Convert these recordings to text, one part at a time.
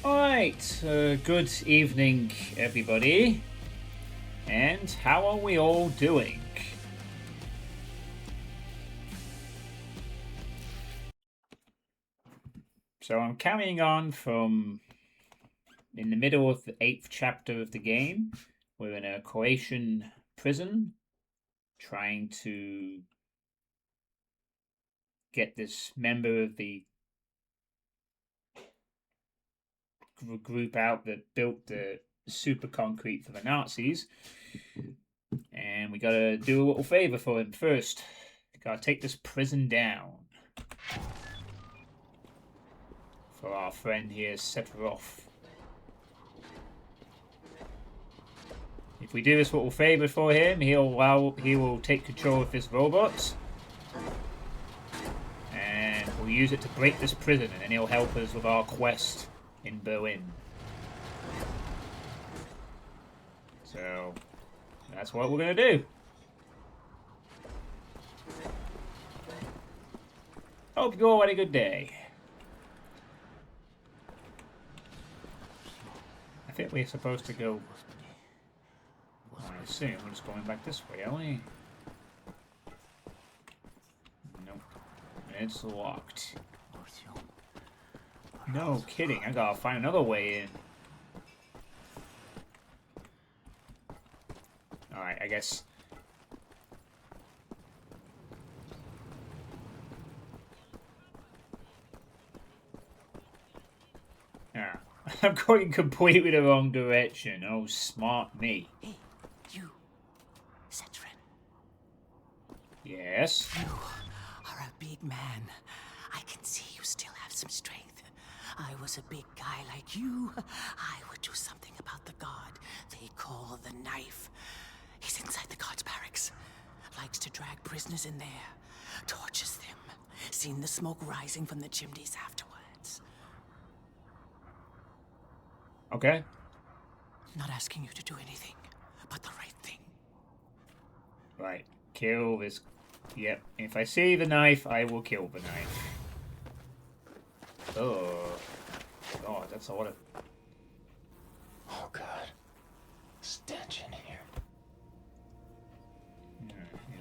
Alright, good evening, everybody. And how are we all doing? So I'm carrying on from in the middle of the 8th chapter of the game. We're in a Croatian prison trying to get this member of the group out that built the super concrete for the Nazis. And we gotta do a little favor for him first. Gotta take this prison down. For our friend here, Sephiroth. If we do this little favor for him, he will take control of this robot. And we'll use it to break this prison, and then he'll help us with our quest in Berlin. So, that's what we're gonna do. Hope you all had a good day. I think we're supposed to go... I assume we're just going back this way, aren't we? Nope. It's locked. No kidding, I gotta find another way in. Alright, I guess... Ah, I'm going completely the wrong direction. Oh, smart me. Hey, you, Setrin. Yes? You are a big man. I can see you still have some strength. I was a big guy like you. I would do something about the god they call the Knife. He's inside the guard's barracks. Likes to drag prisoners in there. Tortures them. Seen the smoke rising from the chimneys afterwards. Okay. Not asking you to do anything, but the right thing. Right. Kill this... Yep. If I see the knife, I will kill the knife. Oh. God, that's a lot of... Oh, God. Stench in here.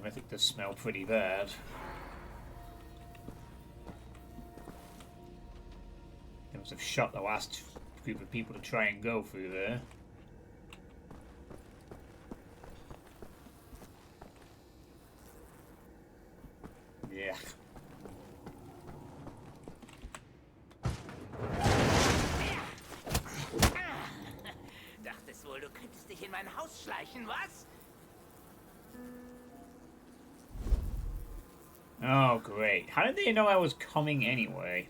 I think this smells pretty bad. They must have shot the last group of people to try and go through there. Yeah. Dachtest wohl, du könntest dich in mein Haus schleichen, was? Oh, great. How did they know I was coming anyway?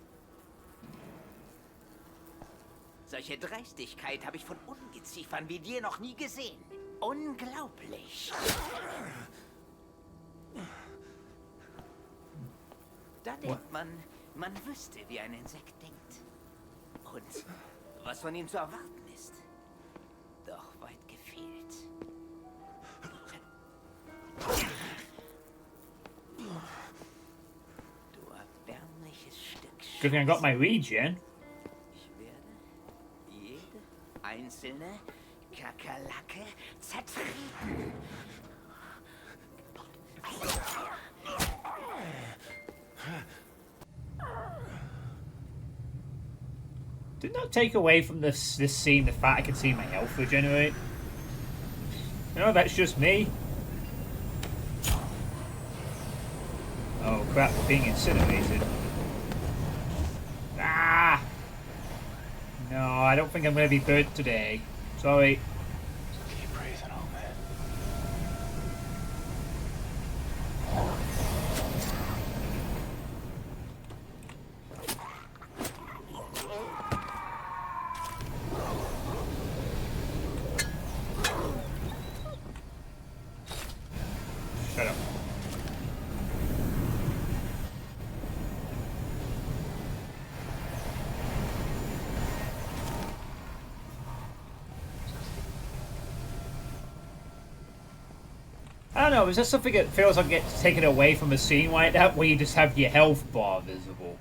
Solche Dreistigkeit habe ich von Ungeziefern wie dir noch nie gesehen. Unglaublich. Da denkt man wüsste, wie ein Insekt denkt. Und was von ihm zu erwarten ist. Doch weit gefehlt. Du erbärmliches Stück. Good thing I got my regen. Ich werde jede einzelne Kakerlake zertreten. Did not take away from this scene the fact I could see my health regenerate. No, that's just me. Oh crap, we're being incinerated. Ah! No, I don't think I'm going to be burnt today. Sorry. Keep breathing, old man. Shut up. I don't know, is there something that feels like it gets taken away from a scene like that where you just have your health bar visible?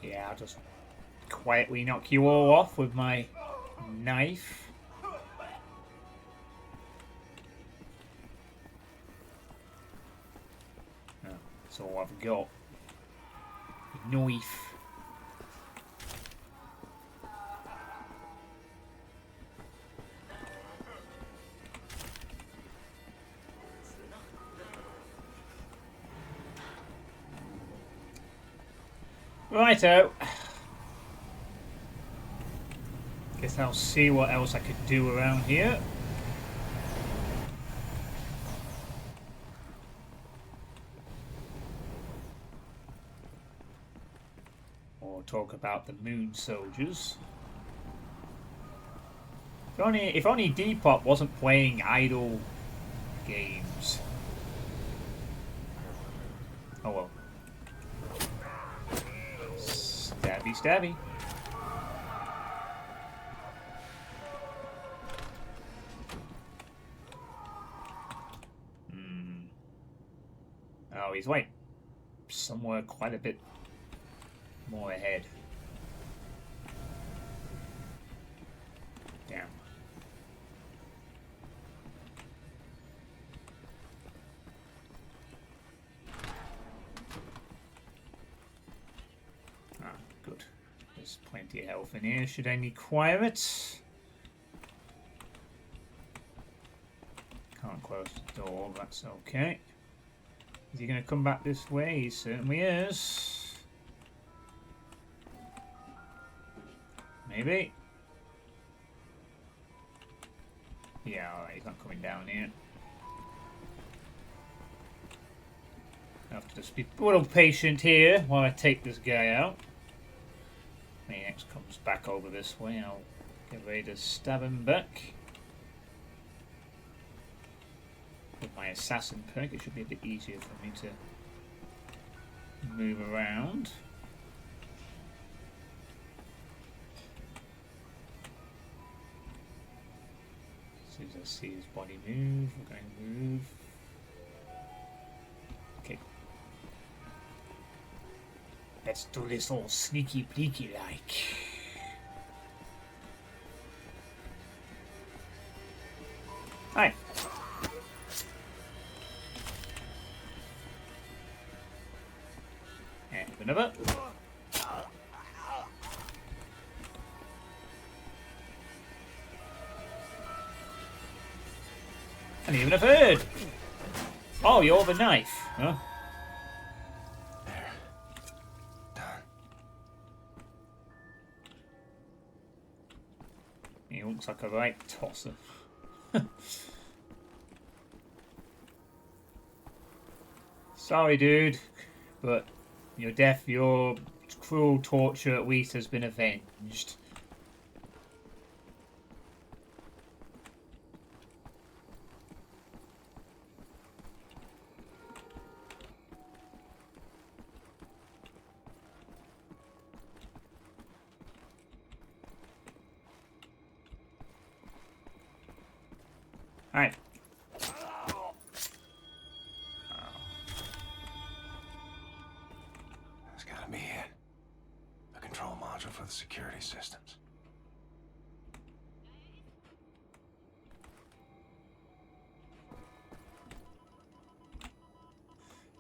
Yeah, I'll just quietly knock you all off with my knife. Oh, that's all I've got. Knife. Righto. Guess I'll see what else I could do around here. Or talk about the moon soldiers. If only Depop wasn't playing idle games. Oh well. Stabby, stabby. Oh, he's like somewhere quite a bit more ahead. Damn. Ah, good. There's plenty of health in here should I require it. Can't close the door, that's okay. Is he going to come back this way? He certainly is. Maybe. Yeah, alright, he's not coming down here. I have to just be a little patient here while I take this guy out. When he next comes back over this way, I'll get ready to stab him back. With my assassin perk, it should be a bit easier for me to move around. As soon as I see his body move, we're going to move. Okay. Let's do this all sneaky peeky like. Hi. And another. And even a third. Oh, you're the knife. Huh? There. Done. He looks like a right tosser. Sorry, dude, but your death, your cruel torture at least has been avenged. Alright. That's gotta be it. The control module for the security systems.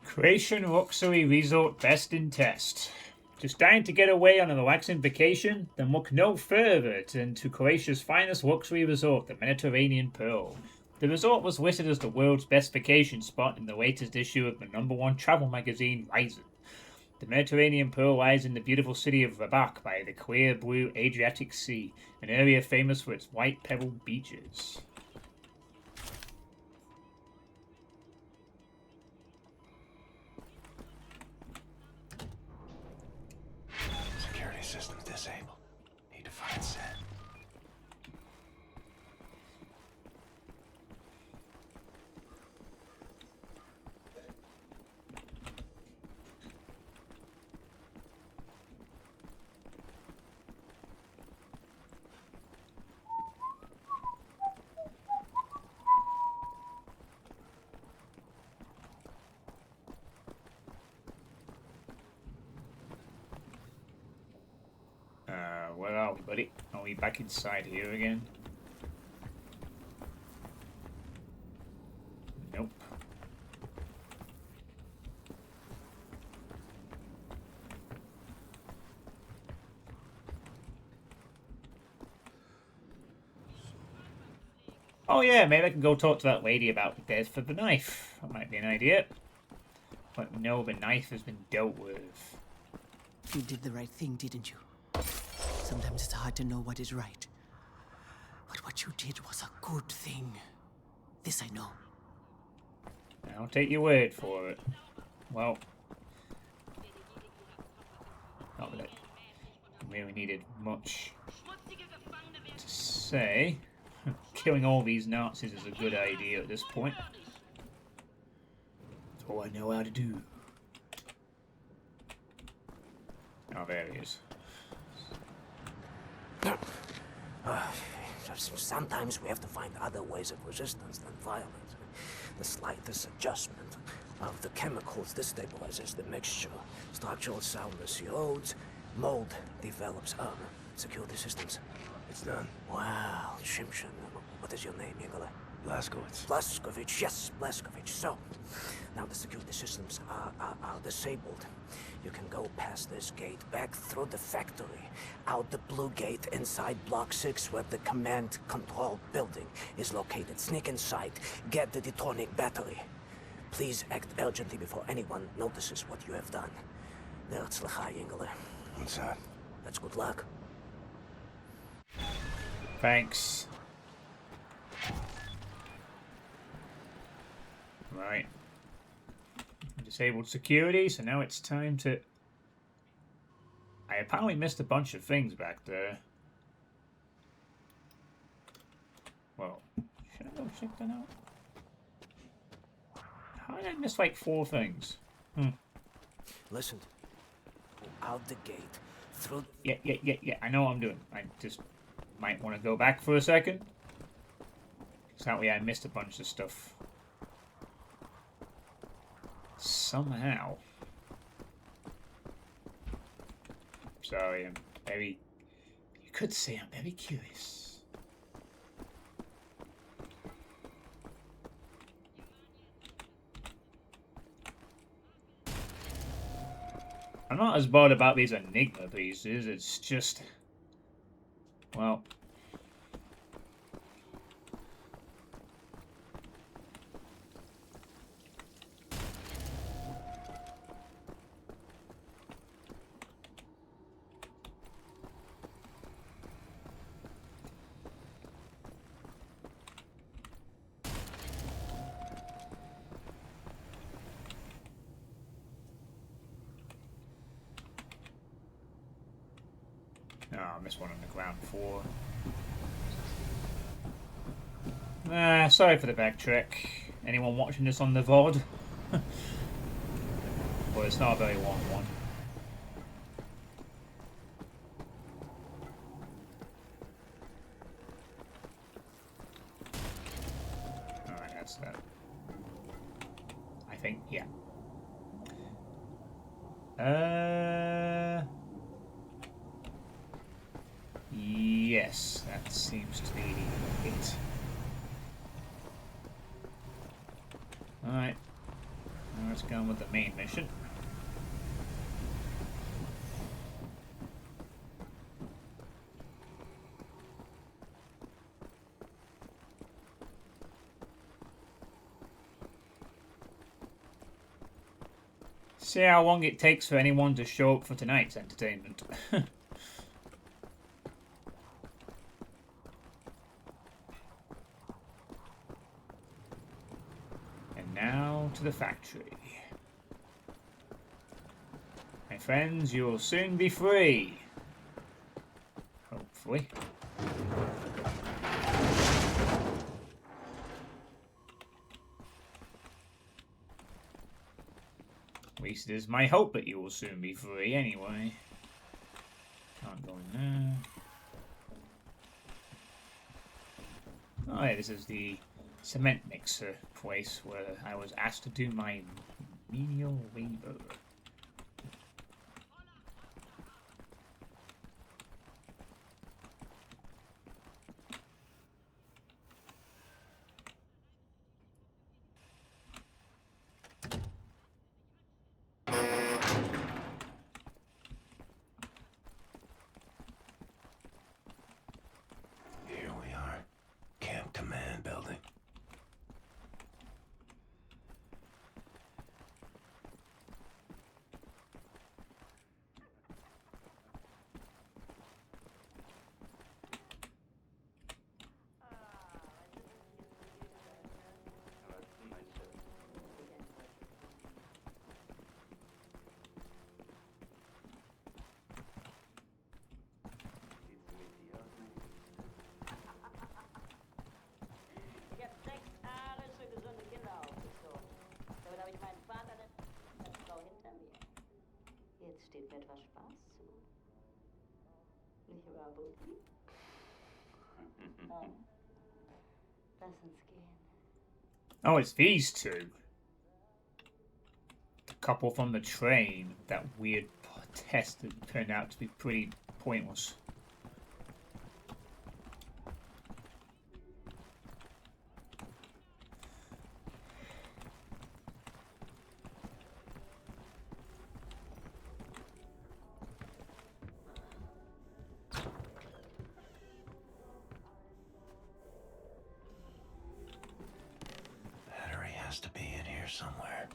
Croatian luxury resort best in test. Just dying to get away on a relaxing vacation? Then look no further than to Croatia's finest luxury resort, the Mediterranean Pearl. The resort was listed as the world's best vacation spot in the latest issue of the #1 travel magazine, Rising. The Mediterranean Pearl lies in the beautiful city of Rabat by the clear blue Adriatic Sea, an area famous for its white pebbled beaches. Security systems disabled. Need to find Sen. where are we, buddy? Are we back inside here again? Nope. Oh yeah, maybe I can go talk to that lady about the death of the knife. That might be an idea. But no, the knife has been dealt with. You did the right thing, didn't you? Sometimes it's hard to know what is right. But what you did was a good thing. This I know. I'll take your word for it. Well, not that I really needed much to say. Killing all these Nazis is a good idea at this point. That's all I know how to do. Oh, there he is. Sometimes we have to find other ways of resistance than violence. The slightest adjustment of the chemicals destabilizes the mixture. Structural soundness erodes, mold develops armor. Security systems. It's done. Wow, Shimshin. What is your name, Igor? Blazkowicz. Blazkowicz, yes, Blazkowicz. So, now the security systems are disabled. You can go past this gate, back through the factory, out the blue gate inside Block 6 where the command control building is located. Sneak inside, get the detonic battery. Please act urgently before anyone notices what you have done. Herzlich, Ingele. What's that? That's good luck. Thanks. Right. Disabled security, so now it's time to... I apparently missed a bunch of things back there. Well, should I go check that out? How did I miss like 4 things? Listen. Out the gate, through... Yeah, I know what I'm doing. I just might want to go back for a second. Exactly, I missed a bunch of stuff. Somehow. Sorry, I'm very... You could say I'm very curious. I'm not as bothered about these Enigma pieces, it's just... Well... Oh, I missed one on the ground floor. Sorry for the backtrack. Anyone watching this on the VOD? Well, it's not a very long one. Alright, that's that. I think, yeah. Yes, that seems to be it. Alright. Now let's go on with the main mission. See how long it takes for anyone to show up for tonight's entertainment. Now to the factory. My friends, you will soon be free. Hopefully. At least it is my hope that you will soon be free anyway. Can't go in there. Oh yeah, this is the cement mixer place where I was asked to do my menial labor. Oh, it's these two. The couple from the train. That weird test that turned out to be pretty pointless. Battery has to be in here somewhere.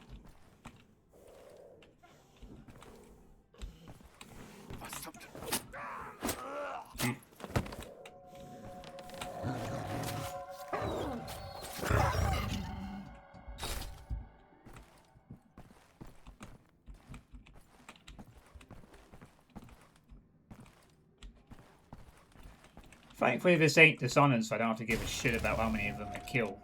Thankfully, this ain't Dishonored, so I don't have to give a shit about how many of them I kill.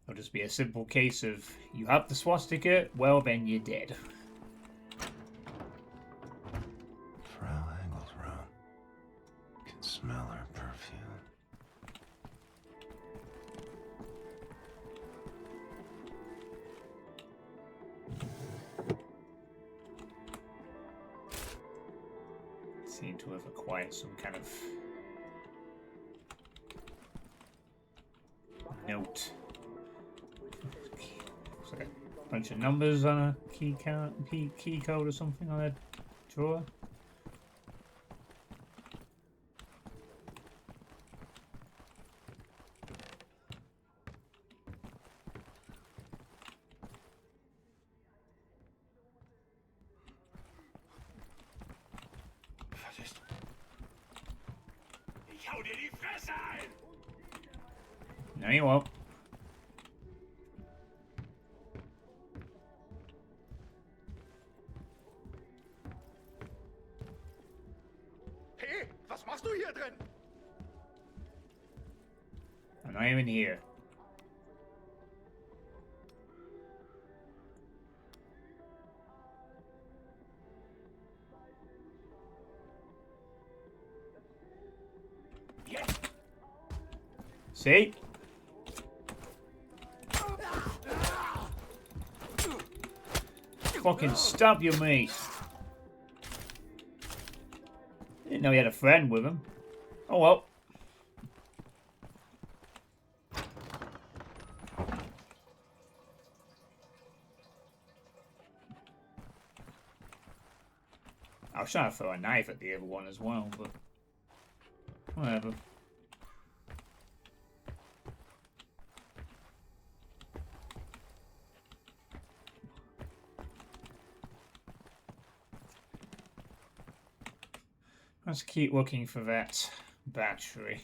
It'll just be a simple case of, you have the swastika, well then you're dead. Frau Engel's room. Can smell her perfume. Seem to have acquired some kind of note. Looks like a bunch of numbers on a key code or something on a drawer. No, you won't. Hey, was machst du hier drin? I'm not even here. See? Fucking stab your mate. Didn't know he had a friend with him. Oh well. I was trying to throw a knife at the other one as well, but whatever. Let's keep looking for that battery.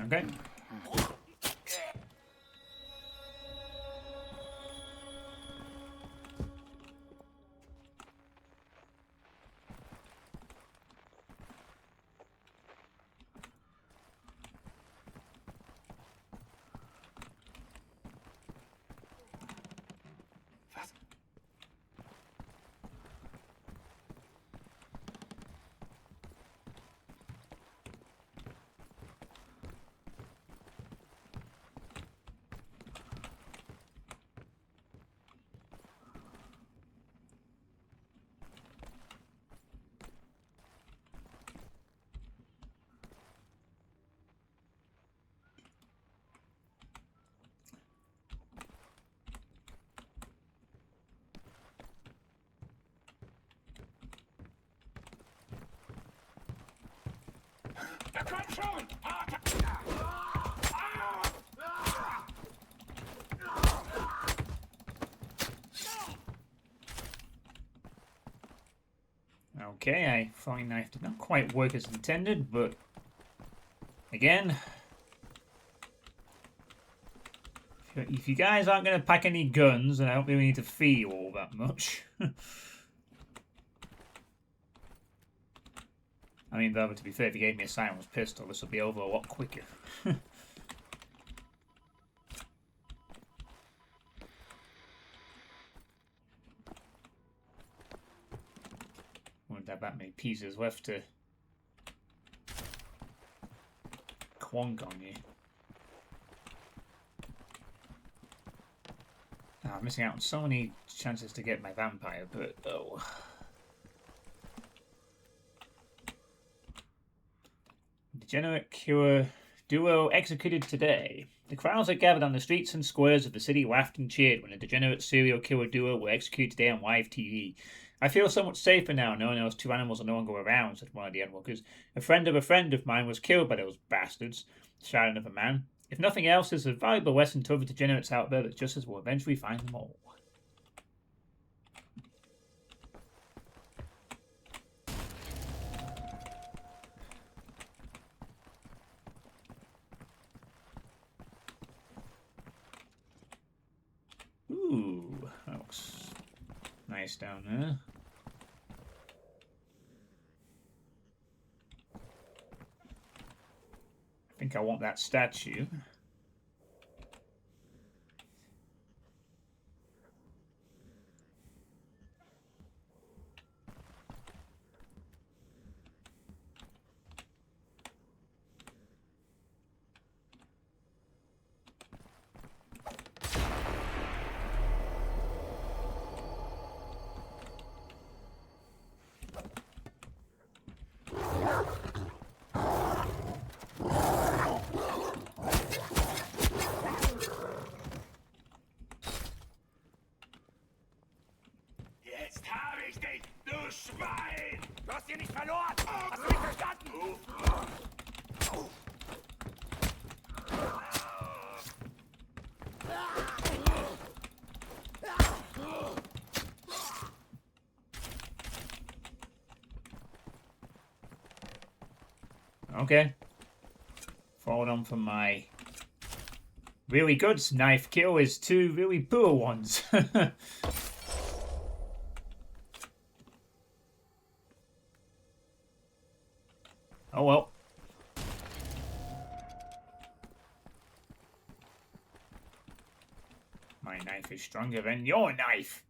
Okay. komm schon! Okay, I throwing knife did not quite work as intended, but again, if you guys aren't going to pack any guns, then I don't really need to feed you all that much. I mean, though, to be fair, if you gave me a silenced pistol, this would be over a lot quicker. Wouldn't have that many pieces left to clonk on you. Oh, I'm missing out on so many chances to get my vampire, but oh. Degenerate Cure duo executed today. The crowds that gathered on the streets and squares of the city laughed and cheered when a degenerate serial killer duo were executed today on live TV. I feel so much safer now knowing those two animals are no longer around, said one of the onlookers. A friend of mine was killed by those bastards, shouted another man. If nothing else, it's a valuable lesson to other degenerates out there that justice will eventually find them all. Ooh, that looks nice down there. I think I want that statue. Jetzt habe ich dich, du Schwein! Du hast hier nicht verloren! Hast du mich verstanden? Okay. Followed on from my really good knife kill is two really poor ones. Oh well. My knife is stronger than your knife.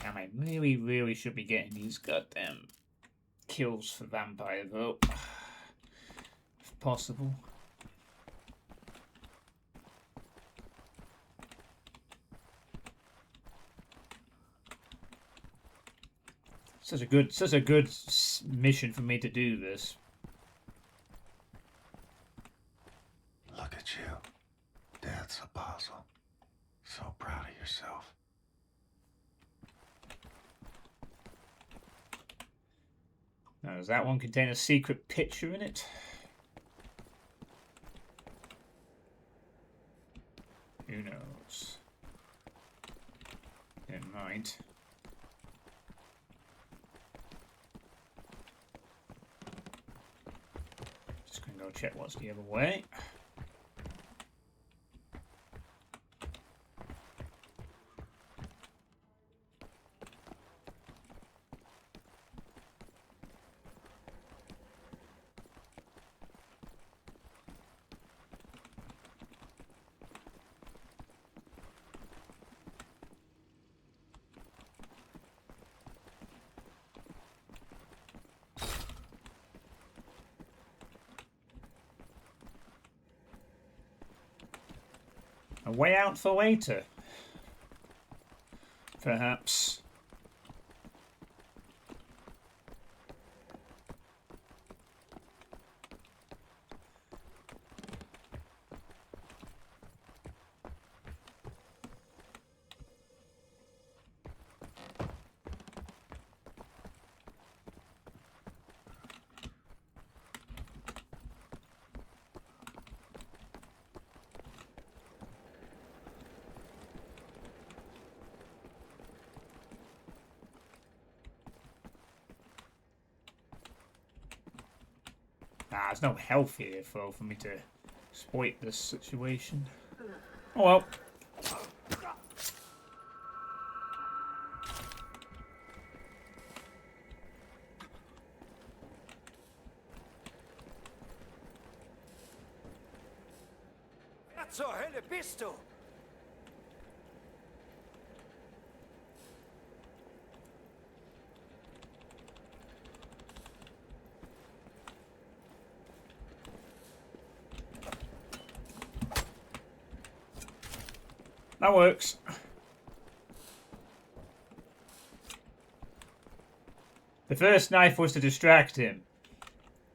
Damn, I really should be getting these goddamn kills for vampire though. If possible. Such a good mission for me to do this. Look at you, Dad's apostle. So proud of yourself. Now, does that one contain a secret picture in it? Who knows? It might. Just gonna go check what's the other way. A way out for later. Perhaps. Ah, there's no health here for me to exploit this situation. Oh well. Wer zur Hölle bist du? That works. The first knife was to distract him,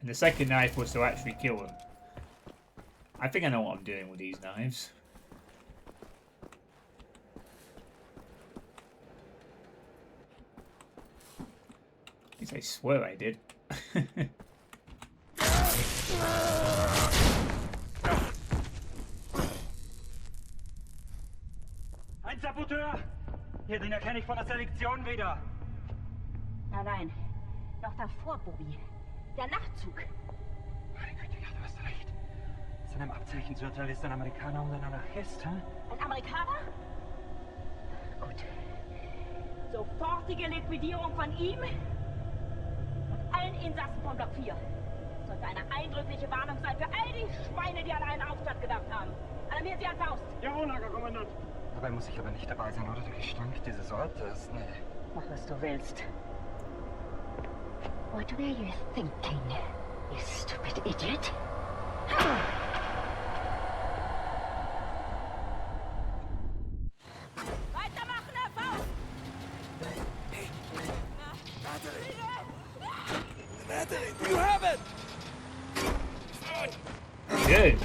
and the second knife was to actually kill him. I think I know what I'm doing with these knives. At least I swear I did. Ein Saboteur! Hier, den erkenne ich von der Selektion wieder. Nein, noch davor, Bobby. Der Nachtzug. Meine Güte, ja, du hast recht. Seinem Abzeichen zu urteilen ist ein Amerikaner und ein Anarchist, hä? Ein Amerikaner? Gut. Sofortige Liquidierung von ihm und allen Insassen von Block 4. Sollte eine eindrückliche Warnung sein für all die Schweine, die an einen Aufstand gedacht haben. Alarmieren Sie an Faust. Jawohl, Herr Kommandant. Dabei muss ich aber nicht dabei sein, oder? Der Gestank dieses Ortes, nee. Mach, was du willst. What were you thinking, you stupid idiot? Weitermachen, Herr Faust! Natalie, you have it! Good.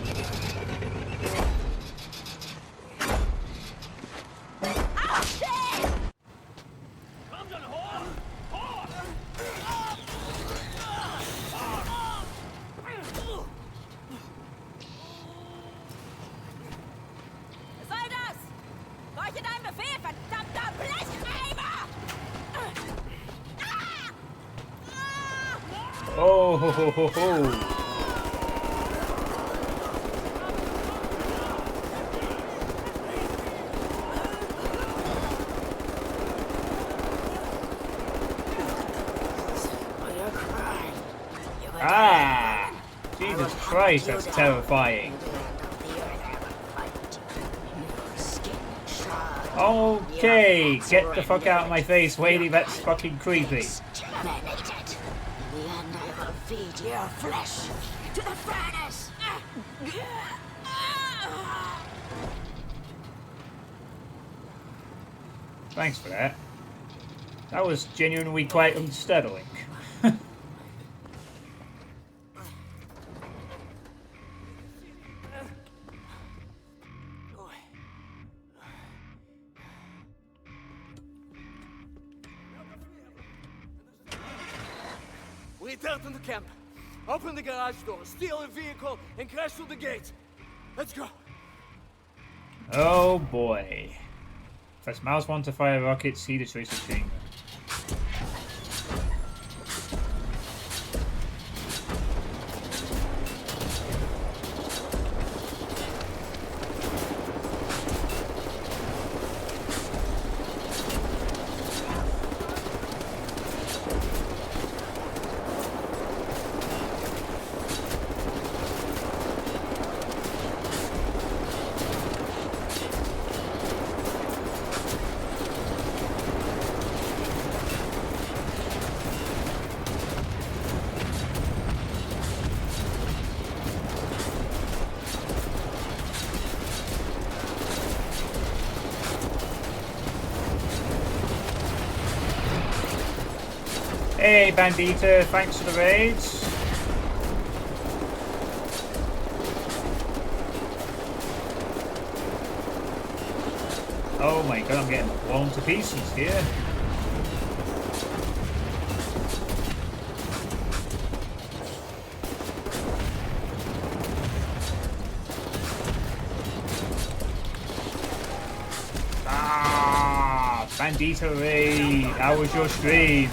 Was soll das? Leuchte deinen Befehl, verdammter Blechreiber! Oh ho ho ho ho. Ah! Jesus Christ, that's terrifying. Okay, get the fuck out of my face, Wadey, that's fucking creepy. In the end, I will feed your flesh to the furnace! Thanks for that. That was genuinely quite unsettling. Return to the camp. Open the garage door, steal a vehicle, and crash through the gate. Let's go. Oh boy. Press mouse 1 to fire rockets, see the tracer chamber. Hey Bandita, thanks for the raids. Oh my god, I'm getting blown to pieces here. Ah, Bandita raid, how was your stream?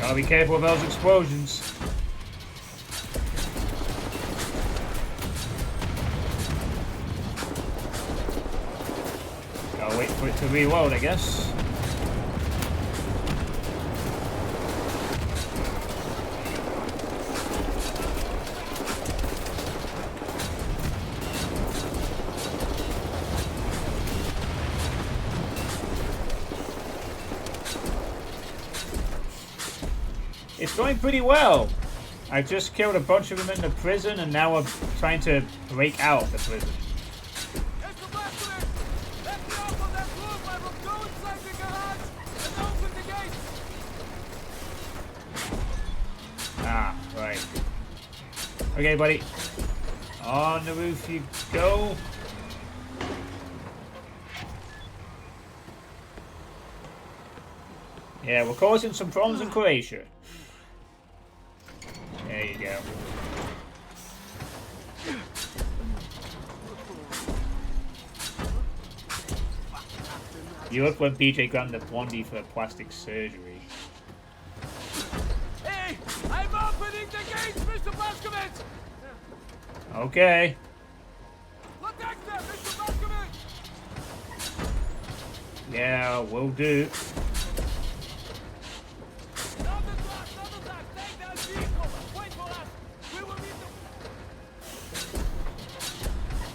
Gotta be careful with those explosions. Gotta wait for it to reload, I guess. It's going pretty well. I just killed a bunch of them in the prison, and now I'm trying to break out of the prison. Ah, right. Okay, buddy. On the roof you go. Yeah, we're causing some problems in Croatia. There you go. You look when BJ grabbed the blondie for plastic surgery. Hey! I'm opening the gates, Mr. Blaskovich! Okay. Protect them, Mr. Blaskovich! Yeah, will do.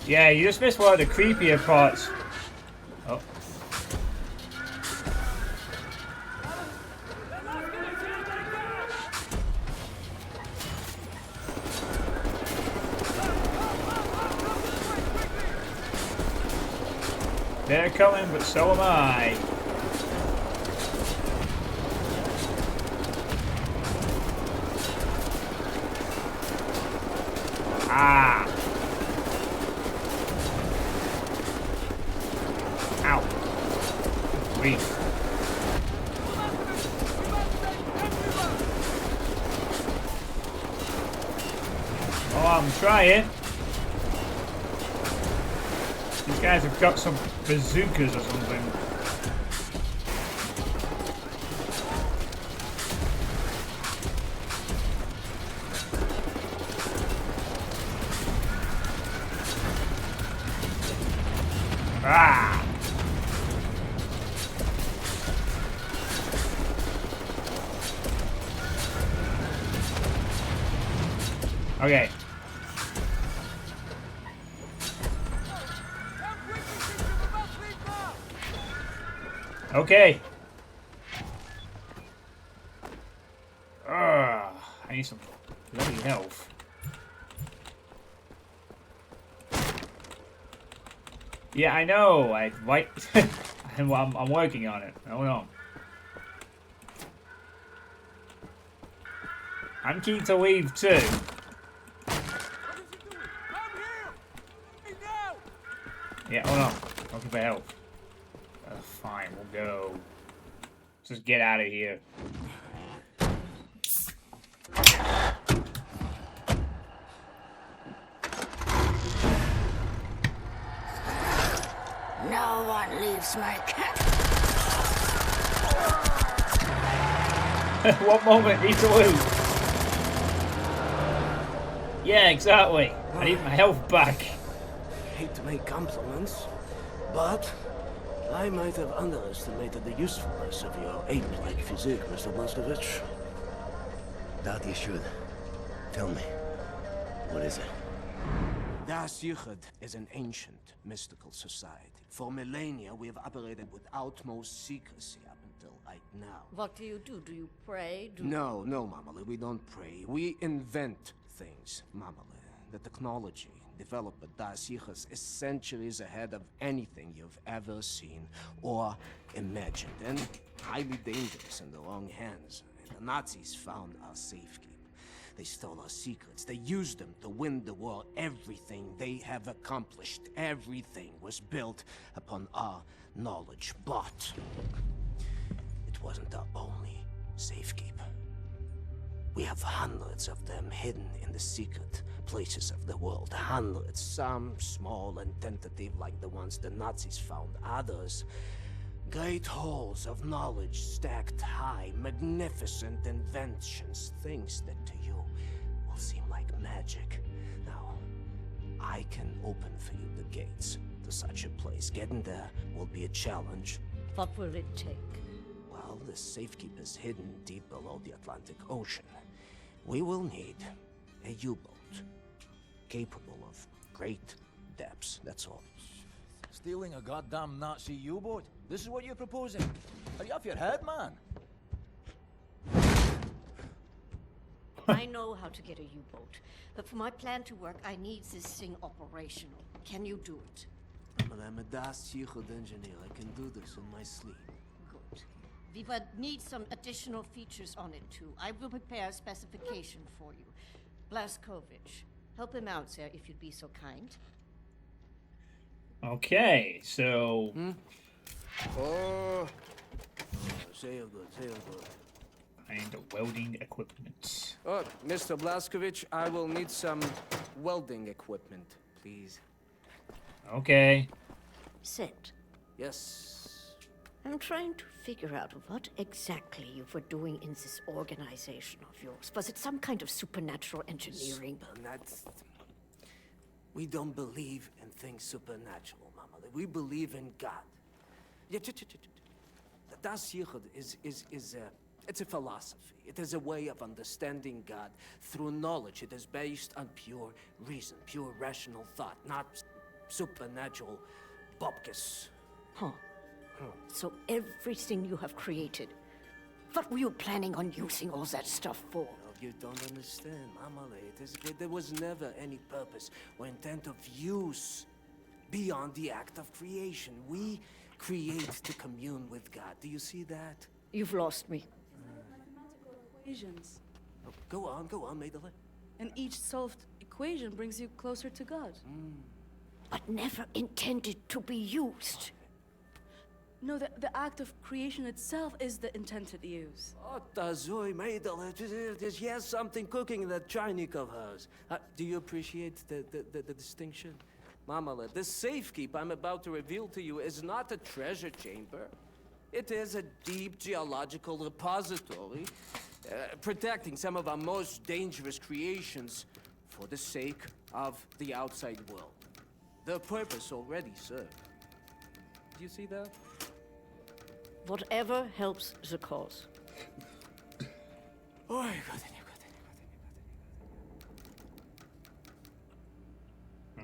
Yeah, you just missed one of the creepier parts. Oh. They're coming, but so am I. Ah. Ow. Grief. Oh, I'm trying. These guys have got some bazookas or something. Ah! Okay. Okay. I need some bloody health. Yeah, I know. I'm working on it. Hold on. I'm keen to leave too. Yeah, hold on. Looking for help. Fine, we'll go. Let's just get out of here. No one leaves my camp. What moment need to lose? Yeah, exactly. I need my health back. Hate to make compliments, but I might have underestimated the usefulness of your ape-like physique, Mr. Blaskovich. Da'at Yichud. Tell me, what is it? Da'at Yichud is an ancient, mystical society. For millennia, we have operated with utmost secrecy up until right now. What do? Do you pray? No, Mamale, we don't pray. We invent things, Mamale. The technology developed by Da'at Yichud is centuries ahead of anything you've ever seen or imagined, and highly dangerous in the wrong hands. The Nazis found our safekeeping. They stole our secrets. They used them to win the war. Everything they have accomplished, everything was built upon our knowledge. But it wasn't our only safekeeping. We have hundreds of them hidden in the secret places of the world. Hundreds, some small and tentative like the ones the Nazis found. Others Great halls of knowledge stacked high, magnificent inventions, things that to you will seem like magic. Now, I can open for you the gates to such a place. Getting there will be a challenge. What will it take? Well, the safekeep is hidden deep below the Atlantic Ocean. We will need a U-boat capable of great depths, that's all. Stealing a goddamn Nazi U-boat? This is what you're proposing? Are you off your head, man? I know how to get a U-boat, but for my plan to work, I need this thing operational. Can you do it? But I'm a Da'at Yichud engineer. I can do this in my sleep. Good. We would need some additional features on it too. I will prepare a specification for you. Blazkowicz, help him out, sir, if you'd be so kind. Okay, so... Oh, say it good, say it good. And welding equipment. Oh, Mr. Blazkowicz, I will need some welding equipment, please. Okay. Sit. Yes. I'm trying to figure out what exactly you were doing in this organization of yours. Was it some kind of supernatural engineering? We don't believe in things supernatural, Mama. We believe in God. Yeah, Da'at Yichud it's a philosophy. It is a way of understanding God through knowledge. It is based on pure reason, pure rational thought, not supernatural bupkis. Huh. So everything you have created, what were you planning on using all that stuff for? You don't understand, Mama. There was never any purpose or intent of use beyond the act of creation. We create to commune with God. Do you see that? You've lost me. Mathematical equations. Oh, go on, Maidele. And each solved equation brings you closer to God. But never intended to be used. No, the act of creation itself is the intended use. Oh, Tazoi, Maidele, there's yes something cooking in that Chinese of hers. Do you appreciate the distinction? Mamala, the safekeep I'm about to reveal to you is not a treasure chamber. It is a deep geological repository, protecting some of our most dangerous creations for the sake of the outside world. The purpose already served. Do you see that? Whatever helps the cause. Oh,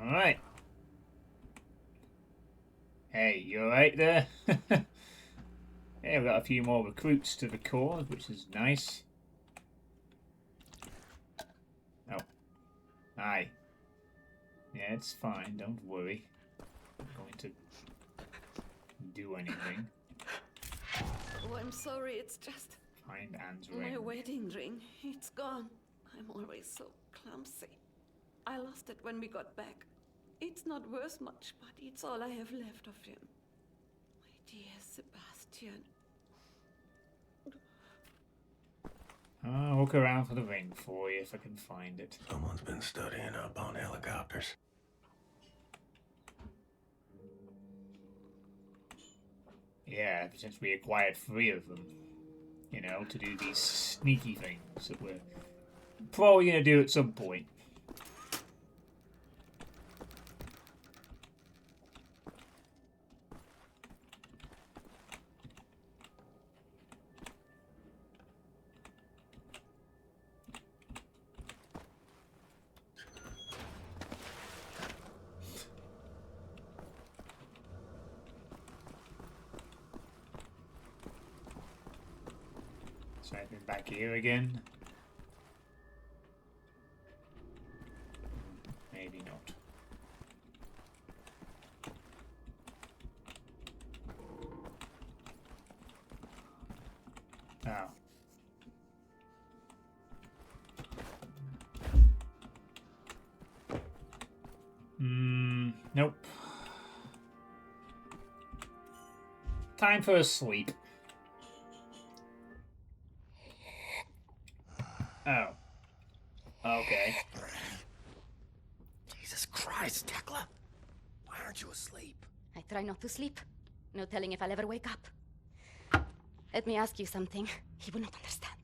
Alright. Hey, you alright there? Yeah, we've got a few more recruits to the cause, which is nice. Oh. Aye. Yeah, it's fine, don't worry. I'm going to do anything. Oh, I'm sorry, it's just... Find Anne's my ring. wedding ring. It's gone. I'm always so clumsy. I lost it when we got back. It's not worth much, but it's all I have left of him. My dear Sebastian. I'll look around for the ring for you if I can find it. Someone's been studying up on helicopters. Yeah, since we acquired 3 of them. You know, to do these sneaky things that we're probably going to do at some point. So I've been back here again. Maybe not. Oh. Nope. Time for a sleep. Oh. Okay. Jesus Christ, Tekla. Why aren't you asleep? I try not to sleep. No telling if I'll ever wake up. Let me ask you something. He will not understand.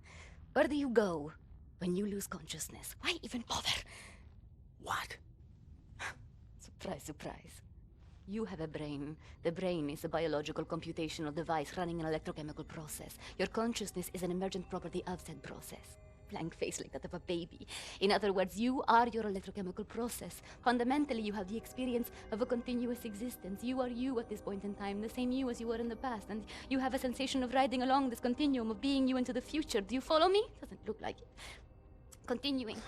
Where do you go when you lose consciousness? Why even bother? What? Surprise, surprise. You have a brain. The brain is a biological computational device running an electrochemical process. Your consciousness is an emergent property of said process. Blank face like that of a baby. In other words, you are your electrochemical process. Fundamentally, you have the experience of a continuous existence. You are you at this point in time, the same you as you were in the past, and you have a sensation of riding along this continuum of being you into the future. Do you follow me? Doesn't look like it. Continuing.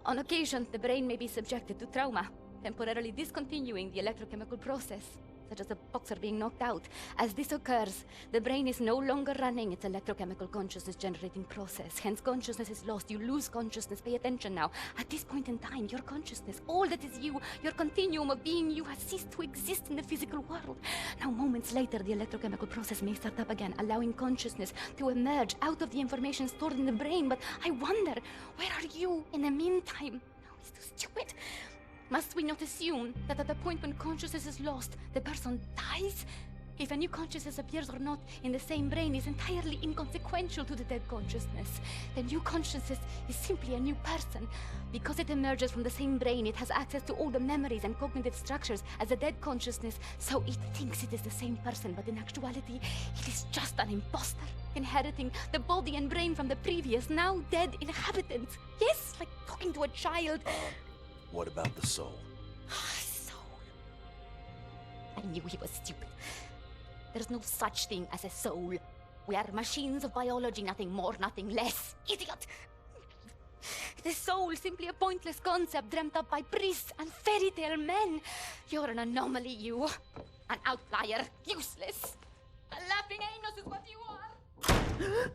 On occasion, the brain may be subjected to trauma, temporarily discontinuing the electrochemical process, such as a boxer being knocked out. As this occurs, the brain is no longer running its electrochemical consciousness-generating process. Hence, consciousness is lost. You lose consciousness. Pay attention now. At this point in time, your consciousness, all that is you, your continuum of being you, has ceased to exist in the physical world. Now, moments later, the electrochemical process may start up again, allowing consciousness to emerge out of the information stored in the brain. But I wonder, where are you in the meantime? No, it's too stupid. Must we not assume that at the point when consciousness is lost, the person dies? If a new consciousness appears or not in the same brain is entirely inconsequential to the dead consciousness. The new consciousness is simply a new person. Because it emerges from the same brain, it has access to all the memories and cognitive structures as a dead consciousness, so it thinks it is the same person, but in actuality, it is just an imposter, inheriting the body and brain from the previous, now dead inhabitants. Yes, like talking to a child. What about the soul? Soul. I knew he was stupid. There's no such thing as a soul. We are machines of biology, nothing more, nothing less. Idiot! The soul, simply a pointless concept dreamt up by priests and fairy tale men. You're an anomaly, you. An outlier. Useless. A laughing anus is what you are.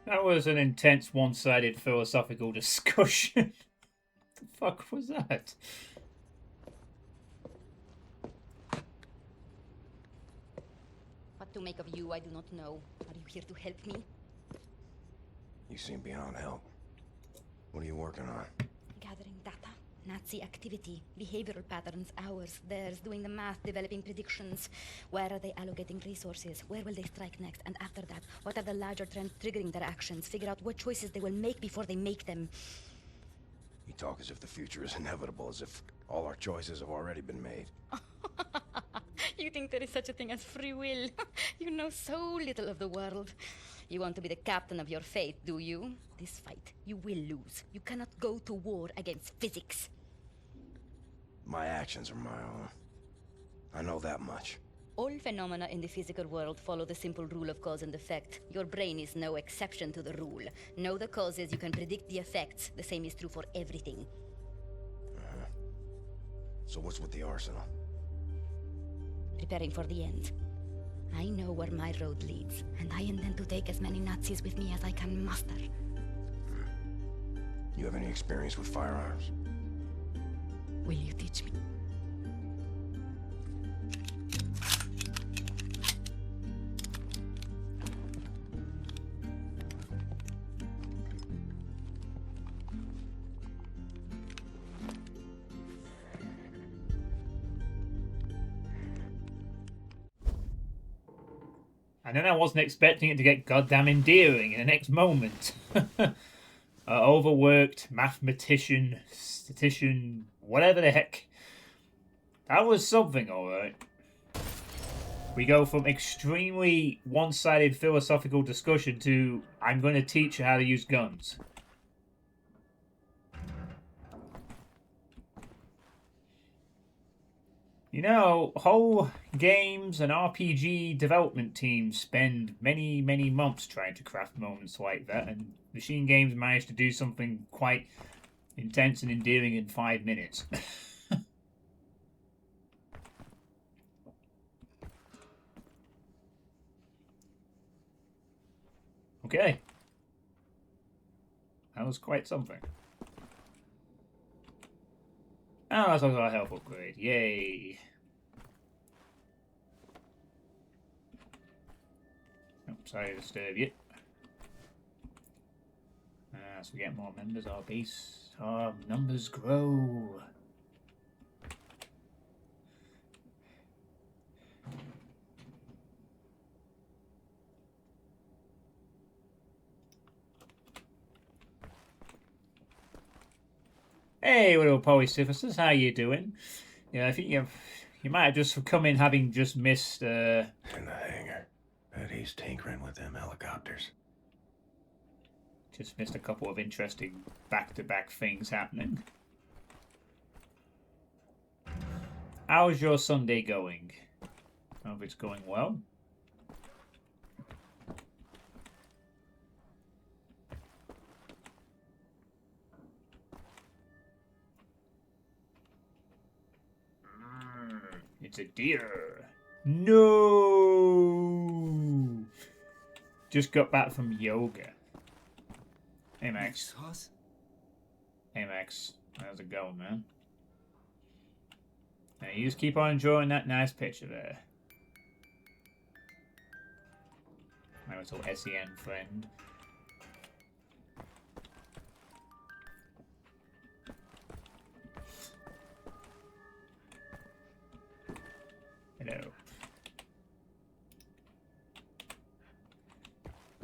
That was an intense one-sided philosophical discussion. The fuck was that? What to make of you, I do not know. Are you here to help me? You seem beyond help. What are you working on? Gathering data. Nazi activity, behavioral patterns, ours, theirs, doing the math, developing predictions. Where are they allocating resources? Where will they strike next? And after that, what are the larger trends triggering their actions? Figure out what choices they will make before they make them. You talk as if the future is inevitable, as if all our choices have already been made. You think there is such a thing as free will? You know so little of the world. You want to be the captain of your fate, do you? This fight, you will lose. You cannot go to war against physics. My actions are my own. I know that much. All phenomena in the physical world follow the simple rule of cause and effect. Your brain is no exception to the rule. Know the causes, you can predict the effects. The same is true for everything. So what's with the arsenal? Preparing for the end. I know where my road leads, and I intend to take as many Nazis with me as I can muster. You have any experience with firearms? Will you teach me? And then I wasn't expecting it to get goddamn endearing in the next moment. Overworked mathematician, statistician, whatever the heck. That was something, alright. We go from extremely one-sided philosophical discussion to I'm going to teach you how to use guns. You know, whole games and RPG development teams spend many, many months trying to craft moments like that, and Machine Games managed to do something quite intense and endearing in 5 minutes. Okay. That was quite something. Oh, that's also a health upgrade. Yay. Oh, sorry to disturb you. As we get more members, our numbers grow. Hey, little polysiphus, how you doing? Yeah, I think you might have just come in having just missed. In the hangar. Bet he's tinkering with them helicopters. Just missed a couple of interesting back-to-back things happening. How's your Sunday going? I hope it's going well. It's a deer. No! Just got back from yoga. Hey, Max. Hey, Max. How's it going, man? Now, you just keep on enjoying that nice picture there. My little SEN friend. Hello.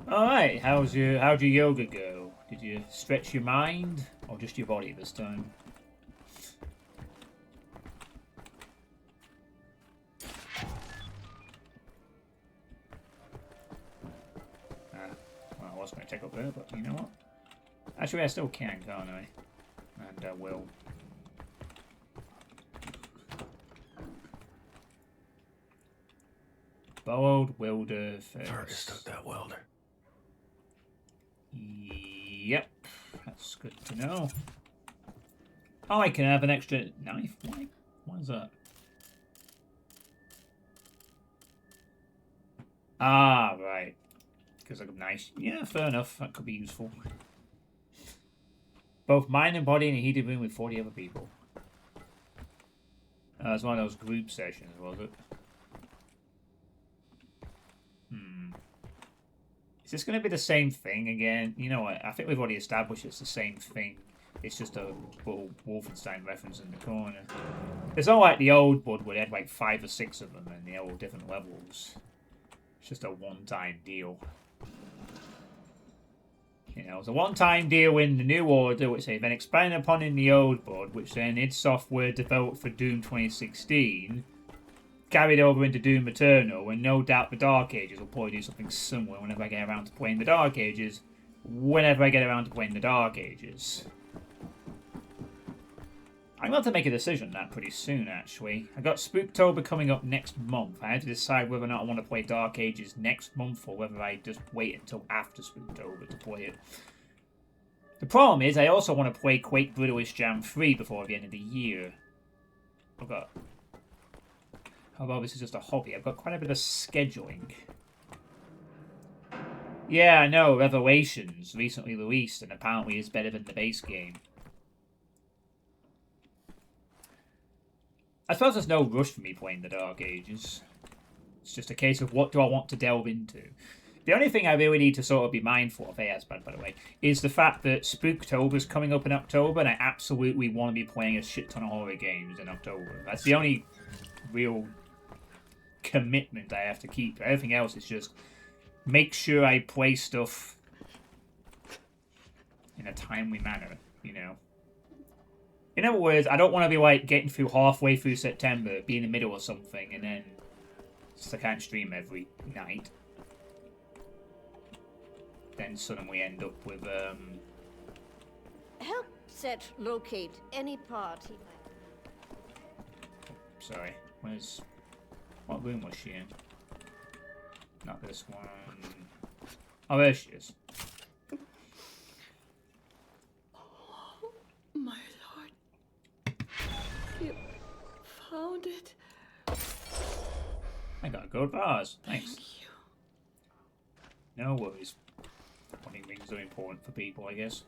Alright, how'd your yoga go? Did you stretch your mind or just your body this time? Well, I was going to check up there, but you know what? Actually, I still can, can't I? And I will. Bold welder first. Fergus took that welder. Yep, that's good to know. Oh, I can have an extra knife. Why? Why is that? Ah, right. Because I got nice. Yeah, fair enough. That could be useful. Both mind and body in a heated room with 40 other people. It's one of those group sessions, was it? Is this going to be the same thing again? You know what? I think we've already established it's the same thing. It's just a little Wolfenstein reference in the corner. It's not like the old Bud where they had like 5 or 6 of them and they're all different levels. It's just a one-time deal. You know, it's a one-time deal in the New Order, which they've been expanded upon in the old Bud, which then id Software developed for Doom 2016. Carried over into Doom Eternal, and no doubt the Dark Ages will probably do something similar whenever I get around to playing the Dark Ages. Whenever I get around to playing the Dark Ages. I'm going to make a decision that pretty soon, actually. I got Spooktober coming up next month. I had to decide whether or not I want to play Dark Ages next month, or whether I just wait until after Spooktober to play it. The problem is, I also want to play Quake Brutalist Jam 3 before the end of the year. Although this is just a hobby, I've got quite a bit of scheduling. Yeah, I know, Revelations recently released and apparently is better than the base game. I suppose there's no rush for me playing the Dark Ages. It's just a case of what do I want to delve into. The only thing I really need to sort of be mindful of, hey, that's bad by the way, is the fact that Spooktober's coming up in October and I absolutely want to be playing a shit ton of horror games in October. That's the only real commitment I have to keep. Everything else is just make sure I play stuff in a timely manner, you know. In other words, I don't want to be like getting through halfway through September, be in the middle of something, and then just I can't stream every night. Then suddenly end up with Help Set locate any part he might. Sorry, what room was she in? Not this one. Oh, there she is. Oh, my lord. You found it. I got a gold vase. Thanks. Thank you. No worries. I think rings are important for people, I guess.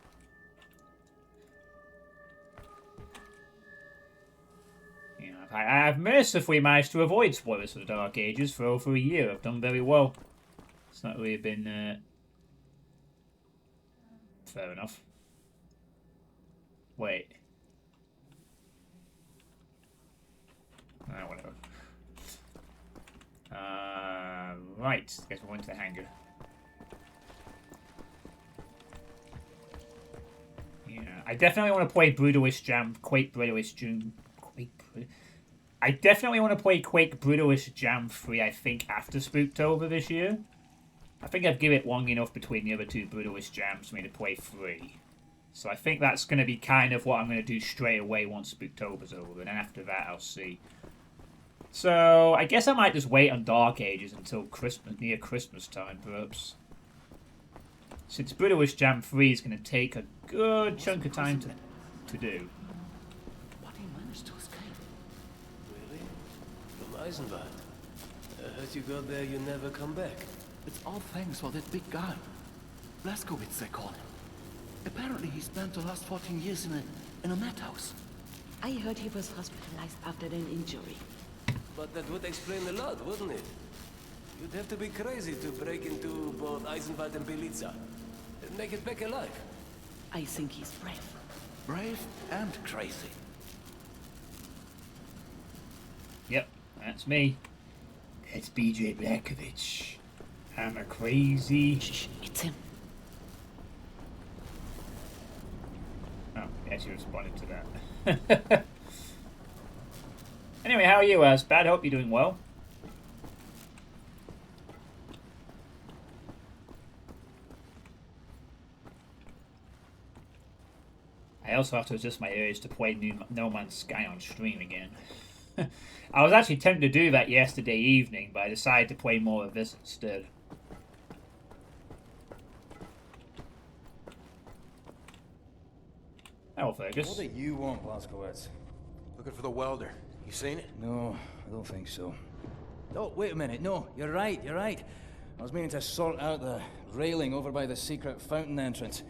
You know, I've mercifully managed to avoid spoilers for the Dark Ages for over a year. I've done very well. It's not really been fair enough. Wait. Whatever. Right. I guess we're going to the hangar. Yeah, I definitely want to play Brutalist Jam, Quake Brutalist Jam, I definitely want to play Quake Brutalist Jam 3, I think, after Spooktober this year. I think I've given it long enough between the other two Brutalist Jams for me to play 3. So I think that's going to be kind of what I'm going to do straight away once Spooktober's over, and then after that I'll see. So I guess I might just wait on Dark Ages until Christmas, near Christmas time, perhaps. Since Brutalist Jam 3 is going to take a good chunk of time to do. But he managed to escape. Really? From Eisenbahn? I heard you go there, you never come back. It's all thanks for that big guy. Blazkowicz, they call him. Apparently he spent the last 14 years in a madhouse. I heard he was hospitalized after an injury. But that would explain a lot, wouldn't it? You'd have to be crazy to break into both Eisenwald and Belitza. And make it back alive. I think he's brave. Brave and crazy. Yep, that's me. That's BJ Blazkowicz. I'm a crazy... Shh, it's him. Oh, yeah, she responded to that. Anyway, how are you, Asbad? Hope you're doing well. I also have to adjust my urge to play No Man's Sky on stream again. I was actually tempted to do that yesterday evening, but I decided to play more of this instead. Hello, Fergus. What do you want, Blazkowicz? Looking for the welder. You seen it? No, I don't think so. Oh, wait a minute. No, you're right, you're right. I was meaning to sort out the railing over by the secret fountain entrance.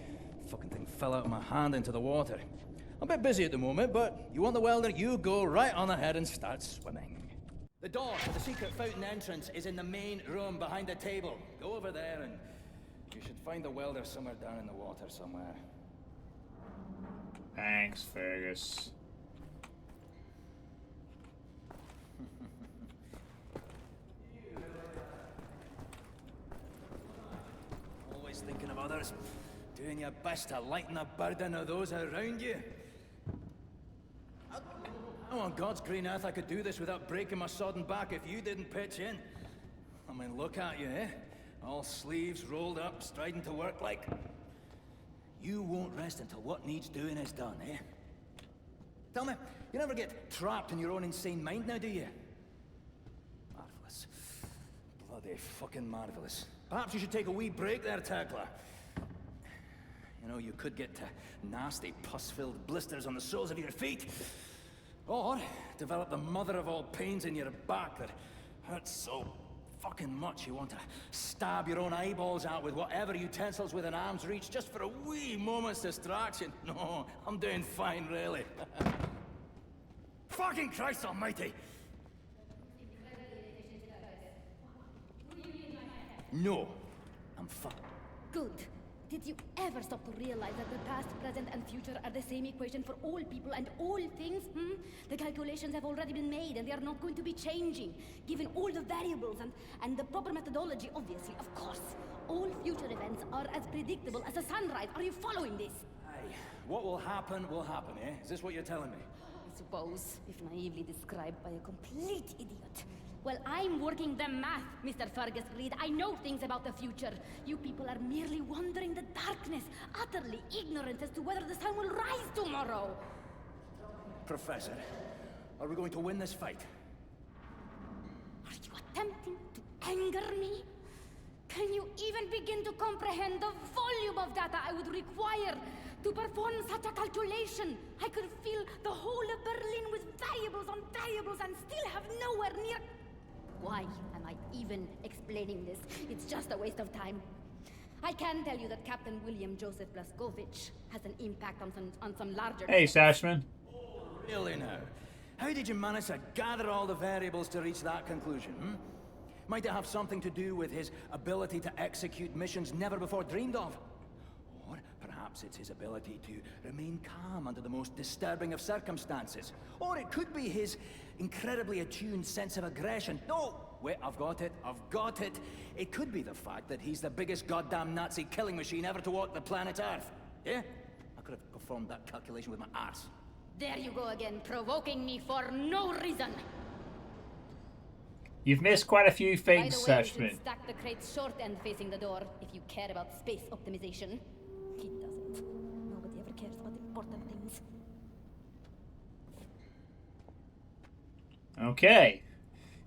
Fucking thing fell out of my hand into the water. I'm a bit busy at the moment, but you want the welder, you go right on ahead and start swimming. The door to the secret fountain entrance is in the main room behind the table. Go over there and you should find the welder somewhere down in the water somewhere. Thanks, Fergus. Always thinking of others. Doing your best to lighten the burden of those around you. Oh, on God's green earth, I could do this without breaking my sodden back if you didn't pitch in. I mean, look at you, eh? All sleeves rolled up, striding to work like... You won't rest until what needs doing is done, eh? Tell me, you never get trapped in your own insane mind now, do you? Marvelous. Bloody fucking marvelous. Perhaps you should take a wee break there, Tekla. You know, you could get nasty, pus-filled blisters on the soles of your feet. Or develop the mother of all pains in your back that hurts so fucking much you want to stab your own eyeballs out with whatever utensils within arm's reach just for a wee moment's distraction. No, I'm doing fine, really. Fucking Christ almighty! No, I'm fine. Good. Did you ever stop to realize that the past, present, and future are the same equation for all people and all things? The calculations have already been made, and they are not going to be changing, given all the variables and the proper methodology, obviously, of course. All future events are as predictable as the sunrise. Are you following this? Aye. What will happen, eh? Is this what you're telling me? I suppose, if naively described by a complete idiot. Well, I'm working the math, Mr. Fergus Reed. I know things about the future. You people are merely wandering the darkness, utterly ignorant as to whether the sun will rise tomorrow. Professor, are we going to win this fight? Are you attempting to anger me? Can you even begin to comprehend the volume of data I would require to perform such a calculation? I could fill the whole of Berlin with variables on variables and still have nowhere near... Why am I even explaining this? It's just a waste of time. I can tell you that Captain William Joseph Blazkowicz has an impact on some larger... Hey, Sashman. Really now? How did you manage to gather all the variables to reach that conclusion, Might it have something to do with his ability to execute missions never before dreamed of? Or perhaps Perhaps it's his ability to remain calm under the most disturbing of circumstances. Or it could be his incredibly attuned sense of aggression. No! Wait, I've got it. It could be the fact that he's the biggest goddamn Nazi killing machine ever to walk the planet Earth. Yeah? I could have performed that calculation with my arse. There you go again, provoking me for no reason. You've missed quite a few things, By the way, you Sashman. should stack the crate's short end facing the door if you care about space optimization. He doesn't. Nobody ever cares about important things. Okay.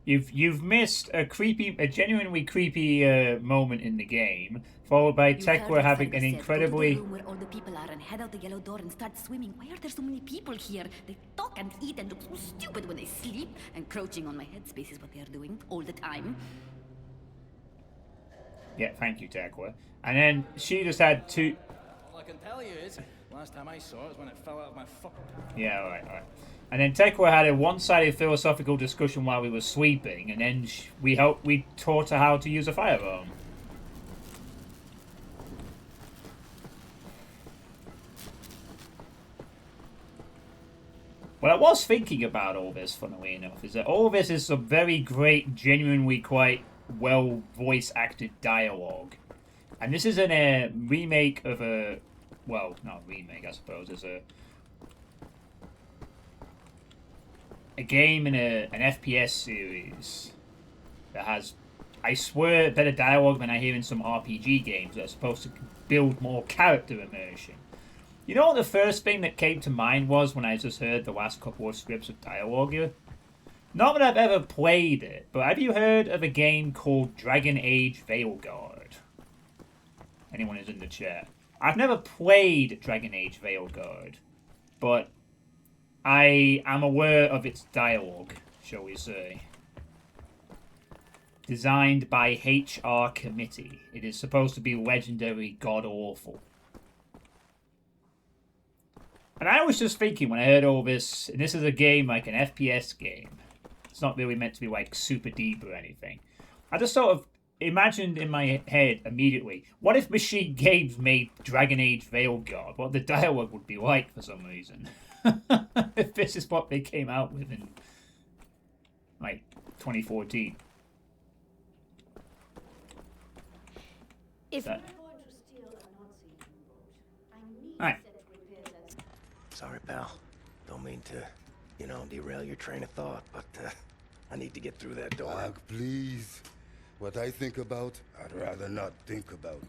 You've missed a genuinely creepy moment in the game, followed by Tekla having an incredibly... Go to the room where all the people are and head out the yellow door and start swimming. Why are there so many people here? They talk and eat and look so stupid when they sleep. Encroaching on my headspace is what they are doing all the time. Yeah, thank you, Tekla. And then she just had two... All I can tell you is, last time I saw it was when it fell out of my fucking... Yeah, alright. And then Tekla had a one-sided philosophical discussion while we were sleeping, and then we taught her how to use a firearm. What I was thinking about all this, funnily enough, is that all this is some very great, genuinely quite well voice-acted dialogue. And this is in a remake of a... Well, not a remake, I suppose. It's a game in an FPS series that has, I swear, better dialogue than I hear in some RPG games that are supposed to build more character immersion. You know what the first thing that came to mind was when I just heard the last couple of scripts of dialogue here? Not that I've ever played it, but have you heard of a game called Dragon Age Veilguard? Anyone who's in the chat. I've never played Dragon Age Veilguard, but I am aware of its dialogue, shall we say. Designed by HR Committee. It is supposed to be legendary god-awful. And I was just thinking when I heard all this, and this is a game like an FPS game. It's not really meant to be like super deep or anything. I just sort of imagined in my head immediately, what if Machine Games made Dragon Age Veilguard? What the dialogue would be like for some reason. If this is what they came out with in, like, 2014. If That... we're going to steal a Nazi U-boat, I need Alright. set of repairs and... Sorry, pal. Don't mean to, derail your train of thought, but I need to get through that door. Doc, please. What I think about, I'd rather not think about.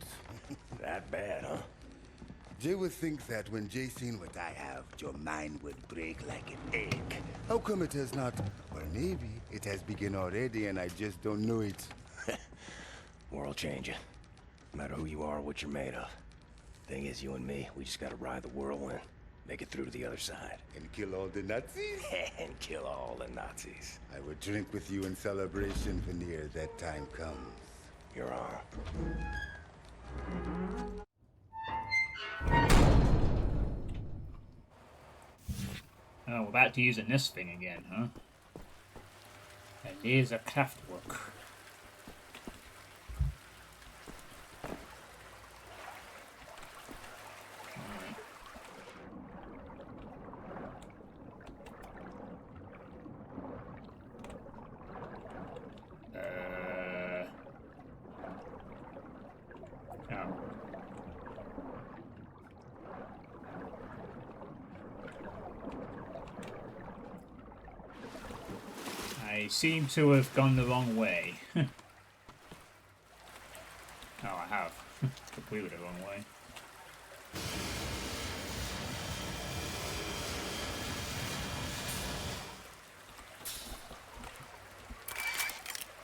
That bad, huh? Jay would think that when Jay seen what I have, your mind would break like an egg. How come it has not? Well, maybe it has begun already and I just don't know it. World changing. No matter who you are or what you're made of. Thing is, you and me, we just gotta ride the whirlwind. Make it through to the other side. And kill all the Nazis? And kill all the Nazis. I would drink with you in celebration, Veneer, that time comes. Your arm. Oh, we're back to using this thing again, huh? And here's a Kraftwerk. I seem to have gone the wrong way. Oh, I have. Completely the wrong way.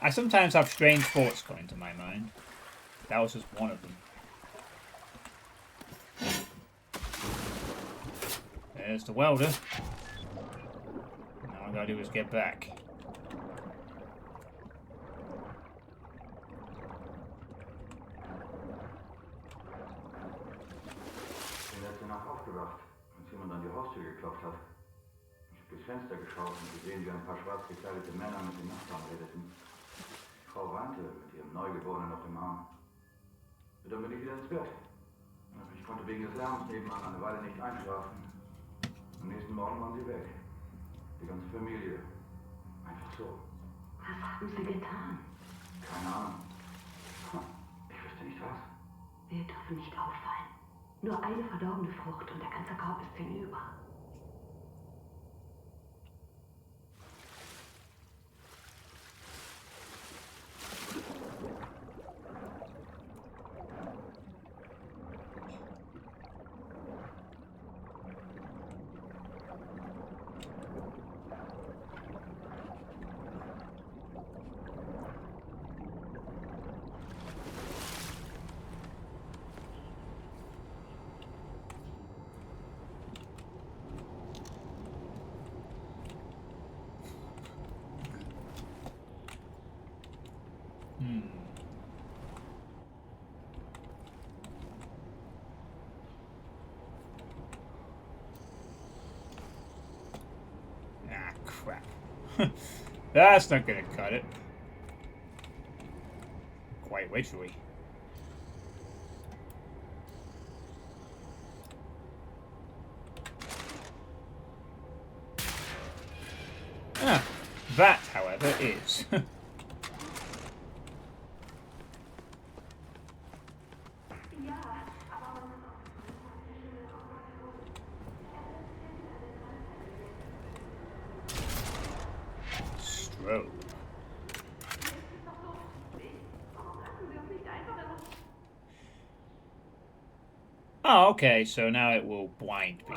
I sometimes have strange thoughts come into my mind. That was just one of them. There's the welder. Now all I gotta do is get back. Aufgewacht, als jemand an die Haustür geklopft hat. Ich habe durchs Fenster geschaut und gesehen, wie ein paar schwarz gekleidete Männer mit den Nachbarn redeten. Die Frau weinte mit ihrem Neugeborenen auf dem Arm. Und dann bin ich wieder ins Bett. Ich konnte wegen des Lärms nebenan eine Weile nicht einschlafen. Am nächsten Morgen waren sie weg. Die ganze Familie. Einfach so. Was haben sie getan? Keine Ahnung. Ich wüsste nicht was. Wir dürfen nicht auffallen. Nur eine verdorbene Frucht und der ganze Korb ist hinüber. Ah, crap. That's not gonna cut it. Quite literally. Ah, that, however, is. Strobe. Oh, okay, so now it will blind people.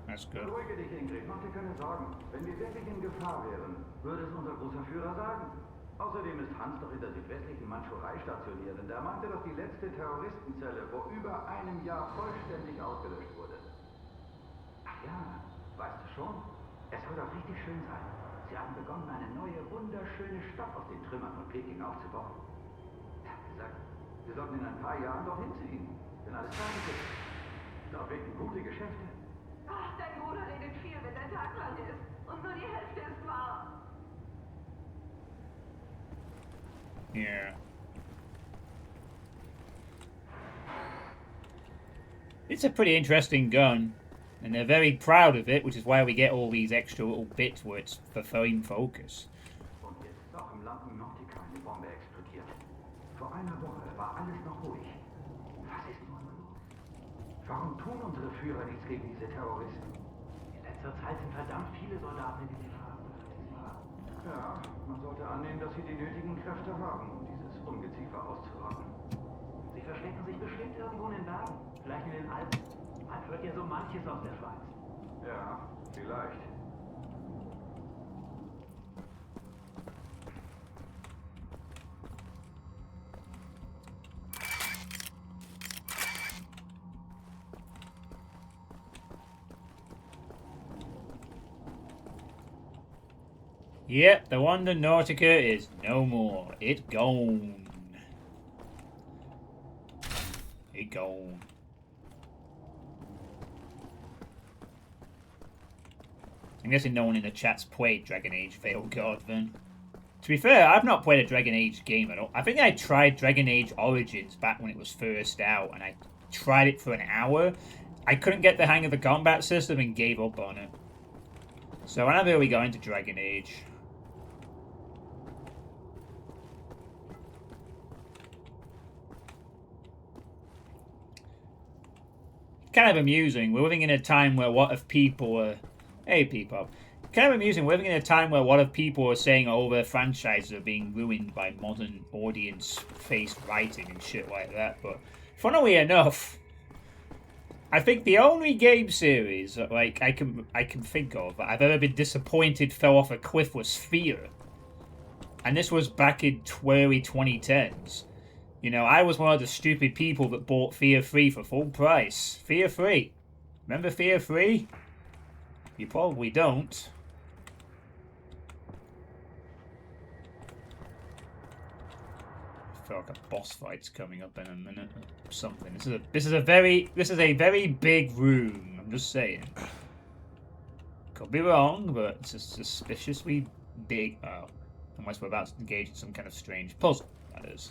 That's good. Beruhige dich, Ingrid, mach dir keine Sorgen. Wenn wir wirklich in Gefahr wären, würde es unser großer Führer sagen. Außerdem ist Hans doch in der südwestlichen Mandschurei stationiert und er meinte, dass die letzte Terroristenzelle vor über einem Jahr vollständig ausgelöscht wurde. Ach ja, weißt du schon? Es soll doch richtig schön sein. Sie haben begonnen, eine neue, wunderschöne Stadt aus den Trümmern von Peking aufzubauen. Er hat gesagt, wir sollten in ein paar Jahren dorthin ziehen, wenn alles fertig ist. Dort wirken gute Geschäfte. Ach, dein Bruder redet viel, wenn der Tag lang ist. Und nur die Hälfte ist wahr. Yeah. It's a pretty interesting gun, and they're very proud of it, which is why we get all these extra little bits where it's for fine focus. Und jetzt ist auch im Lampen Nautica eine Bombe explodiert. Vor einer Woche war alles noch ruhig. Was ist nur los? Warum tun unsere Führer nichts gegen diese Terroristen? In letzter Zeit sind verdammt viele Soldaten in die Gefahr. Ja, man sollte annehmen, dass sie die nötigen Kräfte haben, um dieses Ungeziefer auszurotten. Sie verstecken sich bestimmt irgendwo in den Bergen. Vielleicht in den Alpen. Man hört ja so manches aus der Schweiz. Ja, vielleicht. Yep, the Wonder Nautica is no more. It gone. It gone. I'm guessing no one in the chat's played Dragon Age Veil God then. To be fair, I've not played a Dragon Age game at all. I think I tried Dragon Age Origins back when it was first out, and I tried it for an hour. I couldn't get the hang of the combat system and gave up on it. So I never really got into Dragon Age. Kind of amusing. We're living in a time where a lot of people are... Hey, people. Kind of amusing. We're living in a time where a lot of people are saying all their franchises are being ruined by modern audience-faced writing and shit like that. But funnily enough, I think the only game series that like I can think of that I've ever been disappointed fell off a cliff was Fear. And this was back in early 2010s. You know, I was one of the stupid people that bought Fear 3 for full price. Fear 3. Remember Fear 3? You probably don't. I feel like a boss fight's coming up in a minute or something. This is a very big room. I'm just saying. Could be wrong, but it's a suspiciously big. Oh, unless we're about to engage in some kind of strange puzzle. That is.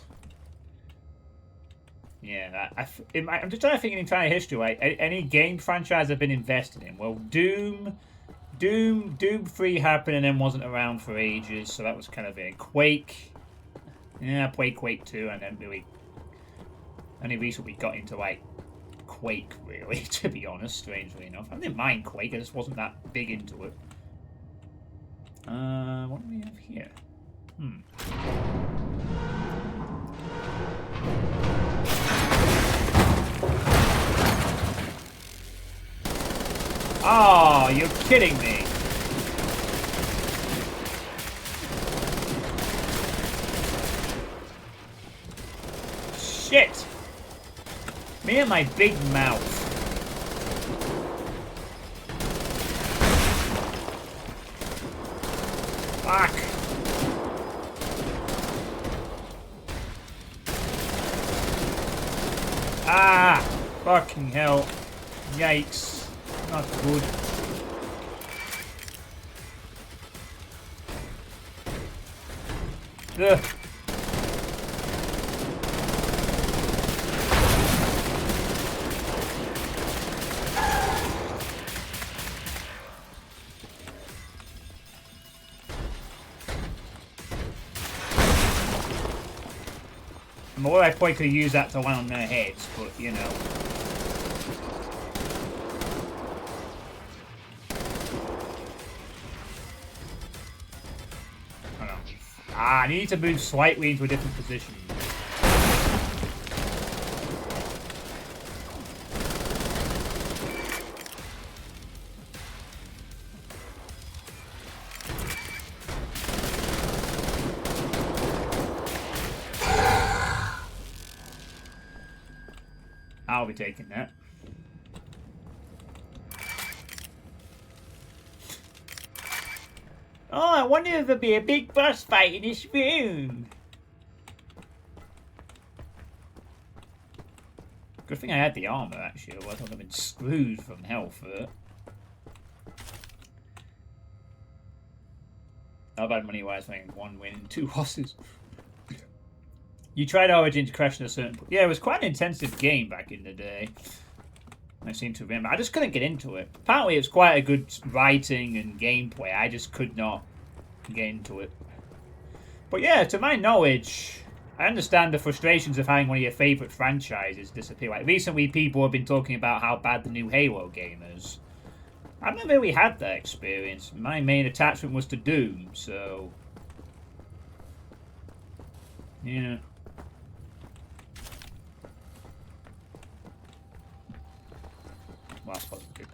Yeah, I'm just trying to think in entire history, like, any game franchise I've been invested in. Well, Doom 3 happened and then wasn't around for ages, so that was kind of it. Quake. Yeah, I played Quake 2 and then really only recently got into, like, Quake, really, to be honest, strangely enough. I didn't mind Quake, I just wasn't that big into it. What do we have here? Oh, you're kidding me. Shit. Me and my big mouth. Fuck. Ah! Fucking hell. Yikes. Not good. Ugh. More I probably could use that to land on their heads, but you know. Hold on. Ah, I need to move slightly into a different position. I'll be taking that. Oh, I wonder if there'll be a big boss fight in this room. Good thing I had the armor, actually. Otherwise I would have been screwed from hell for it. Not bad money-wise, winning 1 win, 2 losses. You tried Origin to crash at a certain point. Yeah, it was quite an intensive game back in the day. I seem to remember. I just couldn't get into it. Apparently, it's quite a good writing and gameplay. I just could not get into it. But yeah, to my knowledge, I understand the frustrations of having one of your favourite franchises disappear. Like, recently, people have been talking about how bad the new Halo game is. I've never really had that experience. My main attachment was to Doom, so... yeah. Well, I suppose I could.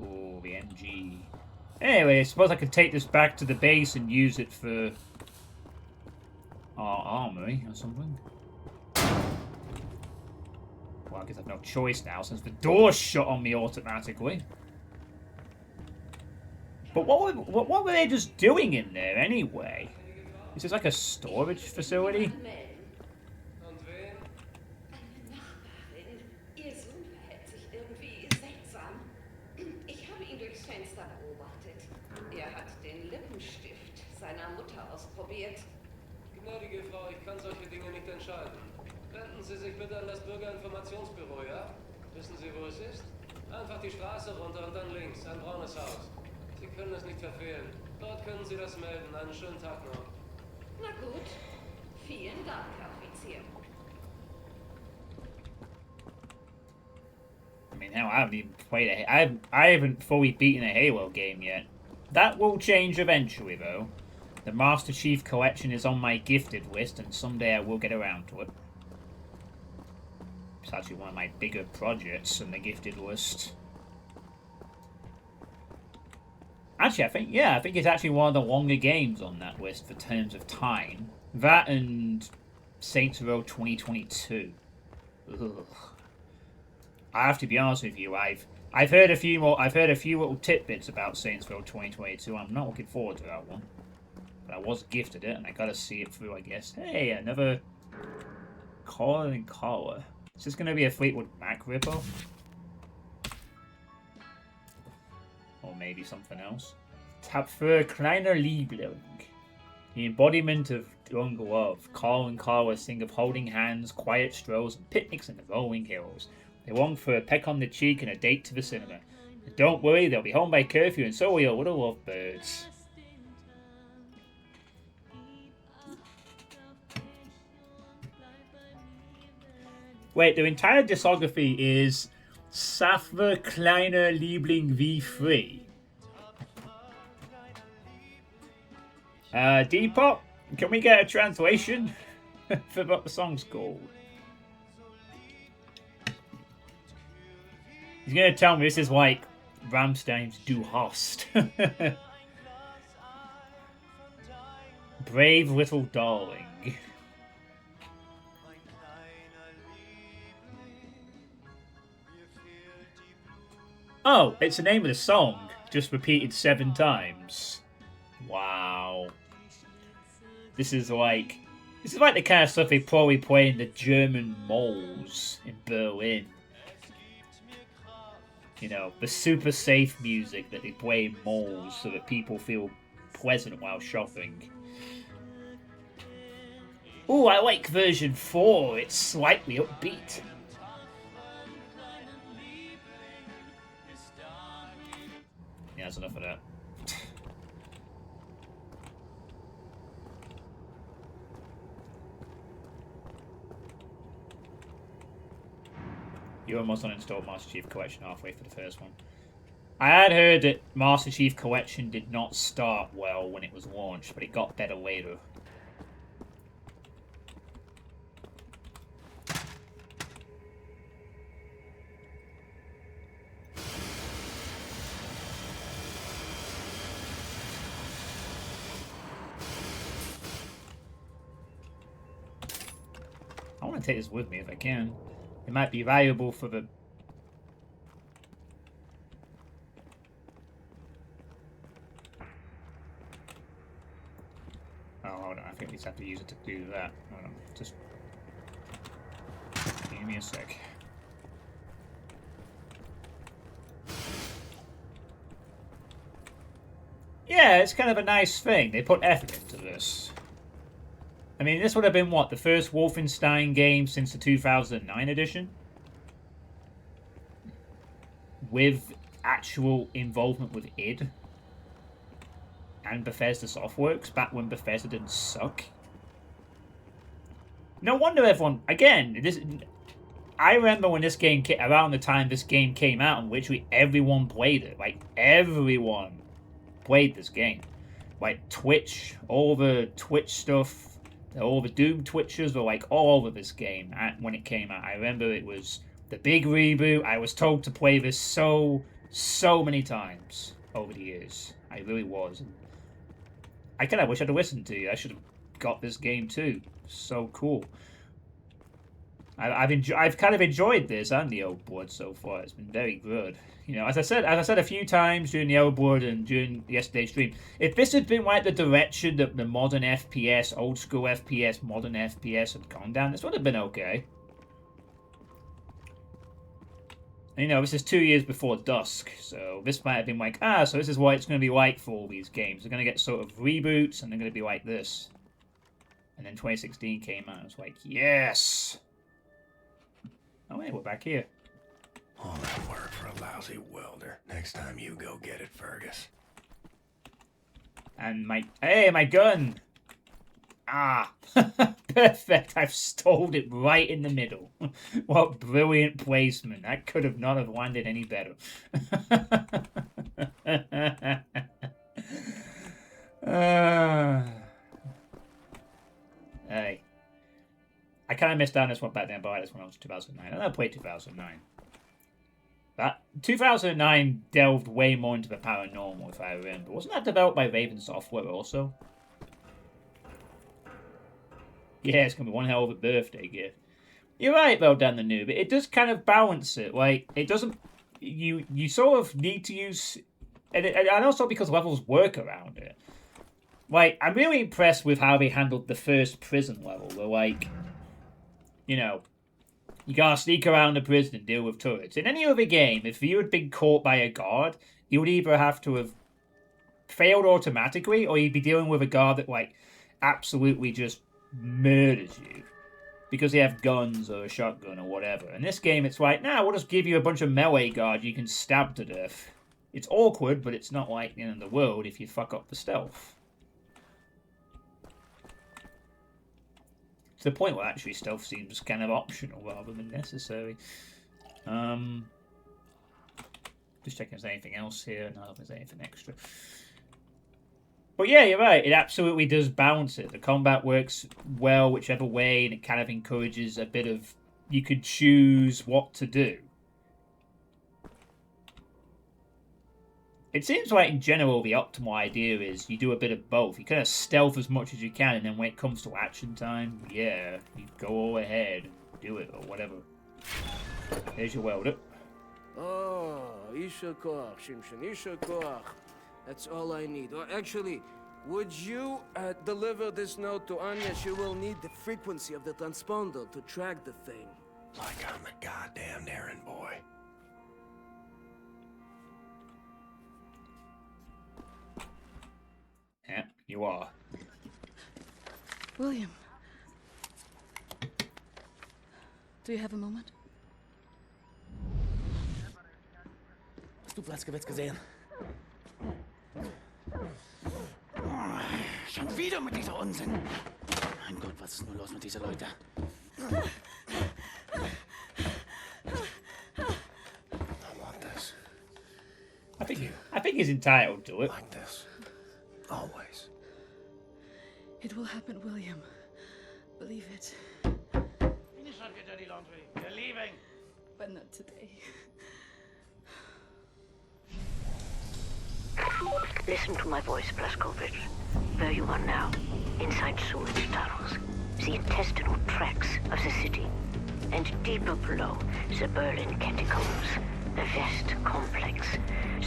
Oh, the MG. Anyway, I suppose I could take this back to the base and use it for our armory or something. Well, I guess I've no choice now since the door's shut on me automatically. But what were they just doing in there anyway? Is this like a storage facility? Ihr Sohn verhält sich irgendwie seltsam. Ich habe ihn durchs Fenster beobachtet. Er hat den Lippenstift seiner Mutter ausprobiert. Gnädige Frau, ich kann solche Dinge nicht entscheiden. Wenden Sie sich bitte an das Bürgerinformationsbüro, ja? Wissen Sie, wo es ist? Einfach die Straße runter und dann links, ein braunes Haus. Sie können es nicht verfehlen. Dort können Sie das melden. Einen schönen Tag noch. Na gut. Vielen Dank, Herr Offizier. I mean, hell, I haven't even played I haven't fully beaten a Halo game yet. That will change eventually, though. The Master Chief Collection is on my gifted list, and someday I will get around to it. It's actually one of my bigger projects on the gifted list. Actually, I think it's actually one of the longer games on that list for terms of time. That and Saints Row 2022. Ugh. I have to be honest with you. I've heard a few little tidbits about Saints Row 2022. I'm not looking forward to that one. But I was gifted it, and I gotta see it through, I guess. Hey, another collar and collar. Is this gonna be a Fleetwood Mac ripoff? Or maybe something else. Tap für kleine Liebling. The embodiment of young love. Carl and Carla sing of holding hands, quiet strolls, and picnics in the rolling hills. They long for a peck on the cheek and a date to the cinema. And don't worry, they'll be home by curfew, and so will your little lovebirds. Wait, their entire discography is Saphir Kleiner Liebling wie free. Depop, can we get a translation for what the song's called? He's gonna tell me this is like Rammstein's Du Hast. Brave Little Darling. Oh, it's the name of the song, just repeated 7 times. Wow. This is like the kind of stuff they probably play in the German malls in Berlin. You know, the super safe music that they play in malls so that people feel pleasant while shopping. Ooh, I like version 4. It's slightly upbeat. Yeah, that's enough of that. You almost uninstalled Master Chief Collection halfway for the first one. I had heard that Master Chief Collection did not start well when it was launched, but it got better later. I want to take this with me if I can. It might be valuable for the... Oh, hold on. I think we just have to use it to do that. Hold on. Just... Give me a sec. Yeah, it's kind of a nice thing. They put effort into this. I mean, this would have been, what, the first Wolfenstein game since the 2009 edition? With actual involvement with id. And Bethesda Softworks, back when Bethesda didn't suck. No wonder everyone, again, I remember when this game came, around the time this game came out, and literally everyone played it. Like, everyone played this game. Like, Twitch, all the Twitch stuff, all the Doom Twitchers were like all over this game when it came out. I remember it was the big reboot. I was told to play this so many times over the years. I really was. I kind of wish I'd have listened to you. I should have got this game too. So cool. I've kind of enjoyed this and the Old Blood so far. It's been very good. You know, as I said a few times during the Old Blood and during yesterday's stream, if this had been like the direction that the modern FPS, old school FPS, modern FPS had gone down, this would have been okay. And, you know, this is 2 years before Dusk, so this might have been like, so this is what it's going to be like for all these games. They're going to get sort of reboots, and they're going to be like this. And then 2016 came out, and I was like, yes! Oh, hey, we're back here. All that work for a lousy welder. Next time you go get it, Fergus. And my gun! Ah, perfect. I've stalled it right in the middle. What brilliant placement. That could have not have landed any better. Hey. I kind of missed out on this one back then, but I this one was 2009. And I played 2009. That 2009 delved way more into the paranormal, if I remember. Wasn't that developed by Raven Software also? Yeah, it's gonna be one hell of a birthday gift. You're right, though, Dan the Noob. It does kind of balance it. Like, it doesn't... You sort of need to use... And also because levels work around it. Like, I'm really impressed with how they handled the first prison level. Where, like... You know... You gotta sneak around the prison and deal with turrets. In any other game, if you had been caught by a guard, you would either have to have failed automatically, or you'd be dealing with a guard that, like... absolutely just murders you because they have guns or a shotgun or whatever. In this game, it's like, nah, we'll just give you a bunch of melee guards you can stab to death. It's awkward, but it's not like the end of the world if you fuck up the stealth. To the point where actually stealth seems kind of optional rather than necessary. Just checking if there's anything else here. No, if there's anything extra. But yeah, you're right. It absolutely does balance it. The combat works well whichever way, and it kind of encourages a bit of... You could choose what to do. It seems like, in general, the optimal idea is you do a bit of both. You kind of stealth as much as you can, and then when it comes to action time, yeah, you go all ahead, do it, or whatever. There's your welder. Oh, Isha Koch, Shimshin, Isha Koch. That's all I need. Or actually, would you deliver this note to Anya? She will need the frequency of the transponder to track the thing. Like I'm a goddamn errand boy. Yeah, you are. William. Do you have a moment? Hast du Blaskowitz gesehen? Schon wieder mit dieser Unsinn. Mein Gott, was ist nur los mit diesen Leuten? I want this. I think he's entitled to it. Like this. Always. It will happen, William. Believe it. Finish up your dirty laundry. We're leaving. But not today. Listen to my voice, Blazkowicz. Where you are now, inside sewage tunnels, the intestinal tracts of the city, and deeper below, the Berlin catacombs, the West complex,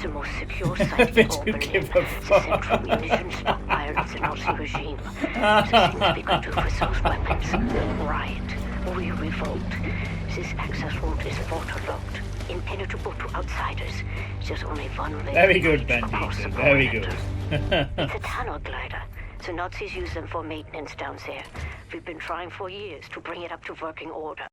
the most secure site in all Berlin, the central munition stockpile of the Nazi regime. The things we could do with those weapons. Riot. We revolt. This access route is waterlogged, impenetrable to outsiders. There's only one way. Very good, Bandit. Very good. It's a tunnel glider. The Nazis use them for maintenance down there. We've been trying for years to bring it up to working order.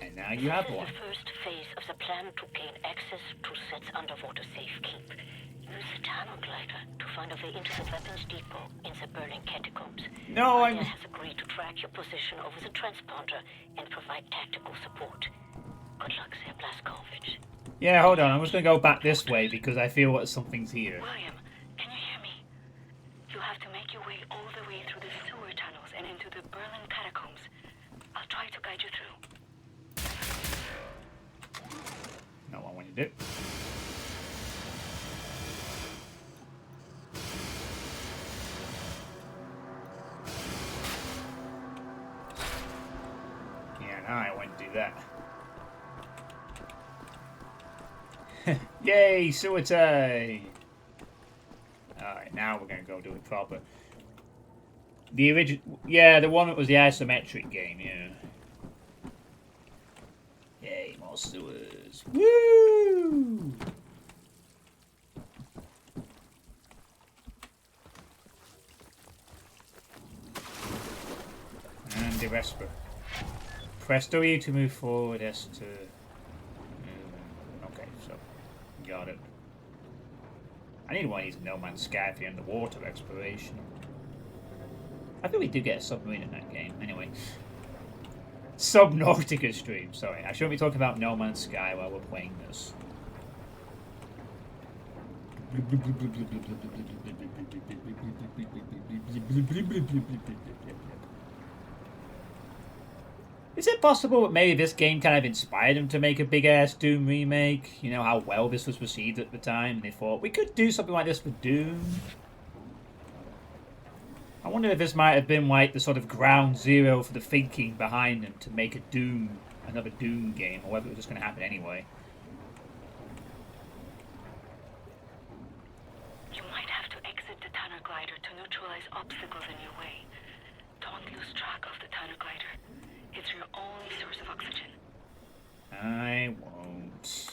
And now you have one. This is the first phase of the plan to gain access to Set's underwater safekeep. Use the tunnel glider to find a way into the weapons depot in the Berlin catacombs. No, Anya has agreed to track your position over the transponder and provide tactical support. Good luck, Sir Blazkowicz. Yeah, hold on. I'm just going to go back this way because I feel that something's here. William, can you hear me? You have to make your way all the way through the sewer tunnels and into the Berlin catacombs. I'll try to guide you through. Not what I want to do. Yeah, no, I won't do that. Yay, Suitepee! Alright, now we're going to go do it proper. The original... Yeah, the one that was the isometric game, yeah. Yay, more sewers. Woo! And the Vesper. Press W to move forward, S to... Okay, so... Got it. I need one of these No Man's Sky for the underwater exploration. I think we do get a submarine in that game, anyway. Subnautica stream, sorry. I shouldn't be talking about No Man's Sky while we're playing this. Is it possible that maybe this game kind of inspired them to make a big-ass Doom remake? You know how well this was received at the time, and they thought, we could do something like this for Doom? I wonder if this might have been like the sort of ground zero for the thinking behind them to make a Doom, another Doom game, or whether it was just going to happen anyway. You might have to exit the tunnel glider to neutralize obstacles in your way. Don't lose track of the tunnel glider. It's your only source of oxygen. I won't.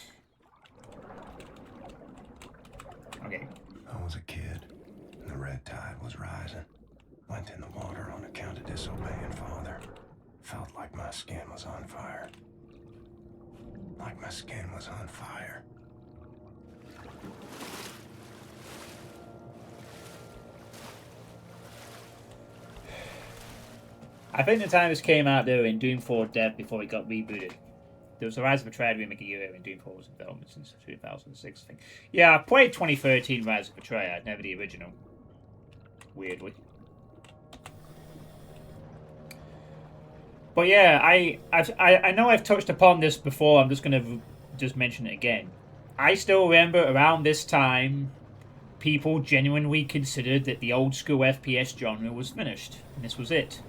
Okay. I was a kid, and the red tide was rising. Felt like my skin was on fire. Like my skin was on fire. I think the time this came out though in Doom 4 dev before it got rebooted. There was a Rise of Betrayal remake a year in Doom 4 was in development since 2006, I think. Yeah, I played 2013 Rise of Betrayal, never the original. Weirdly. But yeah, I know I've touched upon this before. I'm just going to just mention it again. I still remember around this time, people genuinely considered that the old school FPS genre was finished. And this was it.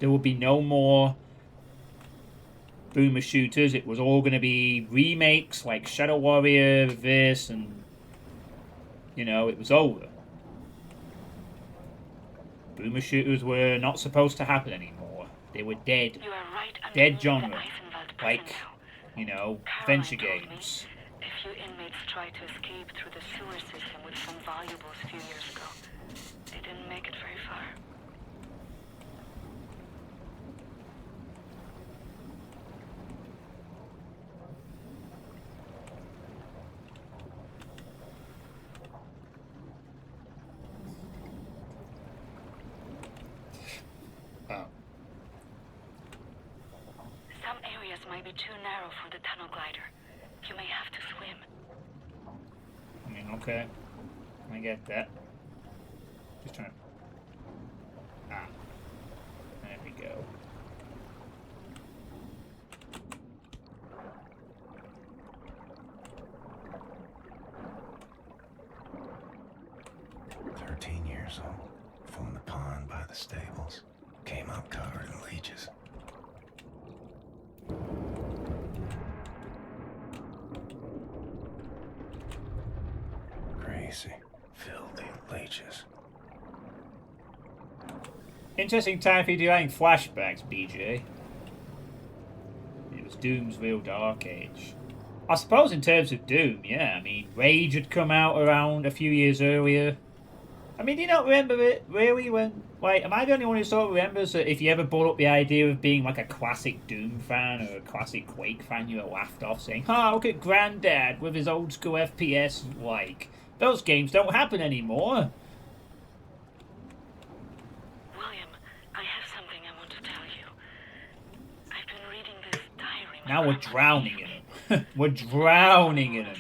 There would be no more boomer shooters. It was all going to be remakes like Shadow Warrior, this, and you know, it was over. Boomer shooters were not supposed to happen anymore. They were dead. Dead genre. Like, you know, adventure games. A few inmates tried to escape through the sewer system with some valuables a few years ago. They didn't make it very far. Some areas might be too narrow for the tunnel glider. You may have to swim. I mean, okay. I get that. Just trying to... Ah. There we go. Years old, from the pond by the stables, came up covered in leeches. Crazy, filthy leeches. Interesting time for you doing flashbacks, BJ. It was Doom's real dark age. I suppose in terms of Doom, yeah, I mean, Rage had come out around a few years earlier. I mean, do you not remember it, really, when... Like, am I the only one who sort of remembers that if you ever brought up the idea of being, like, a classic Doom fan or a classic Quake fan, you were laughed off saying, look at Granddad with his old-school FPS, like... Those games don't happen anymore. William, I have something I want to tell you. I've been reading this diary. Now we're drowning in him. We're drowning in him.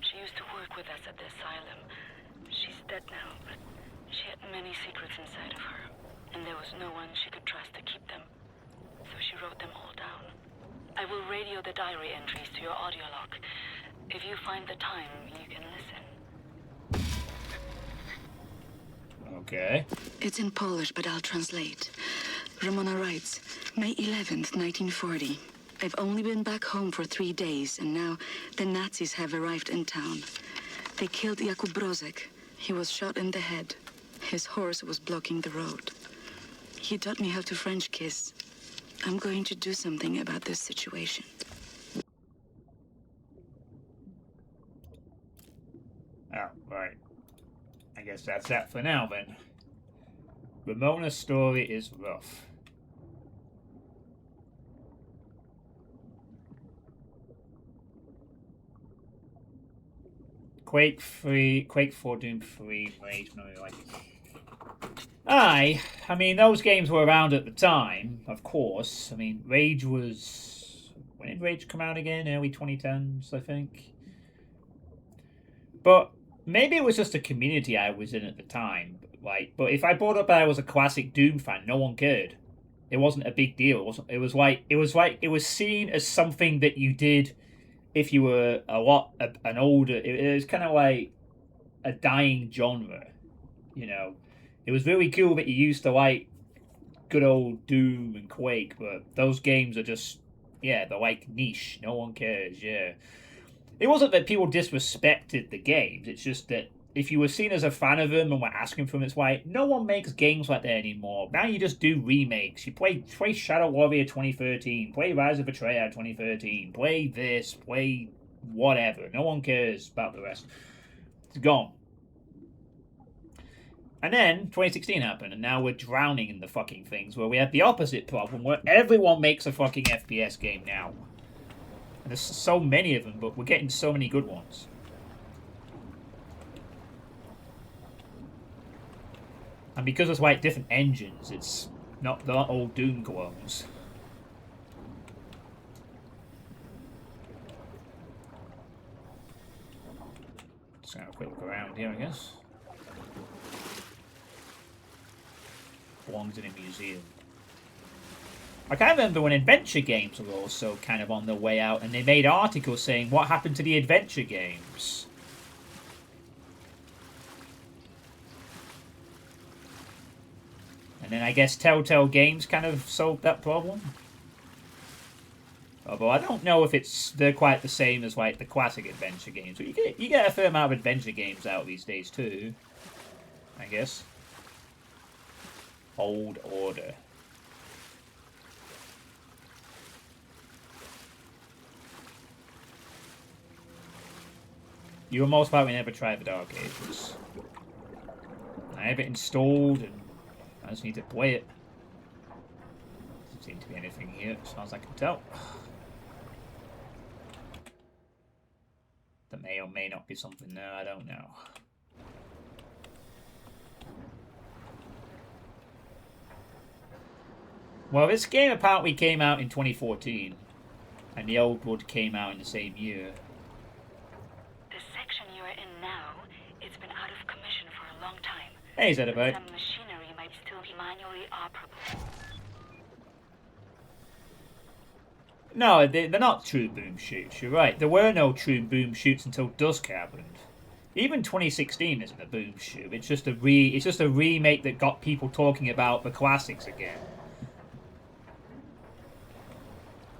She used to work with us at the asylum. She's dead now, but she had many secrets inside of her, and there was no one she could trust to keep them. So she wrote them all down. I will radio the diary entries to your audio log. If you find the time, you can listen. Okay. It's in Polish, but I'll translate. Ramona writes, May 11th, 1940. I've only been back home for 3 days, and now the Nazis have arrived in town. They killed Jakub Brozek. He was shot in the head. His horse was blocking the road. He taught me how to French kiss. I'm going to do something about this situation. Oh, right. I guess that's that for now, then. Ramona's story is rough. Quake 4, Doom 3, Rage, no, like... I mean, those games were around at the time, of course. I mean, Rage was... When did Rage come out again? Early 2010s, I think. But maybe it was just a community I was in at the time. Like, but if I brought up that I was a classic Doom fan, no one cared. It wasn't a big deal. It was seen as something that you did if you were an older. It was kind of like a dying genre, you know. It was really cool that you used to like good old Doom and Quake, but those games are just, yeah, they're like niche. No one cares, yeah. It wasn't that people disrespected the games, it's just that if you were seen as a fan of them and were asking for them, it's like, no one makes games like that anymore. Now you just do remakes. You play Shadow Warrior 2013, play Rise of Betrayal 2013, play this, play whatever. No one cares about the rest. It's gone. And then 2016 happened, and now we're drowning in the fucking things where we have the opposite problem where everyone makes a fucking FPS game now. And there's so many of them, but we're getting so many good ones. And because it's like different engines, it's not all Doom clones. Just gonna have a quick look around here, I guess. Belongs in a museum. I can't remember when adventure games were also kind of on the way out, and they made articles saying what happened to the adventure games. And then I guess Telltale Games kind of solved that problem. Although I don't know if they're quite the same as like the classic adventure games. But you get a fair amount of adventure games out these days too, I guess. Old Order. You will most likely never try the Dark Ages. I have it installed and I just need to play it. Doesn't seem to be anything here as far as I can tell. There may or may not be something there, I don't know. Well, this game apparently came out in 2014, and the old one came out in the same year. The section you're in now, it's been out of commission for a long time. Hey, Suitepee. Some machinery might still be manually operable. No, they're not true boom shoots, you're right. There were no true boom shoots until Dusk happened. Even 2016 isn't a boom shoot, it's just a remake that got people talking about the classics again.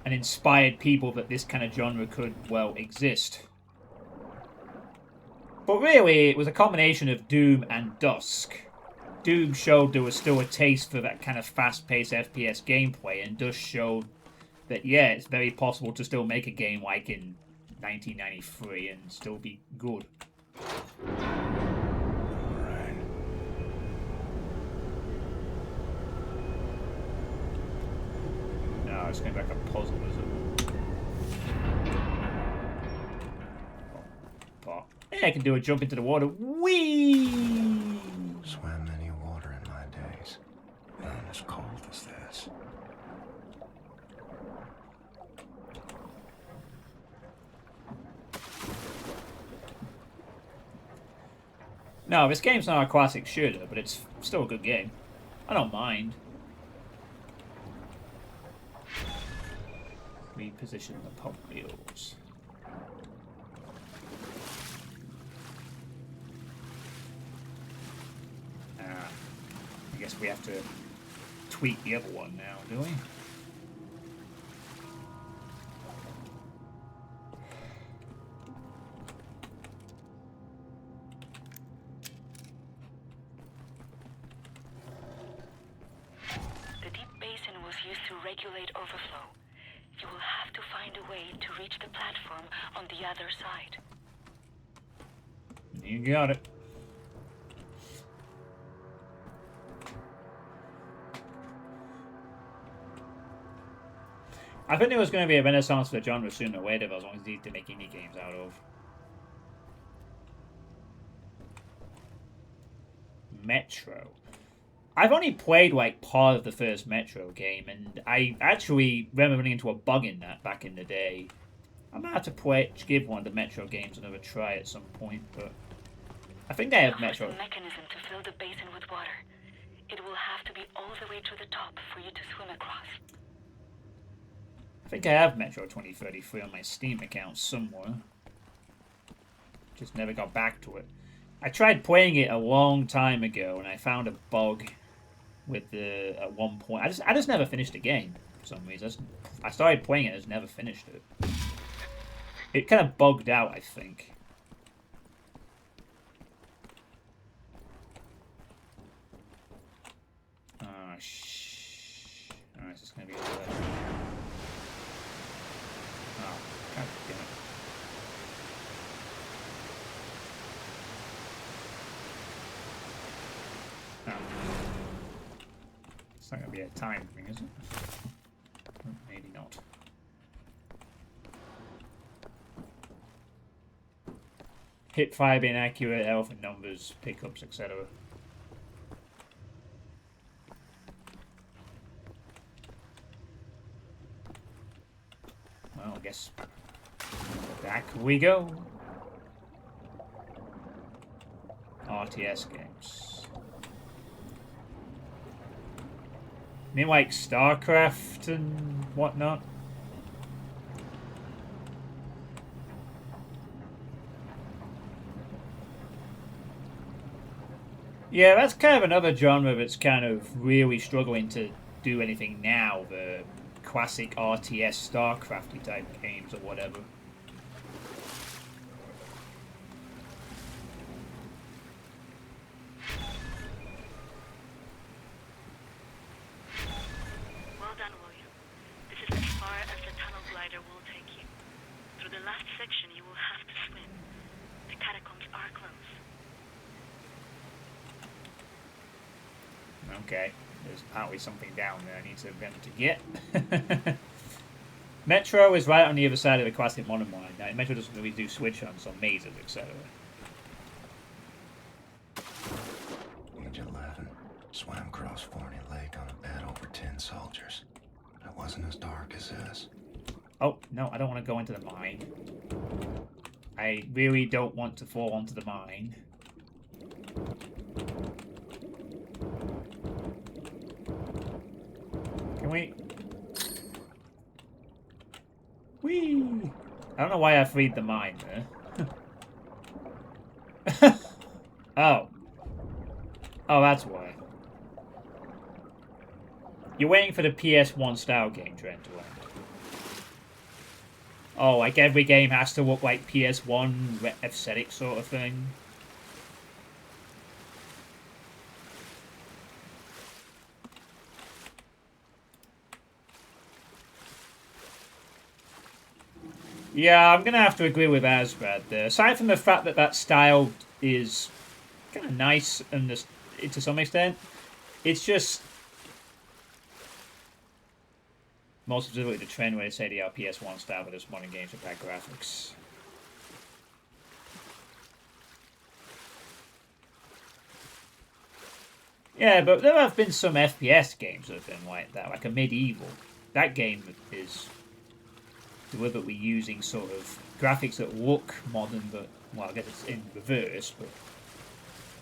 And inspired people that this kind of genre could, well, exist. But really, it was a combination of Doom and Dusk. Doom showed there was still a taste for that kind of fast-paced FPS gameplay, and Dusk showed that, yeah, it's very possible to still make a game like in 1993 and still be good. No, it's going to be like a puzzle, is it? Oh, yeah, I can do a jump into the water. Whee! Swam many water in my days. None as cold as this. No, this game's not a classic shooter, but it's still a good game. I don't mind. Reposition the pump wheels. I guess we have to tweak the other one now, do we? The deep basin was used to regulate overflow. You will have to find a way to reach the platform on the other side. You got it. I think there was going to be a renaissance for the genre sooner or later, as long as they need to make indie games out of. Metro. I've only played like part of the first Metro game, and I actually remember running into a bug in that back in the day. I might have to give one of the Metro games another try at some point, but I think I have Metro. There's a mechanism to fill the basin with water. It will have to be all the way to the top for you to swim across. I think I have Metro 2033 on my Steam account somewhere. Just never got back to it. I tried playing it a long time ago, and I found a bug with the at one point. I just never finished the game for some reason. I started playing it, and just never finished it. It kind of bugged out, I think. Oh, Alright, it's just gonna be a delay. Oh, god damn it. not going to be a time thing, is it? Maybe not. Hip fire being accurate, health and numbers, pickups, etc. Well, I guess back we go. RTS games. I mean, like StarCraft and whatnot. Yeah, that's kind of another genre that's kind of really struggling to do anything now. The classic RTS StarCrafty type games or whatever. Well done, William. This is as far as the tunnel glider will take you. Through the last section, you will have to swim. The catacombs are close. Okay, there's apparently something down there I need to attempt to get. Metro is right on the other side of the classic modern line. Now, Metro doesn't really do switch-ons on mazes, etc. Age 11. Swam across Forney Lake on a bed over 10 soldiers. It wasn't as dark as this. Oh, no, I don't want to go into the mine. I really don't want to fall onto the mine. Can we? Whee! I don't know why I freed the mine there. Oh. Oh, that's why. You're waiting for the PS1 style game trend to end. Oh, like every game has to look like PS1 aesthetic sort of thing. Yeah, I'm gonna have to agree with Asbrad there. Aside from the fact that that style is kind of nice and to some extent, it's just more specifically the trend where they say the PS1 style with this modern games with bad graphics. Yeah, but there have been some FPS games that have been like that, like a Medieval. That game is deliberately using sort of graphics that look modern, but, well, I guess it's in reverse, but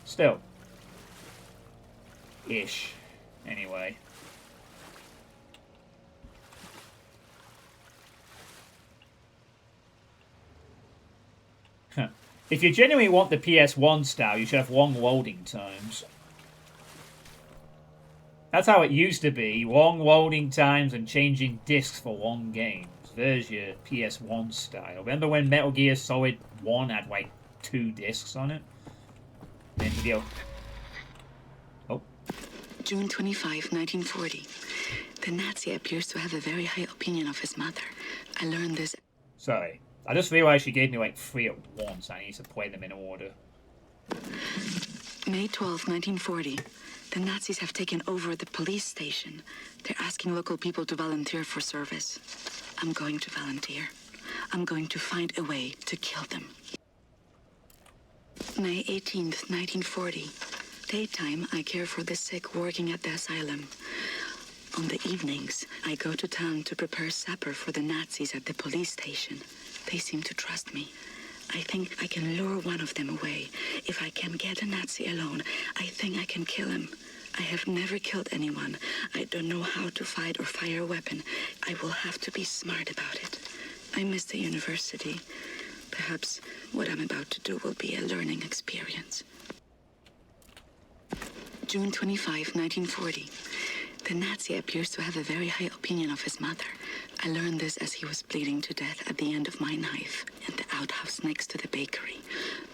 still. Ish. Anyway. Huh. If you genuinely want the PS1 style, you should have long loading times. That's how it used to be. Long loading times and changing discs for long games. There's your PS1 style. Remember when Metal Gear Solid 1 had like 2 discs on it? Then video. Oh. June 25, 1940. The Nazi appears to have a very high opinion of his mother. I learned this. Sorry. I just realized she gave me like 3 at once. I need to play them in order. May 12, 1940. The Nazis have taken over the police station. They're asking local people to volunteer for service. I'm going to volunteer. I'm going to find a way to kill them. May 18th, 1940. Daytime, I care for the sick working at the asylum. On the evenings, I go to town to prepare supper for the Nazis at the police station. They seem to trust me. I think I can lure one of them away. If I can get a Nazi alone, I think I can kill him. I have never killed anyone. I don't know how to fight or fire a weapon. I will have to be smart about it. I miss the university. Perhaps what I'm about to do will be a learning experience. June 25, 1940. The Nazi appears to have a very high opinion of his mother. I learned this as he was bleeding to death at the end of my knife in the outhouse next to the bakery.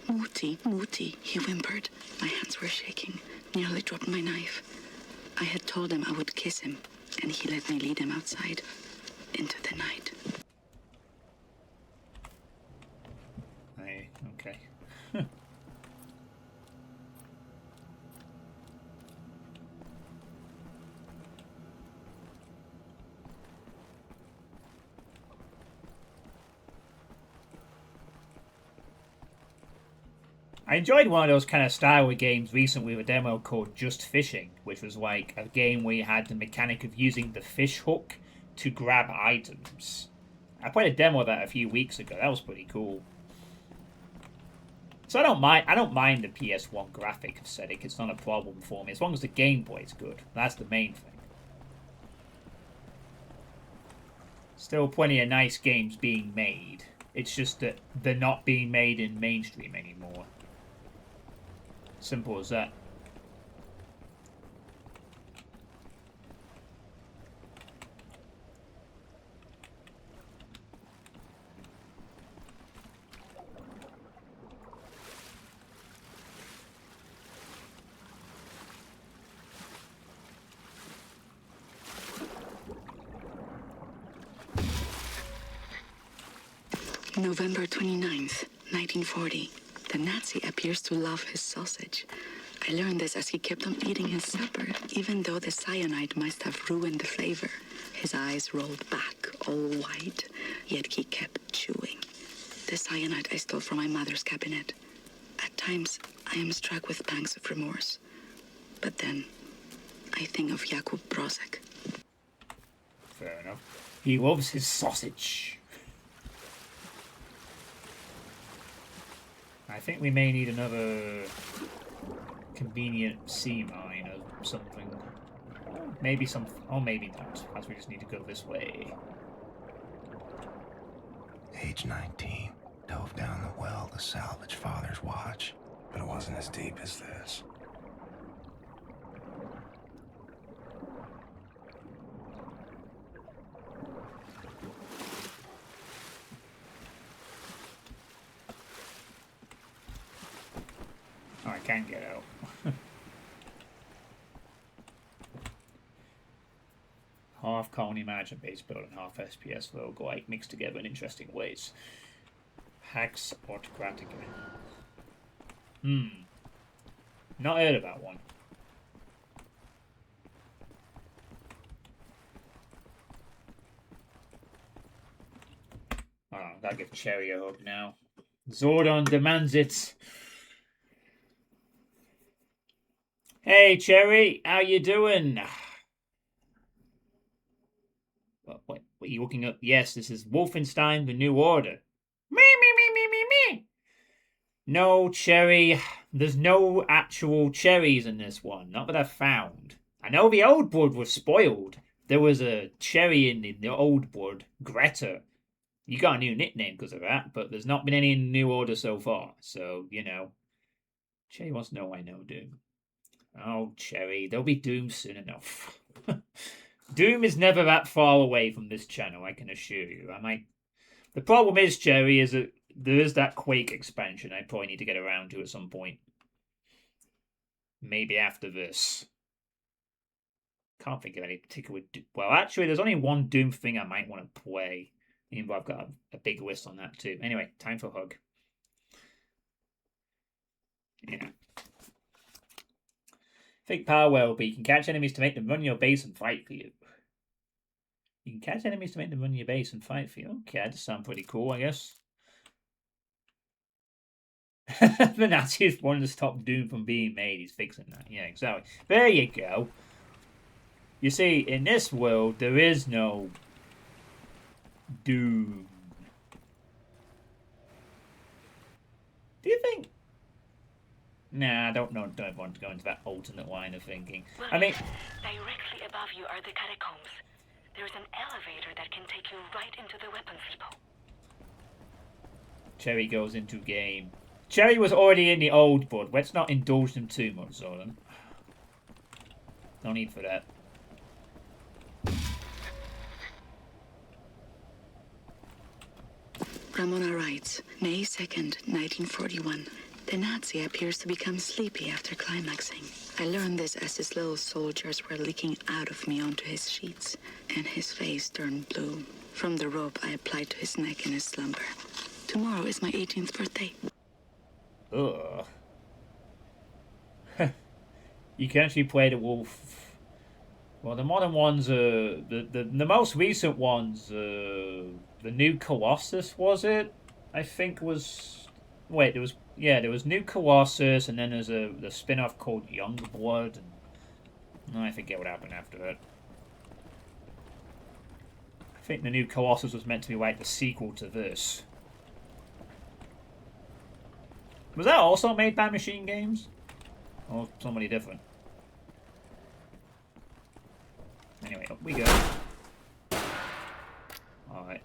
Mutti, Mutti, he whimpered. My hands were shaking, nearly dropped my knife. I had told him I would kiss him, and he let me lead him outside into the night. Hey, okay. I enjoyed one of those kind of style of games recently with a demo called Just Fishing, which was like a game where you had the mechanic of using the fish hook to grab items. I played a demo of that a few weeks ago. That was pretty cool. So I don't mind the PS1 graphic aesthetic. It's not a problem for me as long as the gameplay is good. That's the main thing. Still plenty of nice games being made. It's just that they're not being made in mainstream anymore. Simple as that. November 29th, 1940. The Nazi appears to love his sausage. I learned this as he kept on eating his supper, even though the cyanide must have ruined the flavor. His eyes rolled back, all white, yet he kept chewing. The cyanide I stole from my mother's cabinet. At times, I am struck with pangs of remorse. But then, I think of Jakub Brozek. Fair enough. He loves his sausage. I think we may need another convenient sea mine or something. Maybe some... Oh, maybe not. Perhaps we just need to go this way. Age 19. Dove down the well to salvage Father's watch. But it wasn't as deep as this. Oh, I can get out. Half colony management base building, half SPS roguelike mixed together in interesting ways. Hax Autocratica. Not heard about one. Oh, gotta give Cherry a hug now. Zordon demands it. Hey, Cherry, how you doing? What are you looking up? Yes, this is Wolfenstein: The New Order. Me. No, Cherry, there's no actual cherries in this one. Not that I've found. I know the old blood was spoiled. There was a cherry in the old blood, Greta. You got a new nickname because of that, but there's not been any in the New Order so far. So, you know. Cherry wants to know I know Doom. Oh, Cherry, there'll be Doom soon enough. Doom is never that far away from this channel, I can assure you. The problem is, Cherry, is that there is that Quake expansion I probably need to get around to at some point. Maybe after this. Can't think of any particular... Well, actually, there's only one Doom thing I might want to play. Even though I've got a big list on that too. Anyway, time for a hug. Yeah. Fake power will be you can catch enemies to make them run your base and fight for you. You can catch enemies to make them run your base and fight for you. Okay, that does sound pretty cool, I guess. The Nazis wanted to stop Doom from being made. He's fixing that. Yeah, exactly. There you go. You see, in this world, there is no Doom. Do you think? Nah, I don't want to go into that alternate line of thinking. Well, I mean... Directly above you are the catacombs. There's an elevator that can take you right into the weapons depot. Cherry goes into game. Cherry was already in the old blood. Let's not indulge them too much, Zoran. No need for that. Ramona writes, May 2nd, 1941. The Nazi appears to become sleepy after climaxing. I learned this as his little soldiers were leaking out of me onto his sheets, and his face turned blue. From the rope I applied to his neck in his slumber. Tomorrow is my 18th birthday. Ugh. You can actually play the wolf. Well, the modern ones are... The most recent ones... the new Colossus, was it? I think was Wait, there was New Colossus, and then there's the spin-off called Youngblood, and I forget what happened after that. I think the New Colossus was meant to be like the sequel to this. Was that also made by Machine Games? Or somebody different? Anyway, up we go. Alright.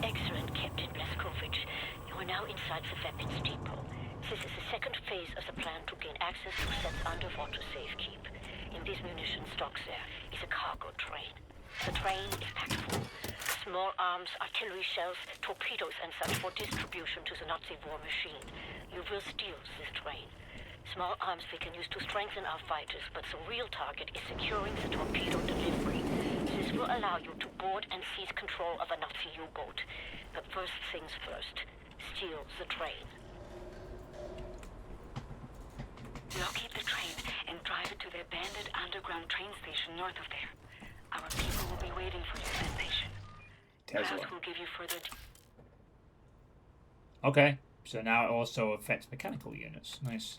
Excellent, Captain Blazkowicz. You are now inside the weapons depot. This is the second phase of the plan to gain access to Set's underwater safekeep. In these munition stocks there is a cargo train. The train is packed full. Small arms, artillery shells, torpedoes and such for distribution to the Nazi war machine. You will steal this train. Small arms we can use to strengthen our fighters, but the real target is securing the torpedo delivery. This will allow you to board and seize control of a Nazi U-boat. But first things first, steal the train. Locate the train and drive it to the abandoned underground train station north of there. Our people will be waiting for you at the station. Perhaps we'll give you further... Okay, so now it also affects mechanical units. Nice.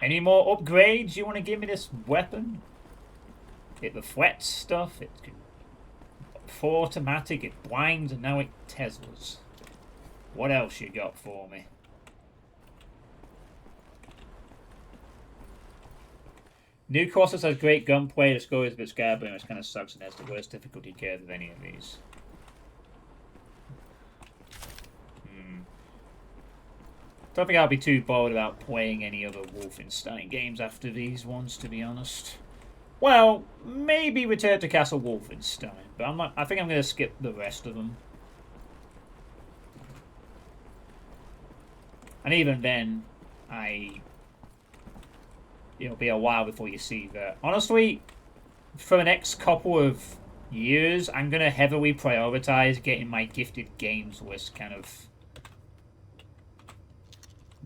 Any more upgrades you want to give me this weapon? It reflects stuff, it can... full automatic, it blinds, and now it Teslas. What else you got for me? New Colossus has great gunplay, the score is a bit scary, which kind of sucks and has the worst difficulty curve of any of these. Don't think I'll be too bored about playing any other Wolfenstein games after these ones, to be honest. Well, maybe Return to Castle Wolfenstein, but I think I'm going to skip the rest of them. And even then, it'll be a while before you see that. Honestly, for the next couple of years, I'm going to heavily prioritize getting my gifted games list kind of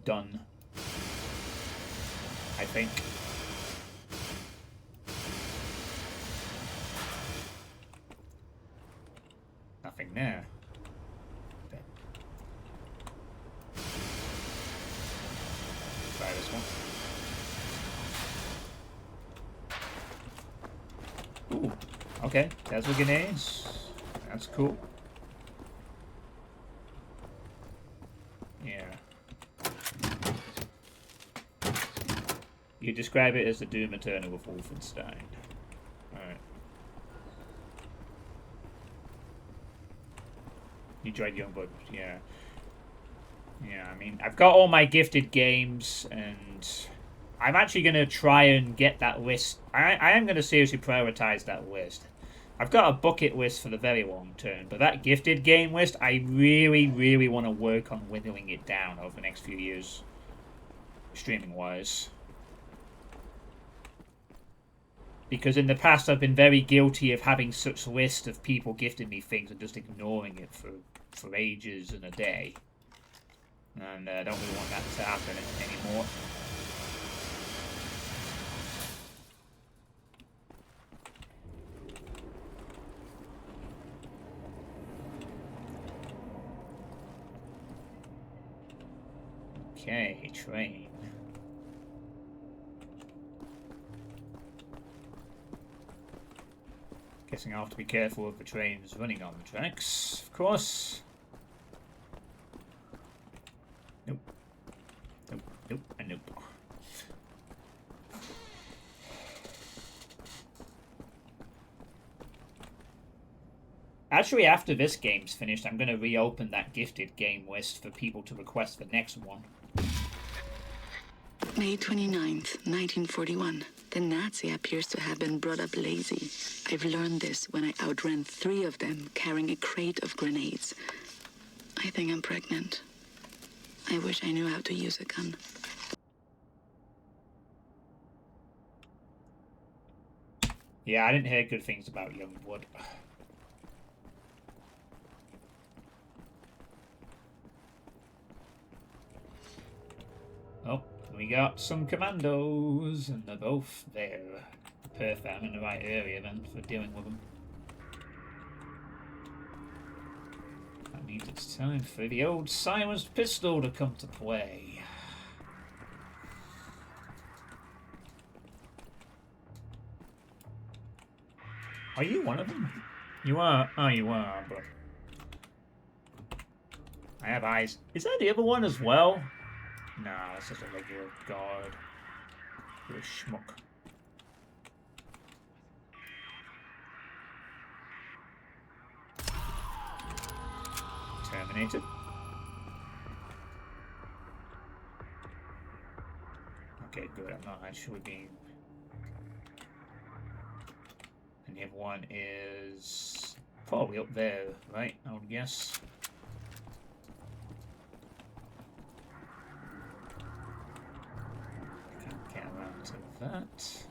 done, I think. Nothing there. Okay. Try this one. Ooh, okay, that's what grenades. That's cool. Yeah. You describe it as the Doom Eternal of Wolfenstein. Alright. You tried Youngblood, yeah. Yeah, I mean, I've got all my gifted games, and I'm actually going to try and get that list. I am going to seriously prioritize that list. I've got a bucket list for the very long term, but that gifted game list, I really, really want to work on whittling it down over the next few years, streaming-wise. Because in the past, I've been very guilty of having such a list of people gifting me things and just ignoring it for ages and a day. And I don't really want that to happen anymore. Okay, train. Guessing I'll have to be careful of the trains running on the tracks, of course. Nope. Nope, nope, and nope. Actually, after this game's finished, I'm going to reopen that gifted game list for people to request the next one. May 29th, 1941. The Nazi appears to have been brought up lazy. I've learned this when I outran 3 of them carrying a crate of grenades. I think I'm pregnant. I wish I knew how to use a gun. Yeah, I didn't hear good things about Youngblood. Oh, we got some commandos, and they're both there. Perfect, I'm in the right area then for dealing with them. believe it's time for the old Simon's pistol to come to play. Are you one of them? You are. Oh, you are, but I have eyes. Is that the other one as well? Nah, that's just a regular guard. You're a schmuck. Terminated. Okay, good. I'm not actually being. And the other one is probably up there, right? I would guess. Can't get around to that.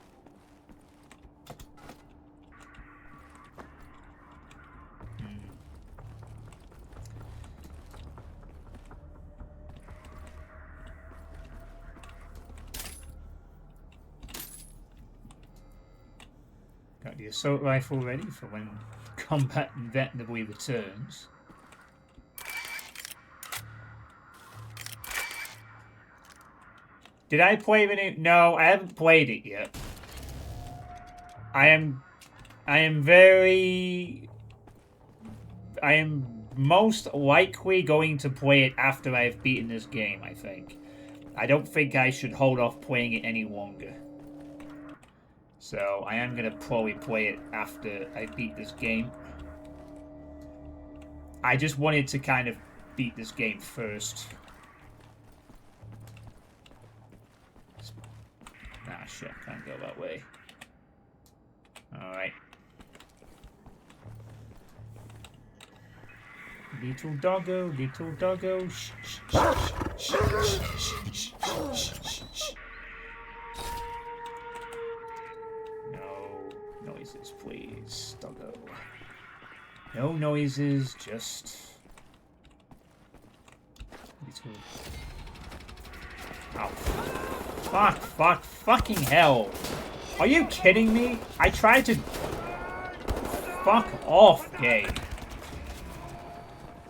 Got the assault rifle ready for when combat inevitably returns. Did I play the new? No, I haven't played it yet. I am most likely going to play it after I've beaten this game, I think. I don't think I should hold off playing it any longer. So I am going to probably play it after I beat this game. I just wanted to kind of beat this game first. Ah, shit, can't go that way. Alright. Little doggo, shh, shh, shh, shh, shh, shh, shh, shh. No noises, please, doggo. No noises, just little. Oh, fucking hell! Are you kidding me? I tried to. Fuck off, game.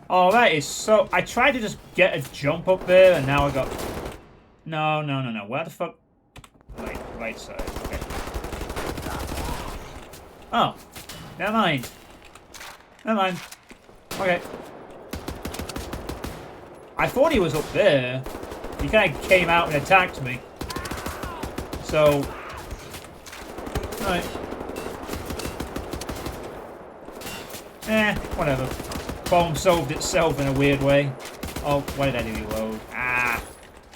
Oh, that is so. I tried to just get a jump up there, and now I got. No. Where the fuck? Right side. Okay. Oh, never mind. Okay. I thought he was up there. He kind of came out and attacked me. So. Alright. Whatever. Problem solved itself in a weird way. Oh, why did I do reload?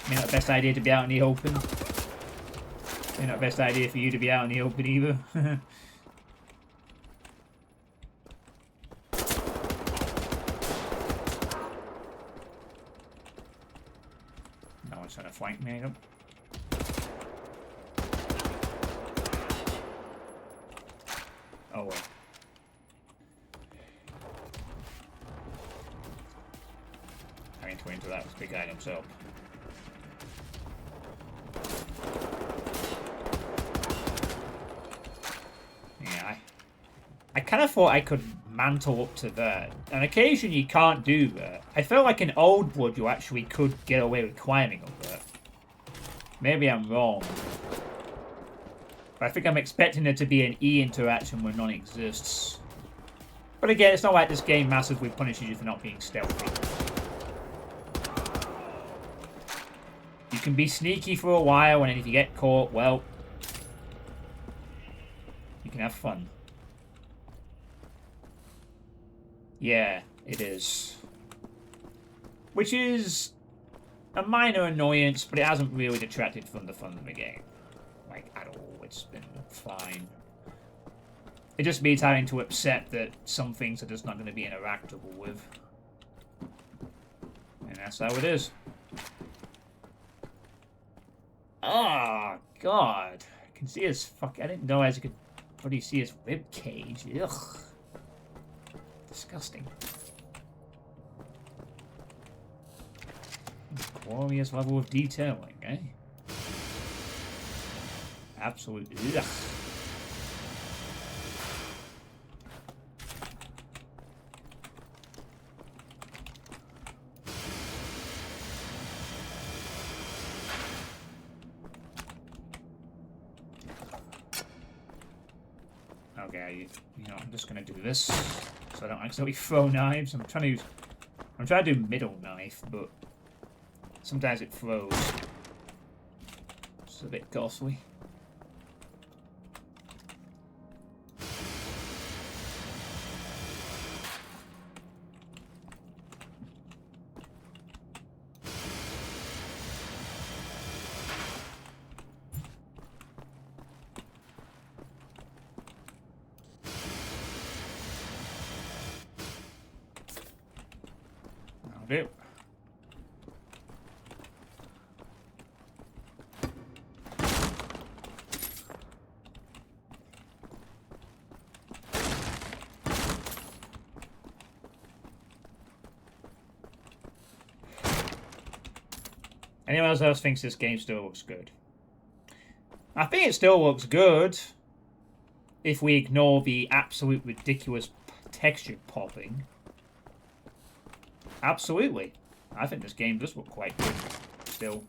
Maybe not the best idea to be out in the open. Maybe not the best idea for you to be out in the open either. No one's trying to flank me, I Oh well. I ain't into that with big guy himself. Yeah, I kind of thought I could mantle up to that. On occasion you can't do that. I felt like in Old Blood you actually could get away with climbing up that. Maybe I'm wrong. But I think I'm expecting there to be an E interaction where none exists. But again, it's not like this game massively punishes you for not being stealthy. You can be sneaky for a while, and then if you get caught, well, you can have fun. Yeah, it is. Which is a minor annoyance, but it hasn't really detracted from the fun of the game. Like, at all. It's been fine. It just means having to accept that some things are just not going to be interactable with. And that's how it is. Oh, God. I can see his fuck. I didn't know as you could probably see his rib cage. Ugh. Disgusting. Glorious level of detailing, eh? Absolutely. Ugh. Okay, you know, I'm just gonna do this so I don't accidentally throw knives. I'm trying to do middle knife, but sometimes it throws. It's a bit costly. That'll do. Anyone else thinks this game still looks good? I think it still looks good if we ignore the absolute ridiculous texture popping. Absolutely. I think this game does look quite good still.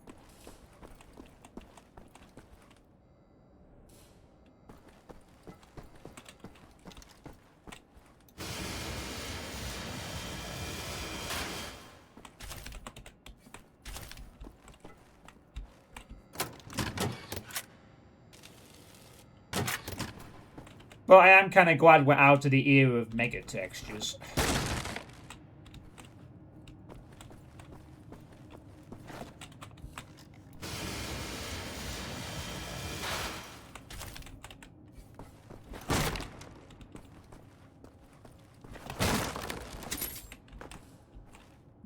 But I am kind of glad we're out of the era of mega textures.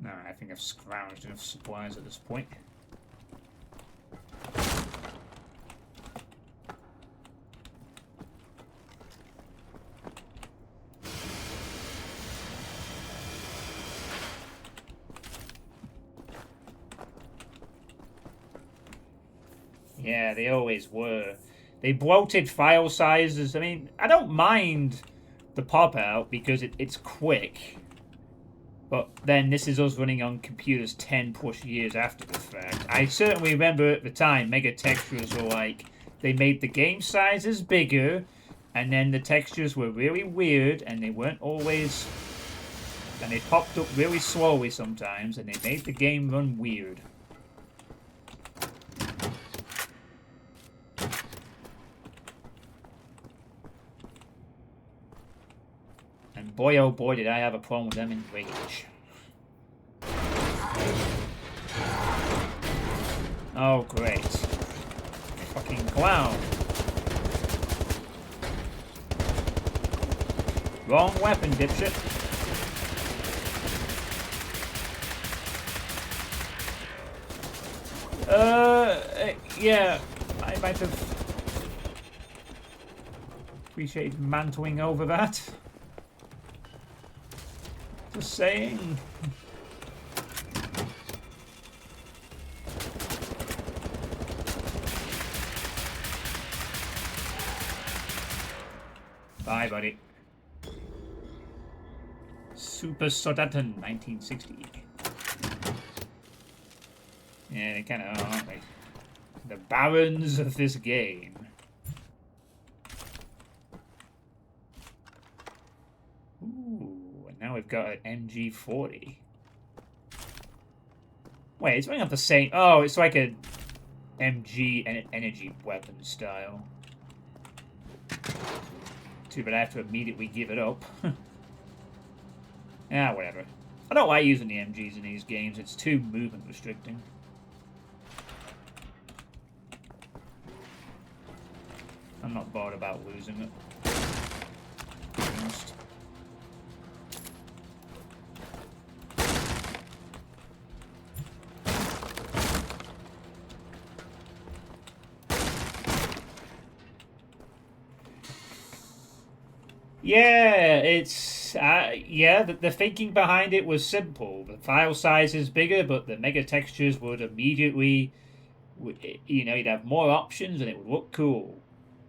No, I think I've scrounged enough supplies at this point. Yeah, they always were. They bloated file sizes. I mean, I don't mind the pop-out because it's quick. But then this is us running on computers 10 plus years after the fact. I certainly remember at the time, mega textures were like, they made the game sizes bigger, and then the textures were really weird, and they weren't always... And they popped up really slowly sometimes, and they made the game run weird. And boy, oh boy, did I have a problem with them in Rage. Oh, great. Fucking clown. Wrong weapon, dipshit. Yeah, I might have appreciated mantling over that. Just saying. Bye, buddy. Super Sodaten 1960. Yeah, they kind of are, aren't they? The barons of this game. Ooh, and now we've got an MG40. Wait, it's running off the same... Oh, it's like a MG energy weapon style. Too bad I have to immediately give it up. Yeah, whatever. I don't like using the MGs in these games. It's too movement restricting. I'm not bothered about losing it. To be honest. Yeah, it's... yeah, the thinking behind it was simple. The file size is bigger, but the mega textures would immediately... You know, you'd have more options and it would look cool.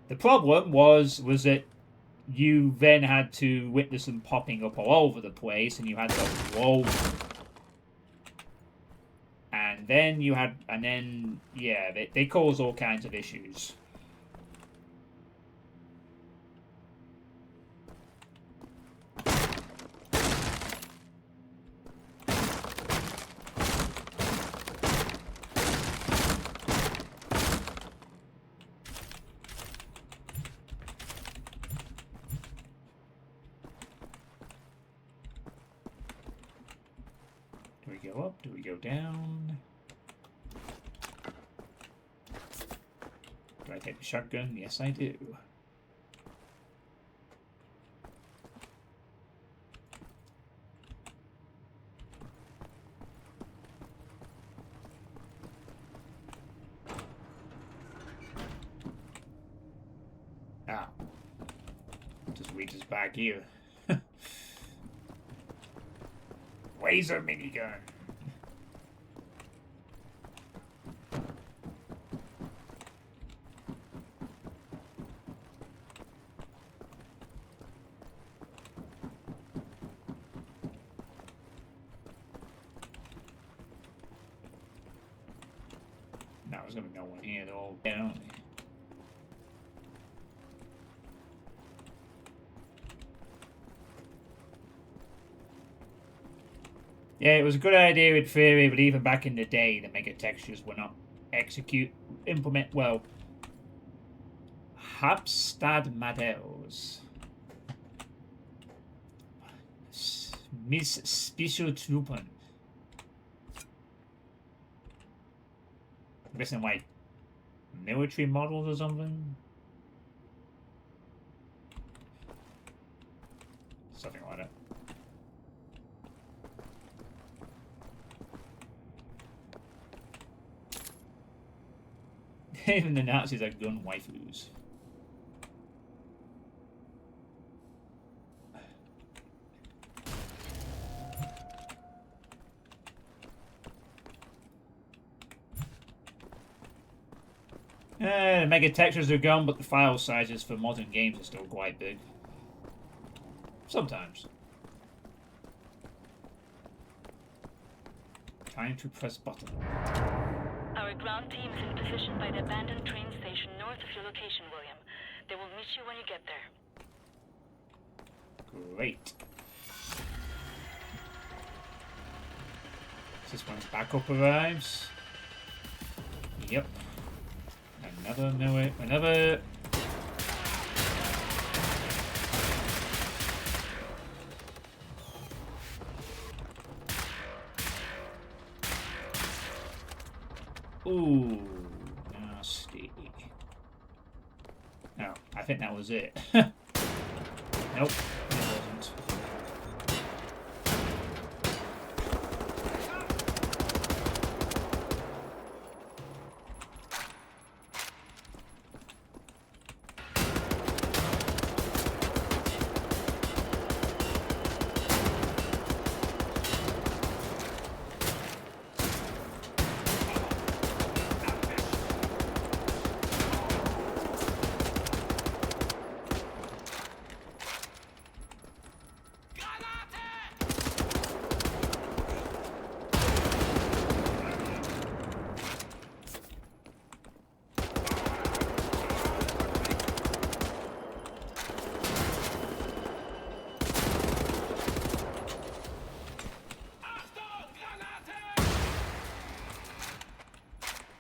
The problem was that you then had to witness them popping up all over the place, and you had to load. And then you had... And then, yeah, they cause all kinds of issues. go up? Do we go down? Do I take the shotgun? Yes, I do. Ah. Just reaches back here. Laser minigun. No, there's gonna be no one here. They're all down. Yeah, it was a good idea in theory, but even back in the day, the mega textures were not implement well. Habstad Madels. Miss Special Truppen. I'm guessing like military models or something. Something like that. Even the Nazis are gun waifus. The mega textures are gone, but the file sizes for modern games are still quite big. Sometimes. Time to press button. Our ground team is in position by the abandoned train station north of your location, William. They will meet you when you get there. Great. This one's backup arrives. Yep. Another no another. Ooh, nasty. No, I think that was it. Nope, it wasn't.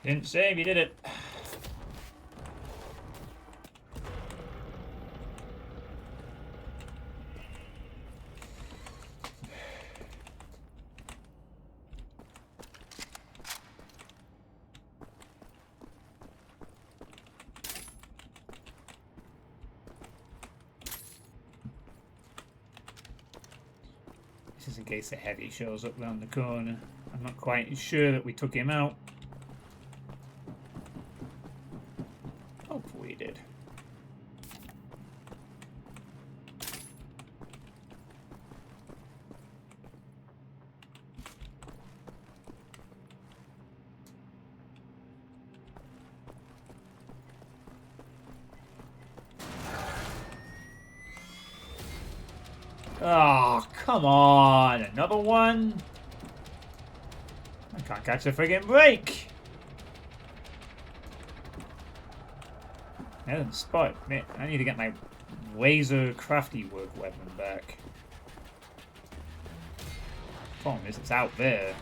Didn't save, you did it. This is in case the heavy shows up round the corner. I'm not quite sure that we took him out. Hopefully he did. Oh, come on. Another one? I can't catch a friggin' break. I didn't spot it. I need to get my laser crafty work weapon back. Problem is, it's out there.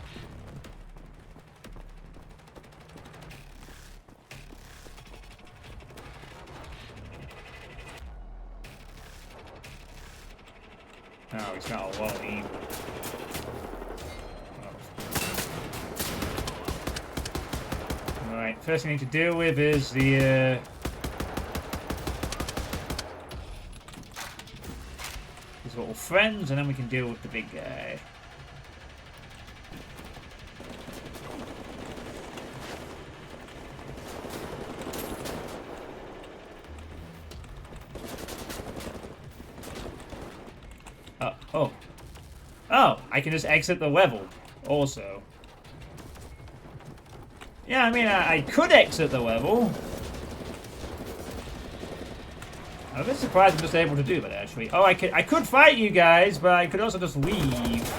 No, he's not alone either. Oh. first thing I need to deal with is the his little friends, and then we can deal with the big guy. Oh, I can just exit the level also. Yeah, I mean, I could exit the level. I'm a bit surprised I'm just able to do that, actually. Oh, I could fight you guys, but I could also just leave.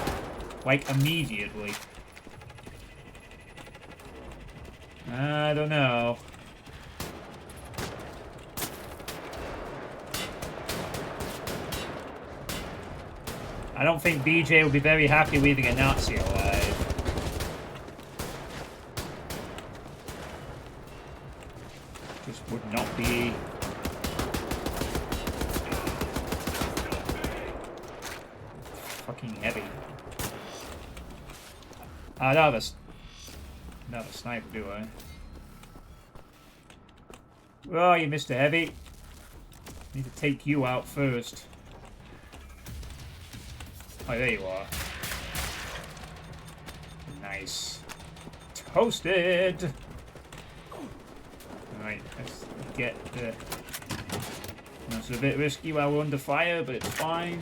Like, immediately. I don't know. I don't think BJ would be very happy leaving a Nazi alive. Just would not be. Fucking heavy. I don't have a sniper, do I? Where are you, Mr. Heavy? Need to take you out first. Oh, there you are. Nice. Toasted! Alright, let's get the... That's a bit risky while we're under fire, but it's fine.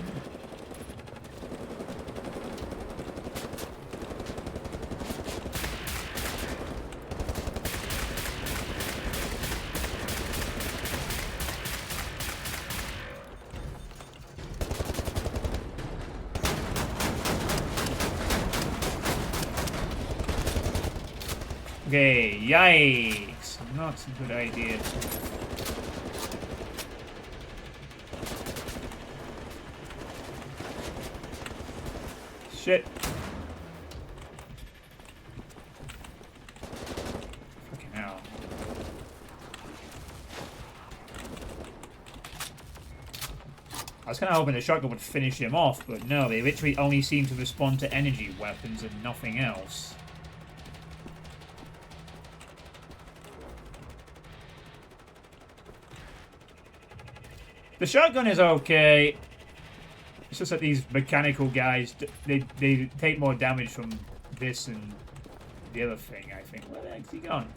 Okay, yikes. Not a good idea. Shit. Fucking hell. I was kind of hoping the shotgun would finish him off, but no, they literally only seem to respond to energy weapons and nothing else. The shotgun is okay. It's just that these mechanical guys, they take more damage from this and the other thing, I think. Where the heck's he gone?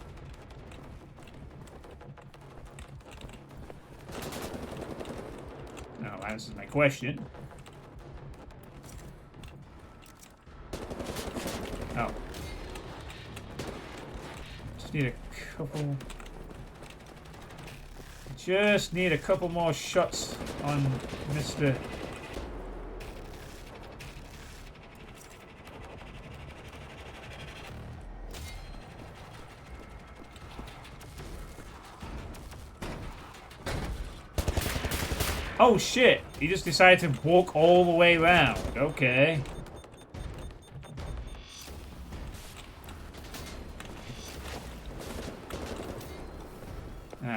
No, that answers my question. Oh. Just need a couple... Just need a couple more shots on Mr. Oh shit! He just decided to walk all the way around. Okay.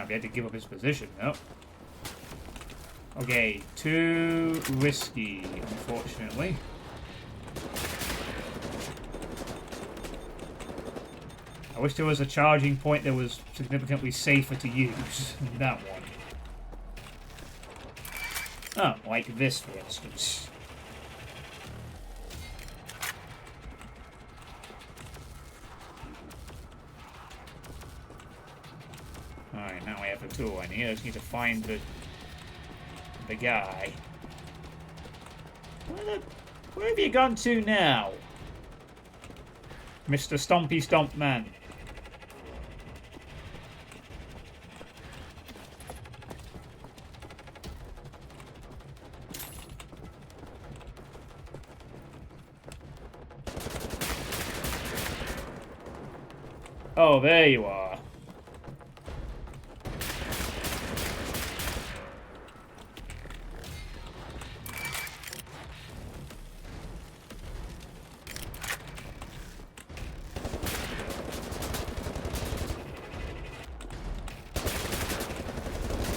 We had to give up his position, though. Okay, too risky, unfortunately. I wish there was a charging point that was significantly safer to use than that one. Oh, like this, for instance. Alright, now I have a tool I need. I just need to find the guy. Where have you gone to now? Mr. Stompy Stomp Man. Oh, there you are.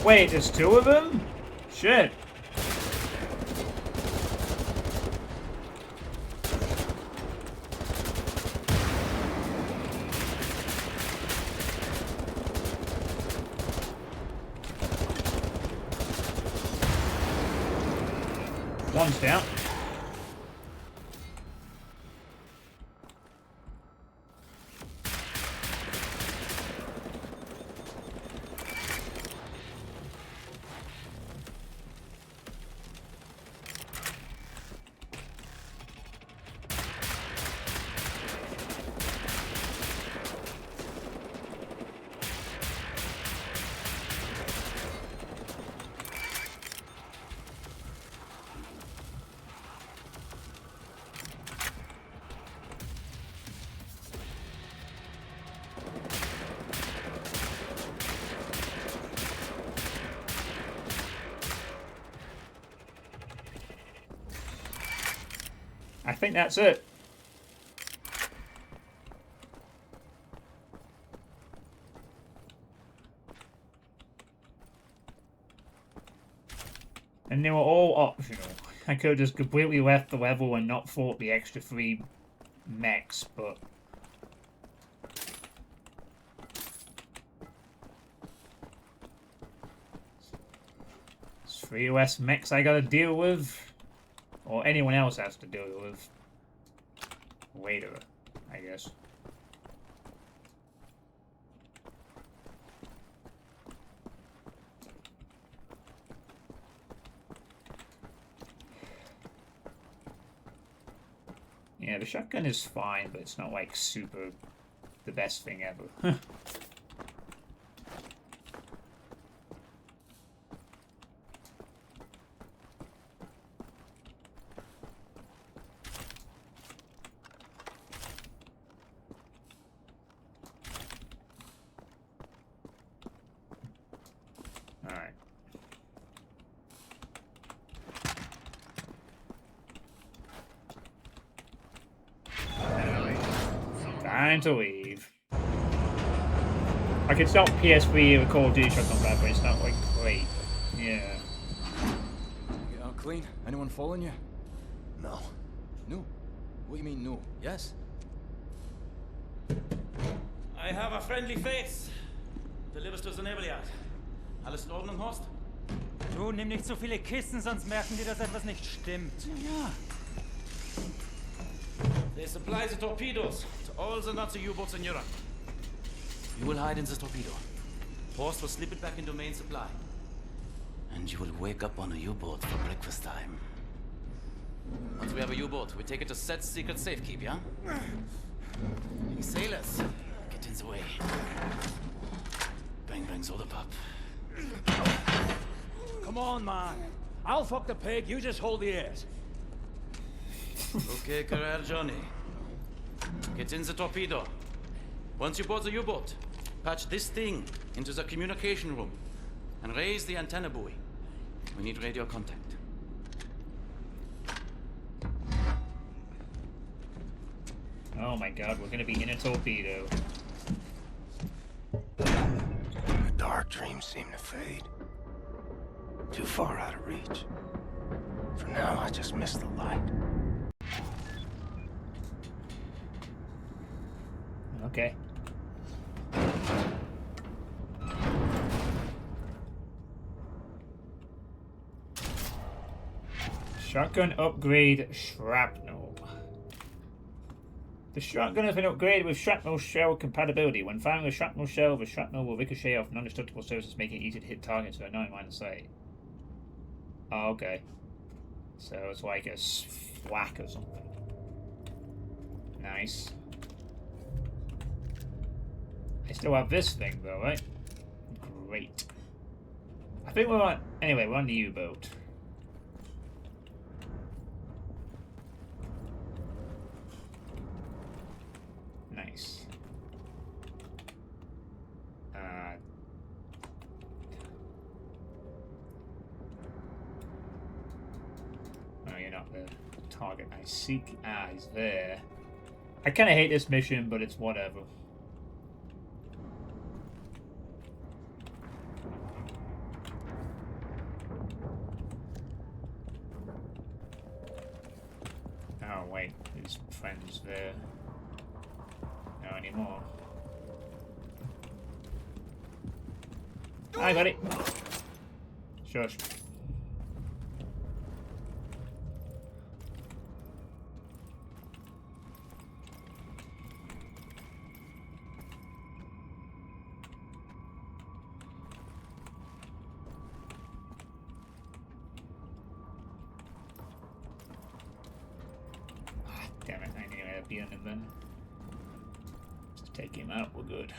Wait, there's two of them? Shit. One's down. I think that's it. And they were all optional. I could have just completely left the level and not fought the extra 3 mechs, but... It's 3 less mechs I gotta deal with. Or anyone else has to deal with. Later, I guess. Yeah, the shotgun is fine, but it's not like super the best thing ever. Alright. Time to leave. I could start PS3 with Call of Duty Shotgun Bad, but it's not like great. Yeah. Get out clean? Anyone following you? No. No? What do you mean no? Yes? I have a friendly face. Delivers to the Nebelyard. Alles in Ordnung, Horst? Du, nimm nicht so viele Kisten, sonst merken die, dass etwas nicht stimmt. Ja. They supply the torpedoes to all the Nazi U-boats in Europe. You will hide in the torpedo. Horst will slip it back into main supply. And you will wake up on a U-boat for breakfast time. Once we have a U-boat, we take it to Set's secret safekeep, yeah? You sailors, get in the way. Bang bang soda pop. Come on, man. I'll fuck the pig, you just hold the ears. Okay, Carrera Johnny. Get in the torpedo. Once you board the U-boat, patch this thing into the communication room and raise the antenna buoy. We need radio contact. Oh my god, we're gonna be in a torpedo. The dark dreams seem to fade. Too far out of reach. For now, I just miss the light. Okay. Shotgun upgrade shrapnel. The shotgun has been upgraded with shrapnel shell compatibility. When firing a shrapnel shell, the shrapnel will ricochet off non-destructible surfaces, making it easy to hit targets with a 9-line sight. Oh, okay. So it's like a flak or something. Nice. I still have this thing though, right? Great. I think we're on... Anyway, we're on the U-boat. Nice. Oh, you're not the target I seek. Ah, he's there. I kind of hate this mission, but it's whatever. Oh, wait. His friend's there. No anymore. Hi, buddy. Shush. Damn it, I knew I had beaten him then. Just take him out, we're good.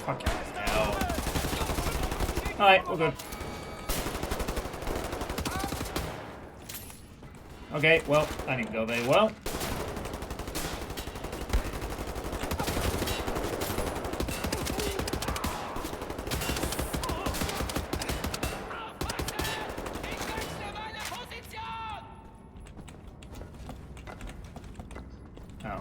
Fucking hell. Alright, we're good. Okay, well, that didn't go very well. Oh.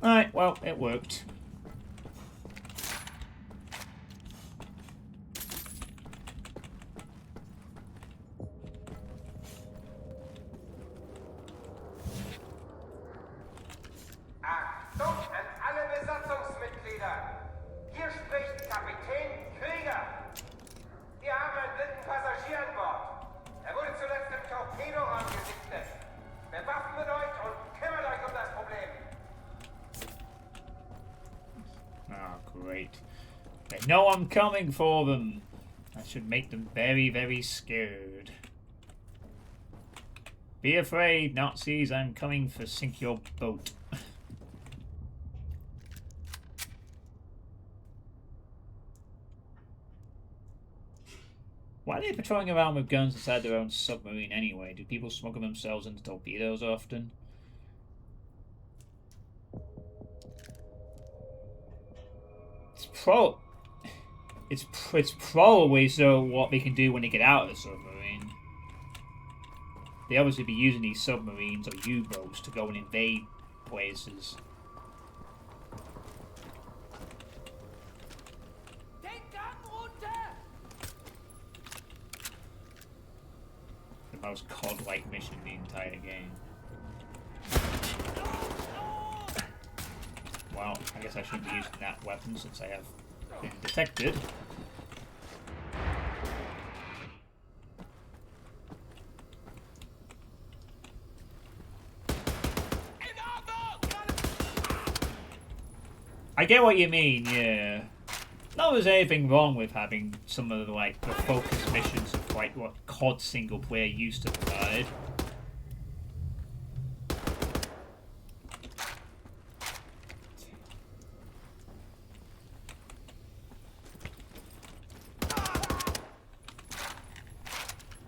Alright, well, it worked. Achtung an alle Besatzungsmitglieder! Hier spricht Kapitän Krieger! Wir haben einen dritten Passagier an Bord. Er wurde zuletzt im Torpedoraum gesichtet. Bewaffnet euch und kümmert euch um das Problem. Oh, great. They know I'm coming for them. That should make them very, very scared. Be afraid, Nazis. I'm coming to sink your boat. Why are they patrolling around with guns inside their own submarine anyway? Do people smuggle themselves into torpedoes often? It's probably so what they can do when they get out of the submarine. They obviously be using these submarines or U-boats to go and invade places. The most COD-like mission in the entire game. Well, I guess I shouldn't be using that weapon since I have been detected. I get what you mean, yeah. Not there's anything wrong with having some of the focus missions of what COD single player used to provide.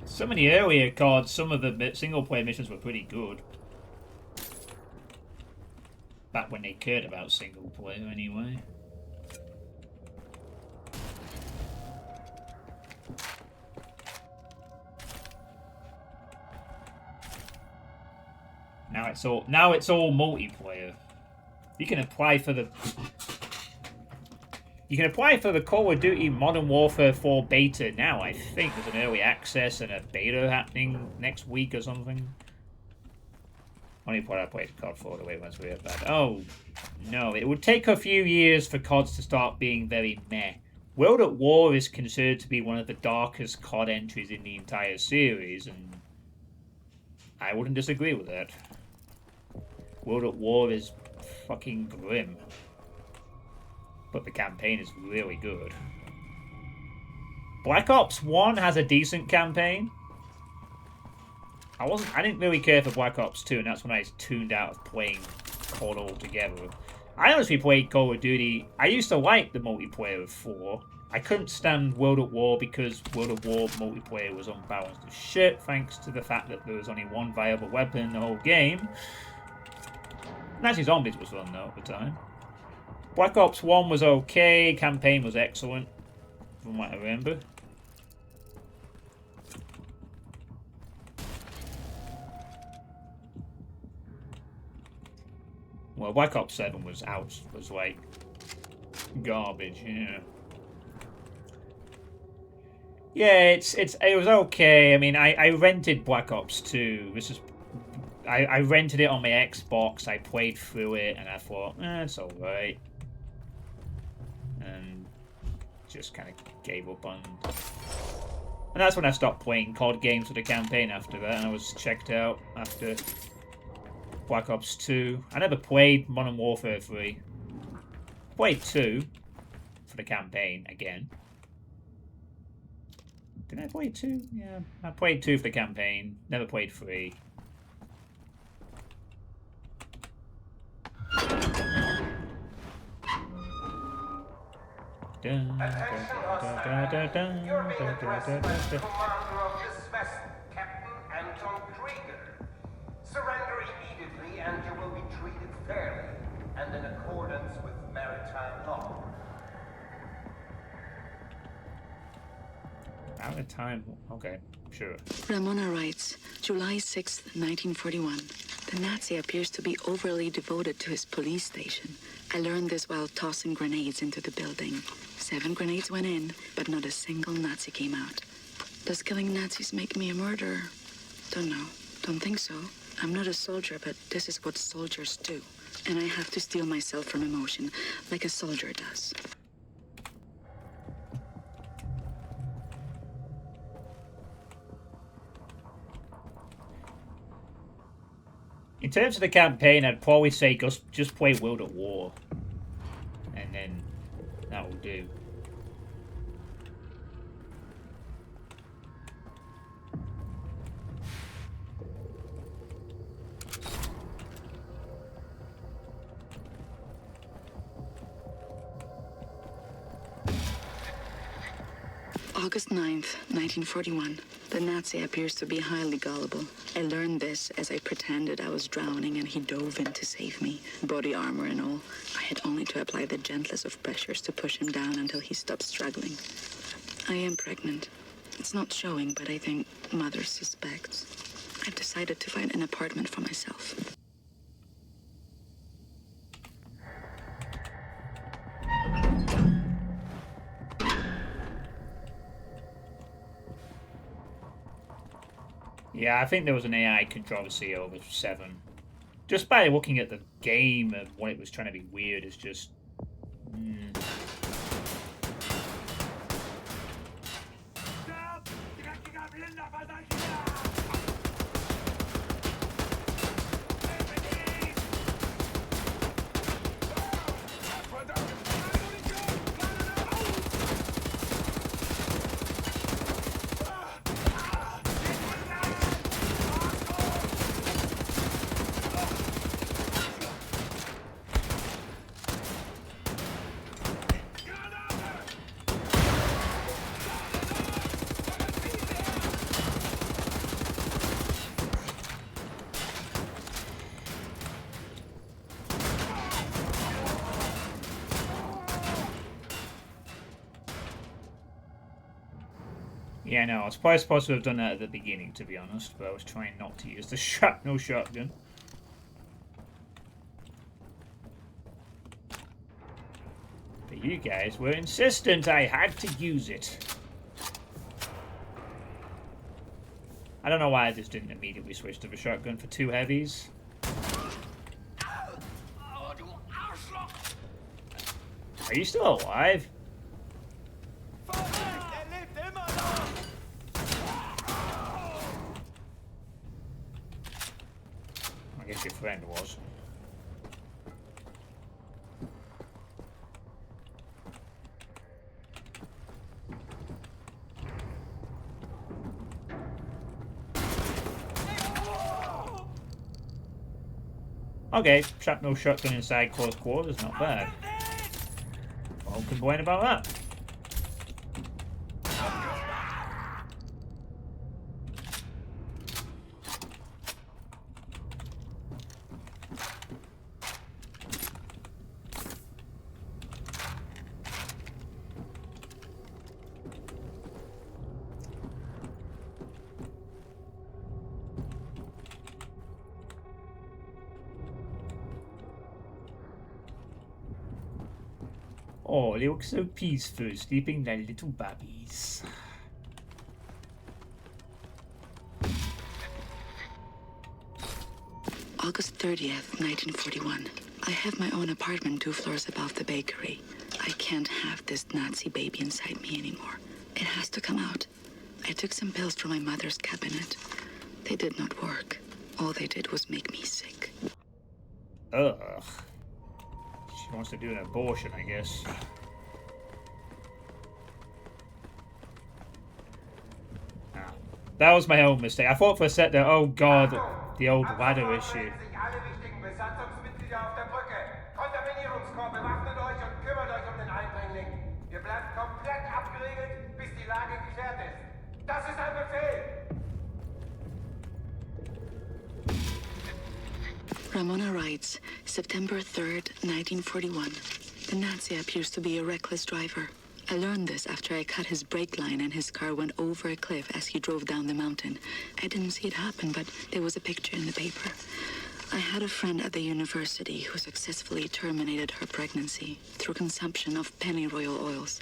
Some of the earlier CODs, some of the single player missions were pretty good. Back when they cared about single player, anyway. Now it's all multiplayer. You can apply for the Call of Duty Modern Warfare 4 beta now. I think there's an early access and a beta happening next week or something. Only part I played COD 4 the way it was weird bad. Oh no, it would take a few years for CODs to start being very meh. World at War is considered to be one of the darkest COD entries in the entire series, and I wouldn't disagree with that. World at War is fucking grim. But the campaign is really good. Black Ops 1 has a decent campaign. I didn't really care for Black Ops 2, and that's when I tuned out of playing COD altogether. I honestly played Call of Duty. I used to like the multiplayer of 4. I couldn't stand World at War because World at War multiplayer was unbalanced as shit, thanks to the fact that there was only one viable weapon in the whole game. Nazi Zombies was fun though at the time. Black Ops 1 was okay, campaign was excellent, from what I remember. Well, Black Ops 7 was like garbage, yeah. Yeah, it was okay. I mean, I rented Black Ops 2. This is I rented it on my Xbox. I played through it, and I thought, it's all right, and just kind of gave up on. And that's when I stopped playing COD games for the campaign after that, and I was checked out after Black Ops 2. I never played Modern Warfare 3. Played 2 for the campaign again. Did I play 2? Yeah, I played 2 for the campaign. Never played 3. Attention, hostile. You're being addressed by the commander of this vessel, Captain Anton Krieger. Surrender immediately and you will be treated fairly and in accordance with maritime law. Out of time. Okay, sure. Ramona writes, July 6th, 1941. The Nazi appears to be overly devoted to his police station. I learned this while tossing grenades into the building. 7 grenades went in, but not a single Nazi came out. Does killing Nazis make me a murderer? Don't know. Don't think so. I'm not a soldier, but this is what soldiers do. And I have to steel myself from emotion, like a soldier does. In terms of the campaign, I'd probably say just play World at War. And then that will do. August 9th, 1941. The Nazi appears to be highly gullible. I learned this as I pretended I was drowning and he dove in to save me, body armor and all. I had only to apply the gentlest of pressures to push him down until he stopped struggling. I am pregnant. It's not showing, but I think mother suspects. I've decided to find an apartment for myself. Yeah, I think there was an AI controversy over 7. Just by looking at the game and what it was trying to be weird is just... Yeah, no, I was probably supposed to have done that at the beginning, to be honest, but I was trying not to use the shrapnel shotgun. But you guys were insistent I had to use it. I don't know why I just didn't immediately switch to the shotgun for 2 heavies. Are you still alive? I guess your friend was. Okay, shrapnel shotgun inside close quarters, not bad. Won't complain about that. Oh, they look so peaceful, sleeping like little babies. August 30th, 1941. I have my own apartment 2 floors above the bakery. I can't have this Nazi baby inside me anymore. It has to come out. I took some pills from my mother's cabinet. They did not work. All they did was make me sick. Ugh. She wants to do an abortion, I guess. Ah, that was my own mistake. I thought for a sec that, oh god, the old ladder issue. Alle wichtigen Besatzungsmitglieder auf der Brücke. Kontaminierungskorps, bewaffnet euch und kümmert euch um den Eindringling. Ihr bleibt komplett abgeriegelt, bis die Lage geklärt ist. Das ist ein Befehl! Ramona writes, September 3rd, 1941. The Nazi appears to be a reckless driver. I learned this after I cut his brake line and his car went over a cliff as he drove down the mountain. I didn't see it happen, but there was a picture in the paper. I had a friend at the university who successfully terminated her pregnancy through consumption of pennyroyal oils.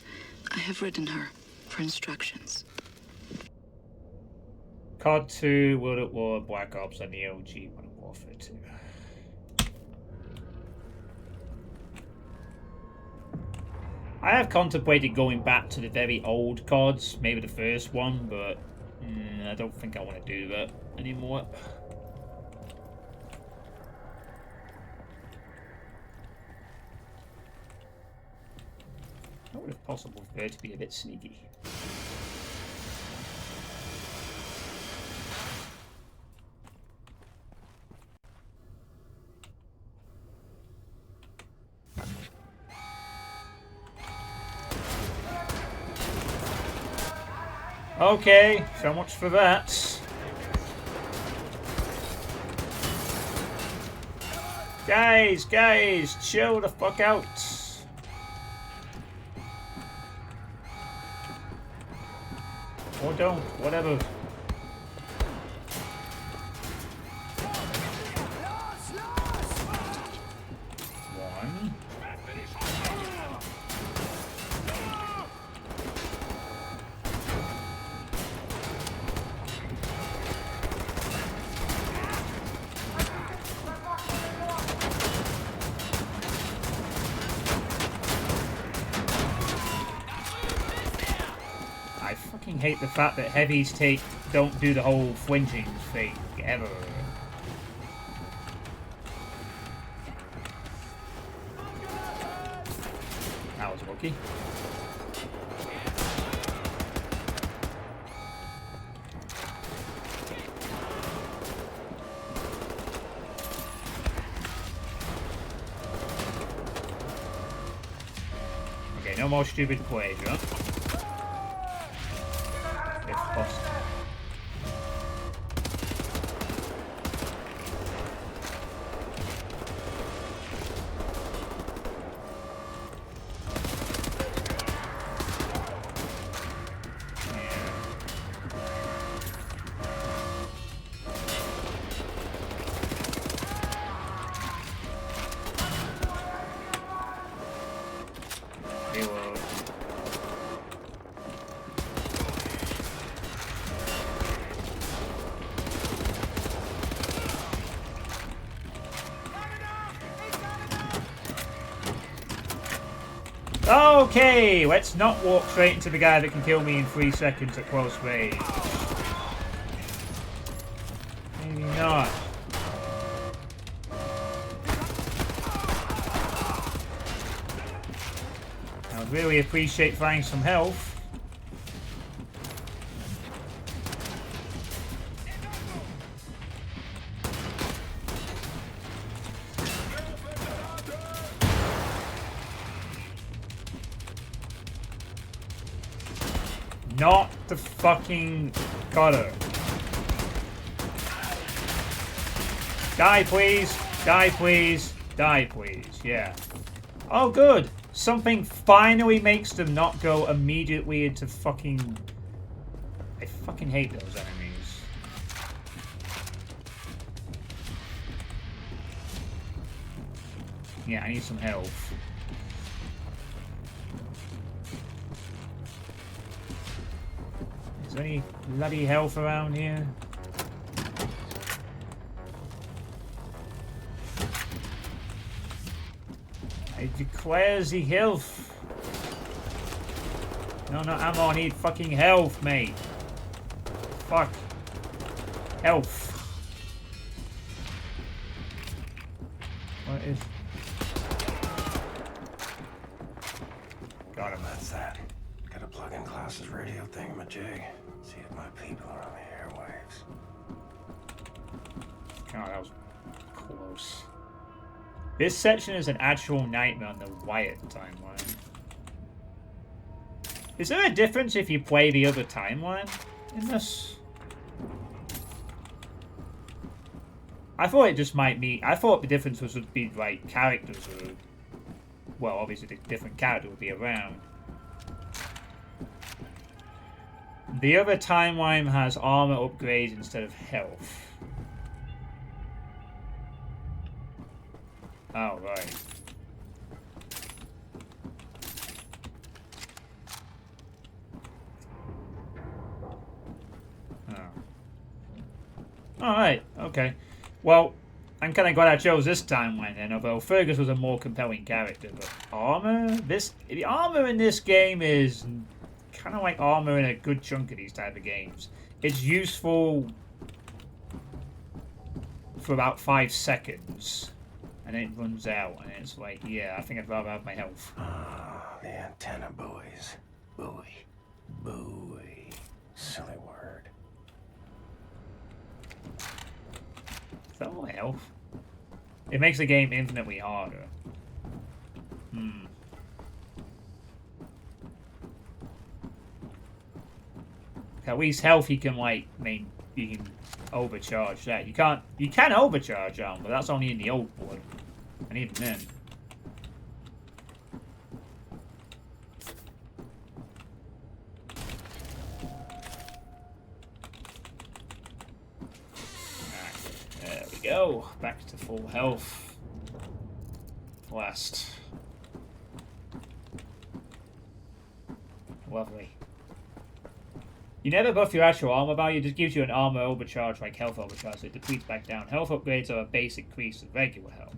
I have written her for instructions. COD 2, World at War, Black Ops, and the OG Modern Warfare 2. I have contemplated going back to the very old CODs, maybe the first one, but I don't think I want to do that anymore. Not if possible for her to be a bit sneaky. Okay, so much for that. Guys, chill the fuck out. Or don't, whatever. One. I hate the fact that heavies don't do the whole flinching thing ever. That was lucky. Okay, no more stupid plays, right? If possible. Okay, let's not walk straight into the guy that can kill me in 3 seconds at close range. Maybe not. I would really appreciate finding some health. Not the fucking cutter. Die, please. Die, please. Die, please. Yeah. Oh, good. Something finally makes them not go immediately into fucking... I fucking hate those enemies. Yeah, I need some health. Is there any bloody health around here? It requires the health. No, not ammo. I need fucking health, mate. Fuck. Health. What is... Got him. That's that. Gotta plug in Klaus's radio thingamajig. See if my people are on the airwaves. God, that was close. This section is an actual nightmare on the Wyatt timeline. Is there a difference if you play the other timeline in this? I thought it just might mean... I thought the difference would be like characters or... Well, obviously the different character would be around. The other timeline has armor upgrades instead of health. Oh, right. Oh. Alright, okay. Well, I'm kind of glad I chose this timeline then, although Fergus was a more compelling character. But armor? The armor in this game is kind of like armor in a good chunk of these type of games. It's useful for about 5 seconds. And then it runs out, and it's like, yeah, I think I'd rather have my health. Ah, the antenna buoys. Buoy. Buoy. Silly word. Is that all health? It makes the game infinitely harder. At least health you can like you can overcharge that. You can overcharge armor, but that's only in the old blood. And even then. There we go. Back to full health. Last. Lovely. You never buff your actual armor value, it just gives you an armor overcharge like health overcharge, so it depletes back down. Health upgrades are a basic increase of regular health.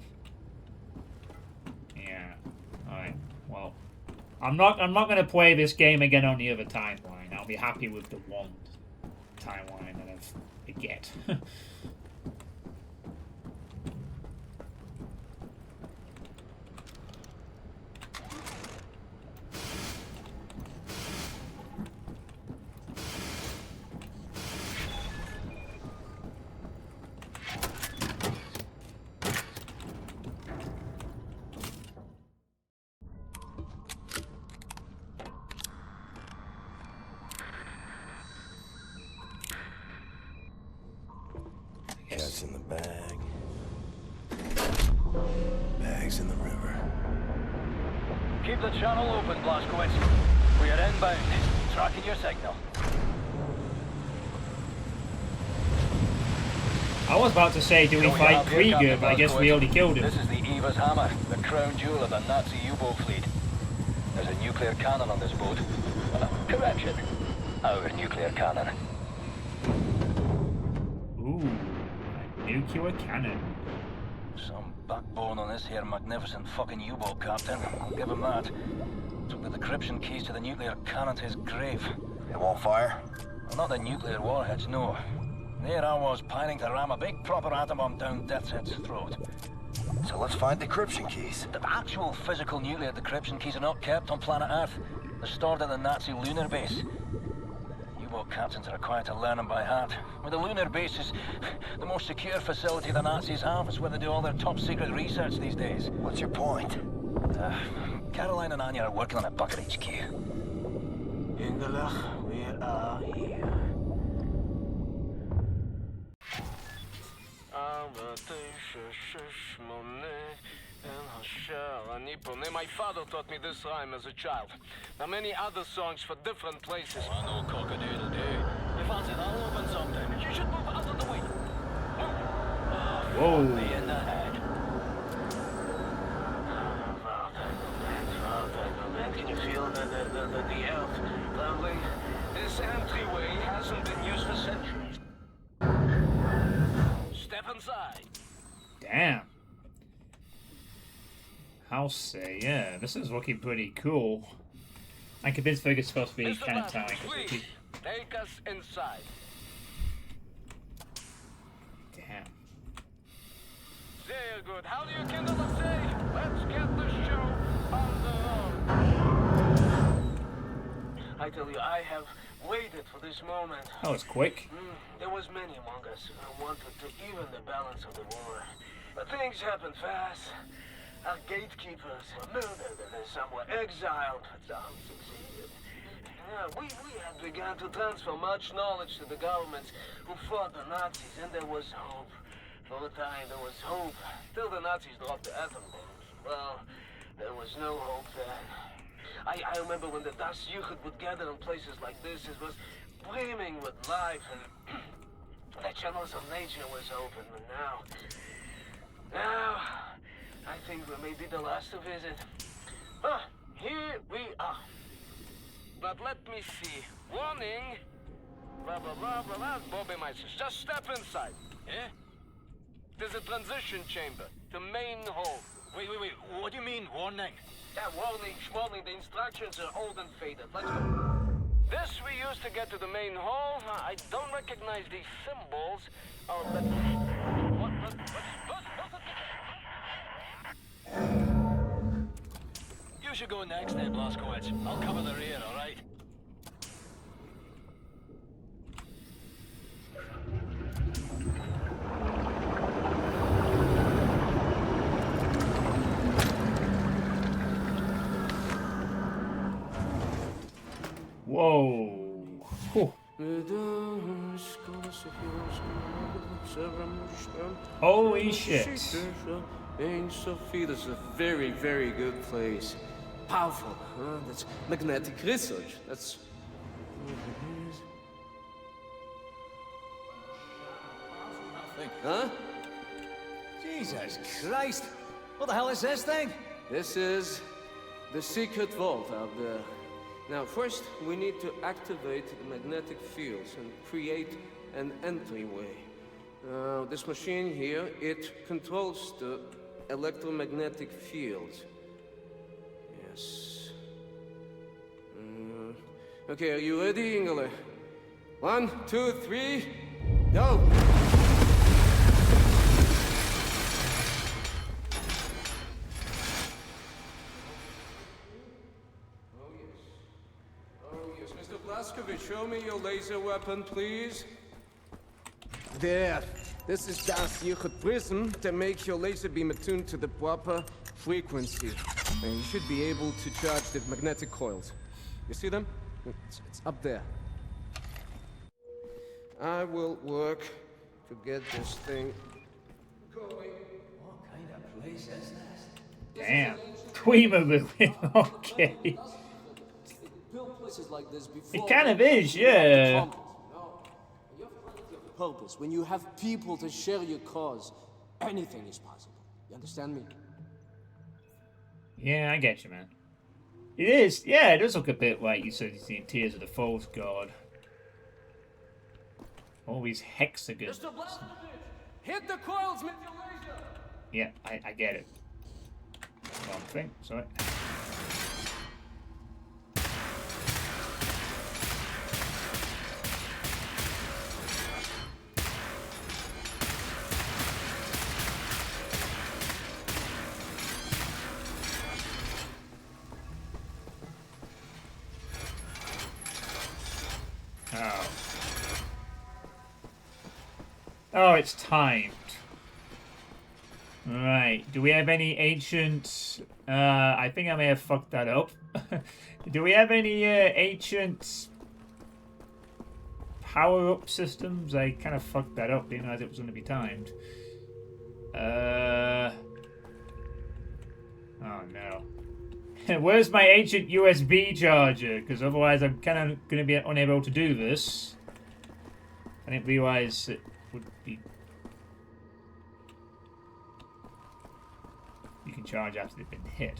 Yeah. Alright. Well. I'm not gonna play this game again on the other timeline. I'll be happy with the one timeline that I get. Cat's in the bag. Bag's in the river. Keep the channel open, Blazkowicz. We are inbound. Tracking your signal. I was about to say, do we fight Krieger, but I guess we already killed him. This is the Eva's Hammer, the crown jewel of the Nazi U-boat fleet. There's a nuclear cannon on this boat. Correction. Our nuclear cannon. Ooh, a nuclear cannon. Some backbone on this here magnificent fucking U-boat, Captain. I'll give him that. Took the decryption keys to the nuclear cannon to his grave. It won't fire? Well, not the nuclear warheads, no. There I was, pining to ram a big proper atom bomb down Death's Head's throat. So let's find decryption keys. The actual physical nuclear decryption keys are not kept on planet Earth. They're stored at the Nazi lunar base. U-boat captains are required to learn them by heart. Well, the lunar base is the most secure facility the Nazis have. It's where they do all their top secret research these days. What's your point? Caroline and Anya are working on a Bucket HQ. Ingelach, we are here. My father taught me this rhyme as a child. Now many other songs for different places. I know cock-a-doodle doo. If I said I'll open sometime, you should move out of the way. Whoa. Me in the head. Can you feel the earth rumbling? This entryway hasn't been used for centuries. Step inside. Damn. I'll say, yeah, this is looking pretty cool. I'm convinced Vegas is supposed to be Mr. kind of Blazkowicz, tiring. please, take us inside. Damn. Very good. How do you kindle the say? Let's get the show on the road. I tell you, I have waited for this moment. Oh, it's quick. There was many among us who wanted to even the balance of the war. But things happen fast. Our gatekeepers were murdered and then some were exiled, but some succeeded. Yeah, we had begun to transfer much knowledge to the governments who fought the Nazis, and there was hope. For a time, there was hope, till the Nazis dropped the atom bombs. Well, there was no hope then. I remember when the Da'at Yichud would gather in places like this, it was brimming with life, and the channels of nature was open, but now, I think we may be the last to visit. Here we are. But let me see. Warning. Blah, blah, blah, blah, blah. Bobby Meister. Just step inside. Eh? There's a transition chamber. The main hall. Wait. What do you mean, warning? Yeah, warning. The instructions are old and faded. Let's go. This we use to get to the main hall. I don't recognize these symbols. Oh, but... What? You should go next then, Blazkowicz. I'll cover the rear, all right? Whoa. Whew. Holy shit. Sophie, this is a very, very good place. Powerful, huh? That's magnetic research. That's... Huh? Jesus Christ! What the hell is this thing? This is the secret vault out there. Now, first, we need to activate the magnetic fields and create an entryway. This machine here, it controls the electromagnetic fields. Yes. Okay, are you ready, Ingele? 1, 2, 3, go! Mr. Blazkowicz, show me your laser weapon, please. There. This is Da'at Yichud prism to make your laser beam attuned to the proper frequency. And you should be able to charge the magnetic coils. You see them? It's up there. I will work to get this thing going. What kind of place is this? Damn. Tweemaboon. Okay. Built places like this before. It kind of is, yeah. Purpose. When you have people to share your cause, anything is possible. You understand me? Yeah, I get you, man. It is. Yeah, it does look a bit like you said, the Tears of the False God. All these hexagons. Mr. Blazkowicz, hit the coils with your laser. Yeah, I get it. Wrong thing. Sorry. Oh, it's timed. Right. Do we have any ancient... I think I may have fucked that up. Do we have any ancient power-up systems? I kind of fucked that up. Didn't realize it was going to be timed. Oh, no. Where's my ancient USB charger? Because otherwise I'm kind of going to be unable to do this. I didn't realize it would be... You can charge after they've been hit.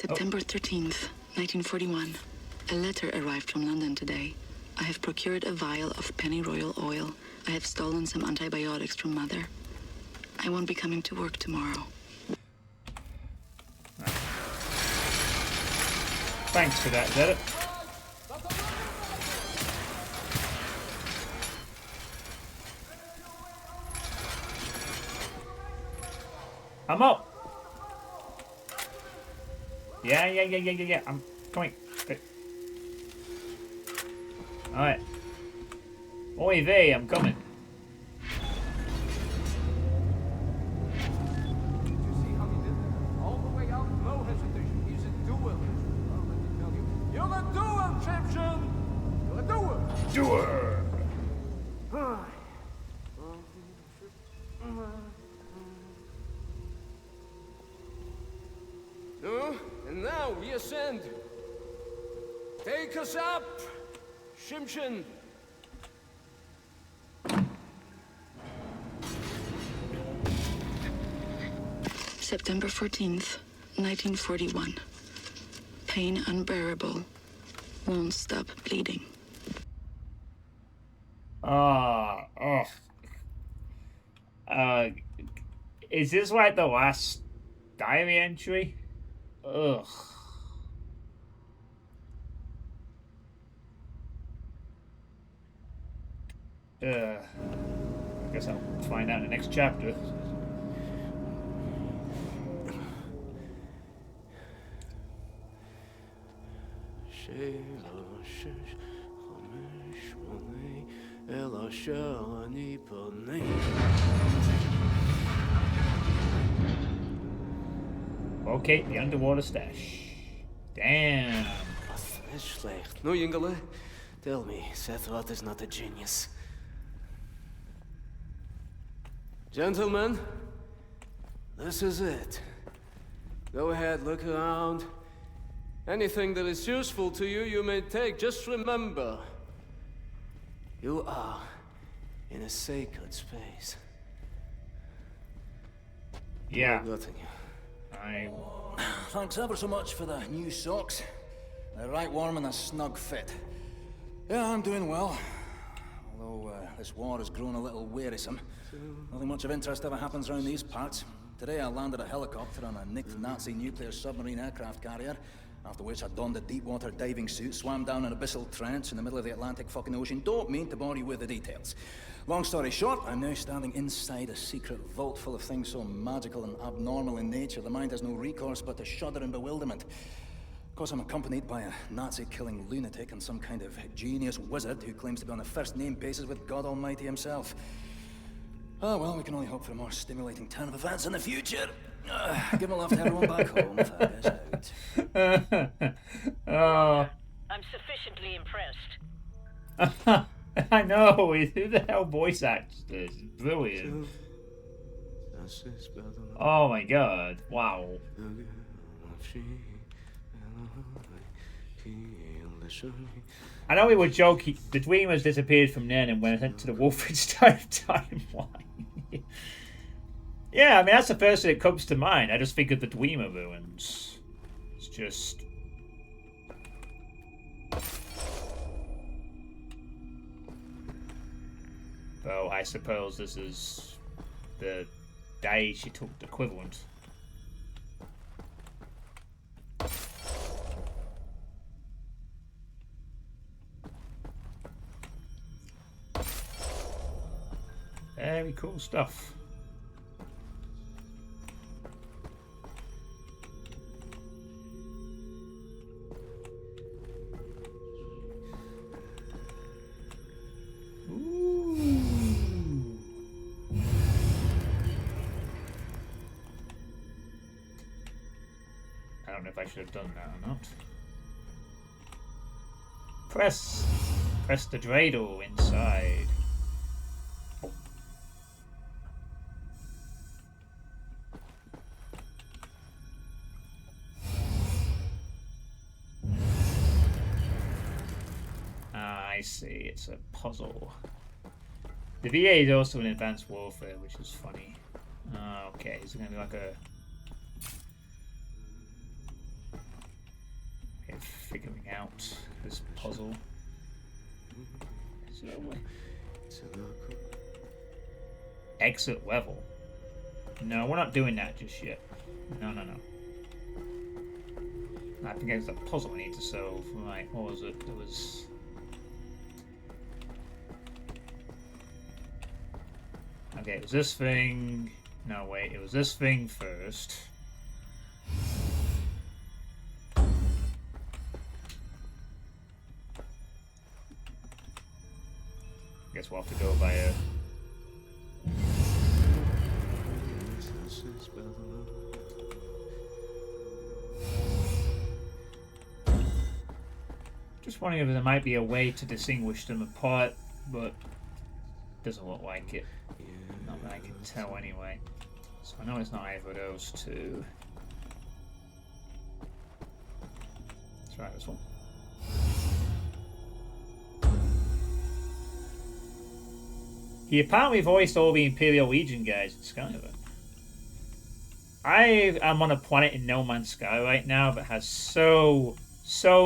September 13th, 1941. A letter arrived from London today. I have procured a vial of pennyroyal oil. I have stolen some antibiotics from Mother. I won't be coming to work tomorrow. Thanks for that, Da'at. I'm up. Yeah. I'm coming. Okay. Alright. Oy vey, I'm coming. All the way out, no hesitation. He's a doer. Well, let me tell you. You're a doer, Simpson! You're a doer! Doer! No, and now we ascend. Take us up, Simpson. September 14th, 1941. Pain unbearable. Won't stop bleeding. Is this like the last diary entry? Ugh. I guess I'll find out in the next chapter. Okay, the underwater stash. Damn. Das ist schlecht. No, Jüngele, tell me, Seth is not a genius. Gentlemen, this is it. Go ahead, look around. Anything that is useful to you, you may take. Just remember, you are in a sacred space. Yeah. Thanks ever so much for the new socks. They're right warm and a snug fit. Yeah, I'm doing well. Although this war has grown a little wearisome. Nothing much of interest ever happens around these parts. Today I landed a helicopter on a nicked Nazi nuclear submarine aircraft carrier, after which I donned a deep-water diving suit, swam down an abyssal trench in the middle of the Atlantic fucking ocean. Don't mean to bore you with the details. Long story short, I'm now standing inside a secret vault full of things so magical and abnormal in nature, the mind has no recourse but to shudder in bewilderment. Of course, I'm accompanied by a Nazi-killing lunatic and some kind of genius wizard who claims to be on a first-name basis with God Almighty himself. Oh, well, we can only hope for a more stimulating turn of events in the future. Give my love to everyone back home. Fag us out. Oh. I'm sufficiently impressed. I know. Who the hell voice acts this? Brilliant. Oh my god. Wow. I know we were joking. The Dreamers disappeared from then and went into the Wolfenstein timeline. Yeah, I mean, that's the first thing that comes to mind. I just think of the Dreamer ruins. It's just... Though I suppose this is the Da'at Yichud equivalent. Very cool stuff. I don't know if I should have done that or not. Press the dreidel inside. Oh. I see, it's a puzzle. The VA is also in Advanced Warfare, which is funny. Okay, is it going to be like a... out this puzzle. Is there a way? Exit level. No, we're not doing that just yet. No. I think it's a puzzle I need to solve. Right, what was it? There was... Okay, it was this thing... No, wait, it was this thing first. Guess we'll have to go by a... Just wondering if there might be a way to distinguish them apart, but doesn't look like it. Not that I can tell anyway. So I know it's not either of those two. Let's try this one. He apparently voiced all the Imperial Legion guys in Skyrim. I am on a planet in No Man's Sky right now that has so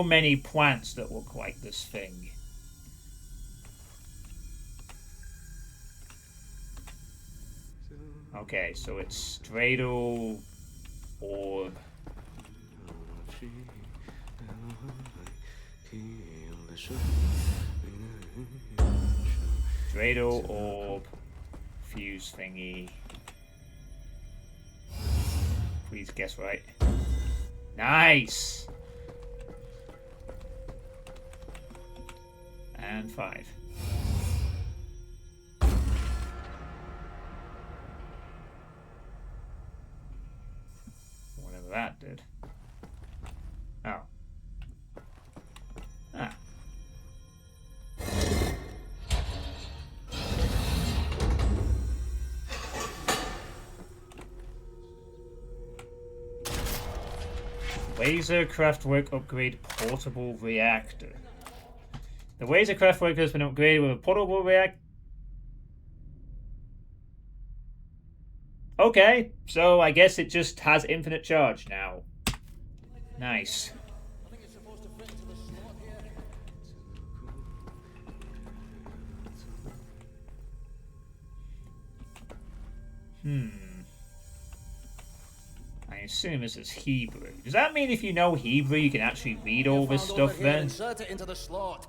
many plants that look like this thing. Okay, so it's Dreidel, Orb. Dreidel, Orb, Fuse thingy. Please guess right. Nice! And 5. Whatever that did. Oh. Ah. Laser Craftwork upgrade portable reactor. The laser craftwork has been upgraded with a portable reactor. Okay, so I guess it just has infinite charge now. Nice. I assume this is Hebrew. Does that mean if you know Hebrew you can actually read all this stuff then? Insert it into the slot.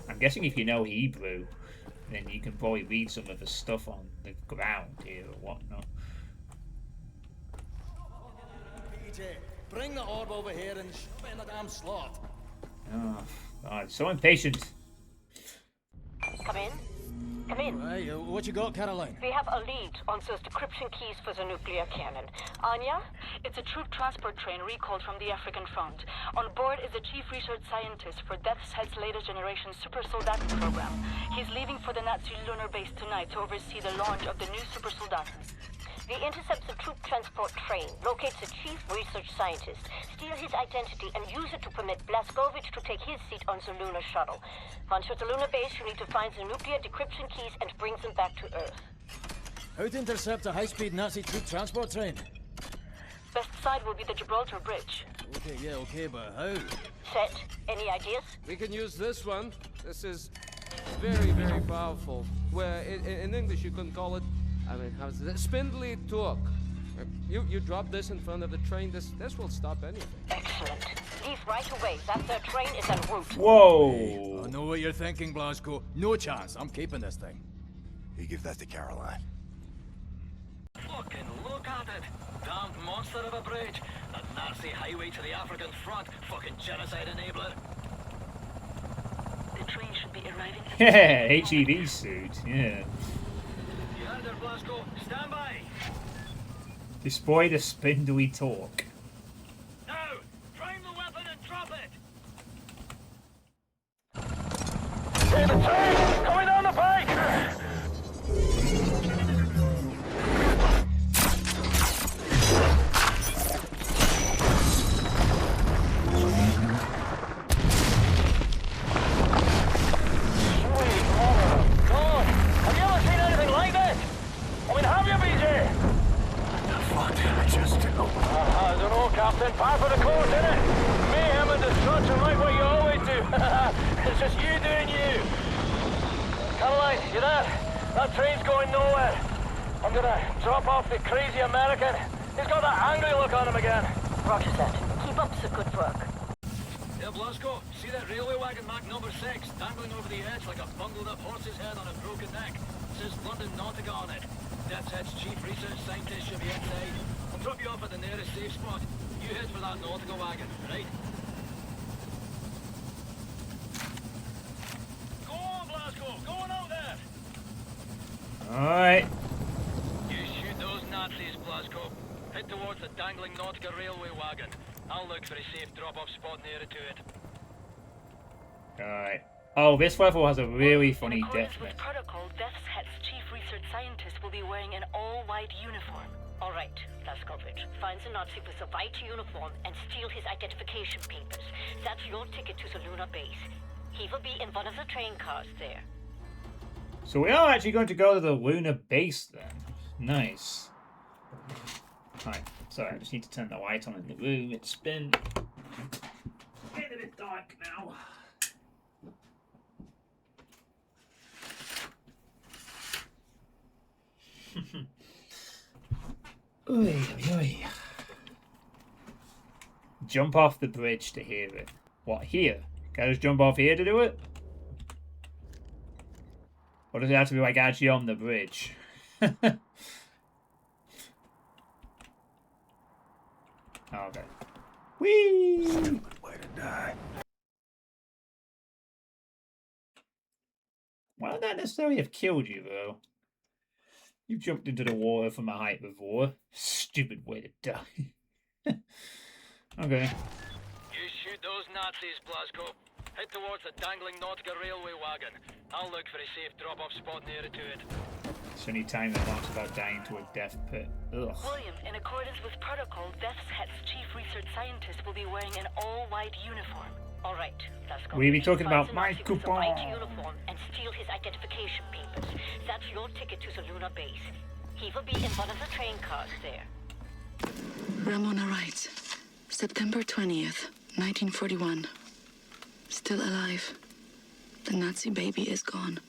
I'm guessing if you know Hebrew, then you can probably read some of the stuff on the ground here or whatnot. PJ, bring the orb over here and shove it in the damn slot. Oh, God, so impatient. Come in. Come in. Hey, what you got, Caroline? We have a lead on those decryption keys for the nuclear cannon. Anya? It's a troop transport train recalled from the African front. On board is a chief research scientist for Death's Head's latest generation super soldaten program. He's leaving for the Nazi lunar base tonight to oversee the launch of the new super soldaten. We intercept the troop transport train, locate the chief research scientist, steal his identity, and use it to permit Blazkowicz to take his seat on the lunar shuttle. Once at the lunar base, you need to find the nuclear decryption keys and bring them back to Earth. How to intercept a high-speed Nazi troop transport train? Best side will be the Gibraltar Bridge. Okay, but how? Set. Any ideas? We can use this one. This is very, very powerful. Where in English you couldn't call it. I mean, how's it? Spindly torque. You drop this in front of the train. This will stop anything. Excellent. Leave right away. That third train is en route. Whoa! I know what you're thinking, Blasco. No chance. I'm keeping this thing. You give that to Caroline. Fucking look at it. Damned monster of a bridge. A Nazi highway to the African front. Fucking genocide enabler. The train should be arriving at Yeah, HEV suit, yeah. You heard her, Blasco. Stand by. Destroy the spindly torque. Now, prime the weapon and drop it. Hey, the train! Coming down the pike! I don't know much like what you always do. It's just you doing you. Caroline, you there? That train's going nowhere. I'm gonna drop off the crazy American. He's got that angry look on him again. Roger that. Keep up the good work. There, Blasco. See that railway wagon marked number 6, dangling over the edge like a bungled up horse's head on a broken neck. Says London Nautica on it. Death's Head's chief research scientist should be inside. I'll drop you off at the nearest safe spot. You head for that Nautica wagon, right? Go on, Blasco. Go on out there. Alright. You shoot those Nazis, Blasco. Head towards the dangling Nautica railway wagon. I'll look for a safe drop-off spot nearer to it. Alright. Oh, this level has a really funny death With protocol, Death's Head's chief research scientist will be wearing an all-white uniform. All right, Blaskovich. Find the Nazi with a white uniform and steal his identification papers. That's your ticket to the lunar base. He will be in one of the train cars there. So we are actually going to go to the lunar base then. Nice. Alright, sorry, I just need to turn the light on in the room. It's been getting a bit dark now. Oy, oy, oy. Jump off the bridge to hear it. What, here? Can I just jump off here to do it? Or does it have to be like actually on the bridge? Okay. Whee! Stupid way to die. Why would that necessarily have killed you, though? You jumped into the water from a height before. Stupid way to die. Okay. You shoot those Nazis, Blasco. Head towards the dangling Nautica railway wagon. I'll look for a safe drop-off spot nearer to it. It's any time that talks about dying to a death pit. Ugh. William, in accordance with protocol, Death's Head's chief research scientist will be wearing an all-white uniform. All right, Blaskovich. We'll be talking Find about the my Nazi with a coupon. white uniform and steal his identification papers. That's your ticket to the lunar base. He will be in one of the train cars there. Ramona writes, September 20th, 1941. Still alive. The Nazi baby is gone.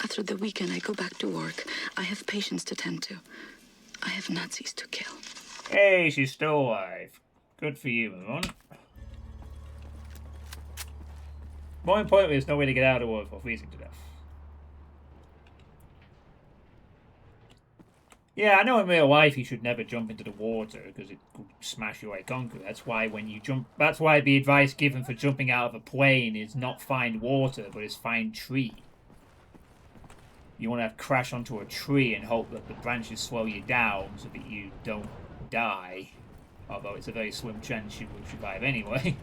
After the weekend, I go back to work. I have patients to tend to. I have Nazis to kill. Hey, she's still alive. Good for you, Maron. More importantly, there's no way to get out of the water before freezing to death. Yeah, I know in real life you should never jump into the water because it could smash you like concrete. That's why when you jump, that's why the advice given for jumping out of a plane is not find water, but is find tree. You want to crash onto a tree and hope that the branches slow you down so that you don't die. Although it's a very slim chance you will survive anyway.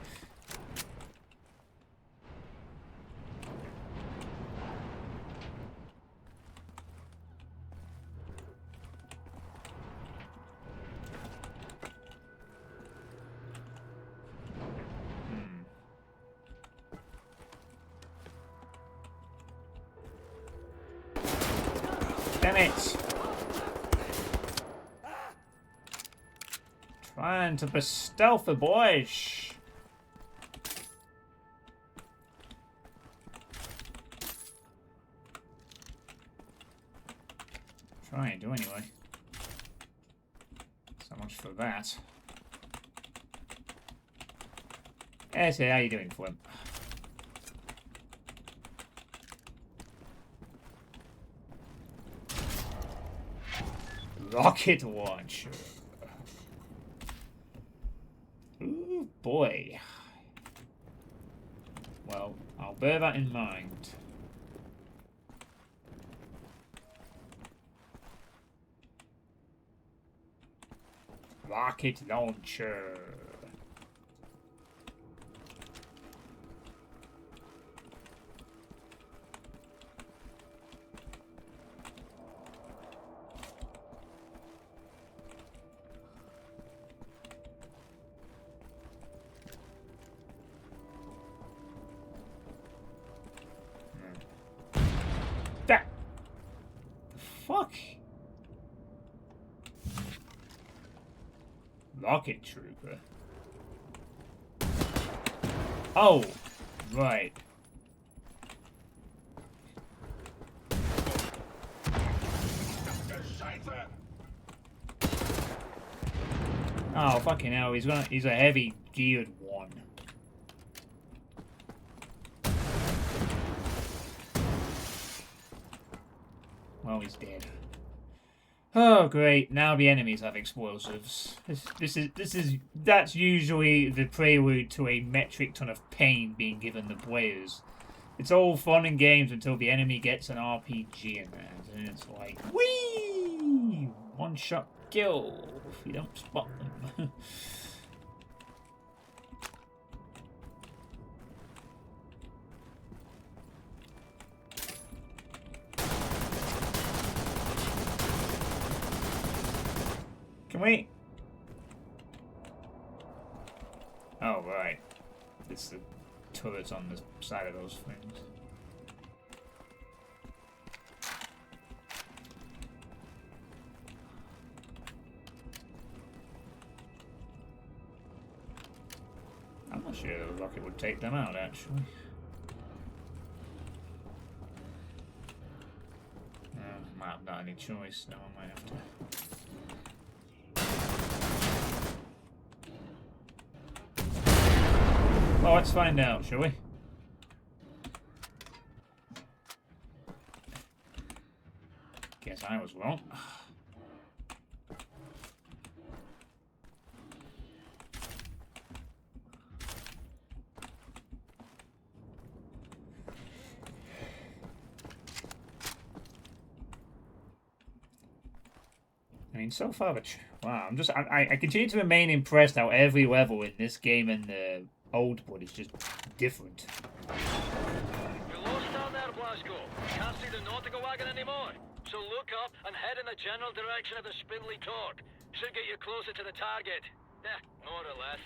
Damn it! Trying to be stealthy, boys. Trying to anyway. So much for that. Hey, so how you doing, Flint? Rocket launcher. Ooh, boy. Well, I'll bear that in mind. Rocket launcher. That. The fuck? Rocket trooper. Oh, right. Oh, fucking hell, he's a heavy geared one. Well, he's dead. Oh, great. Now the enemies have explosives. That's usually the prelude to a metric ton of pain being given the players. It's all fun and games until the enemy gets an RPG in there, and it's like, whee! One-shot kill if you don't spot them. Can we? Oh, right. It's the turrets on the side of those things. I'm not sure the rocket would take them out, actually. Might have not any choice, no, I might have to. Well, let's find out, shall we? Guess I was wrong. I mean, so far, wow, I continue to remain impressed how every level in this game and the old one is just different. You lost down there, Blasco. Can't see the nautical wagon anymore. So look up and head in the general direction of the spindly torque. Should get you closer to the target. Yeah, more or less.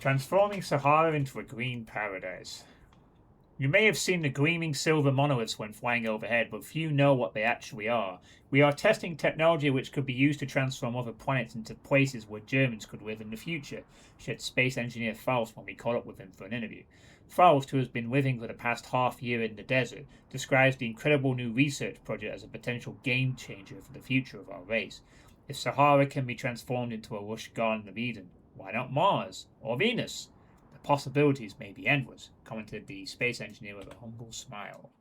Transforming Sahara into a green paradise. You may have seen the gleaming silver monoliths when flying overhead, but few know what they actually are. We are testing technology which could be used to transform other planets into places where Germans could live in the future, said space engineer Faust when we caught up with him for an interview. Faust, who has been living for the past half year in the desert, describes the incredible new research project as a potential game changer for the future of our race. If Sahara can be transformed into a lush Garden of Eden, why not Mars or Venus? The possibilities may be endless, commented the space engineer with a humble smile.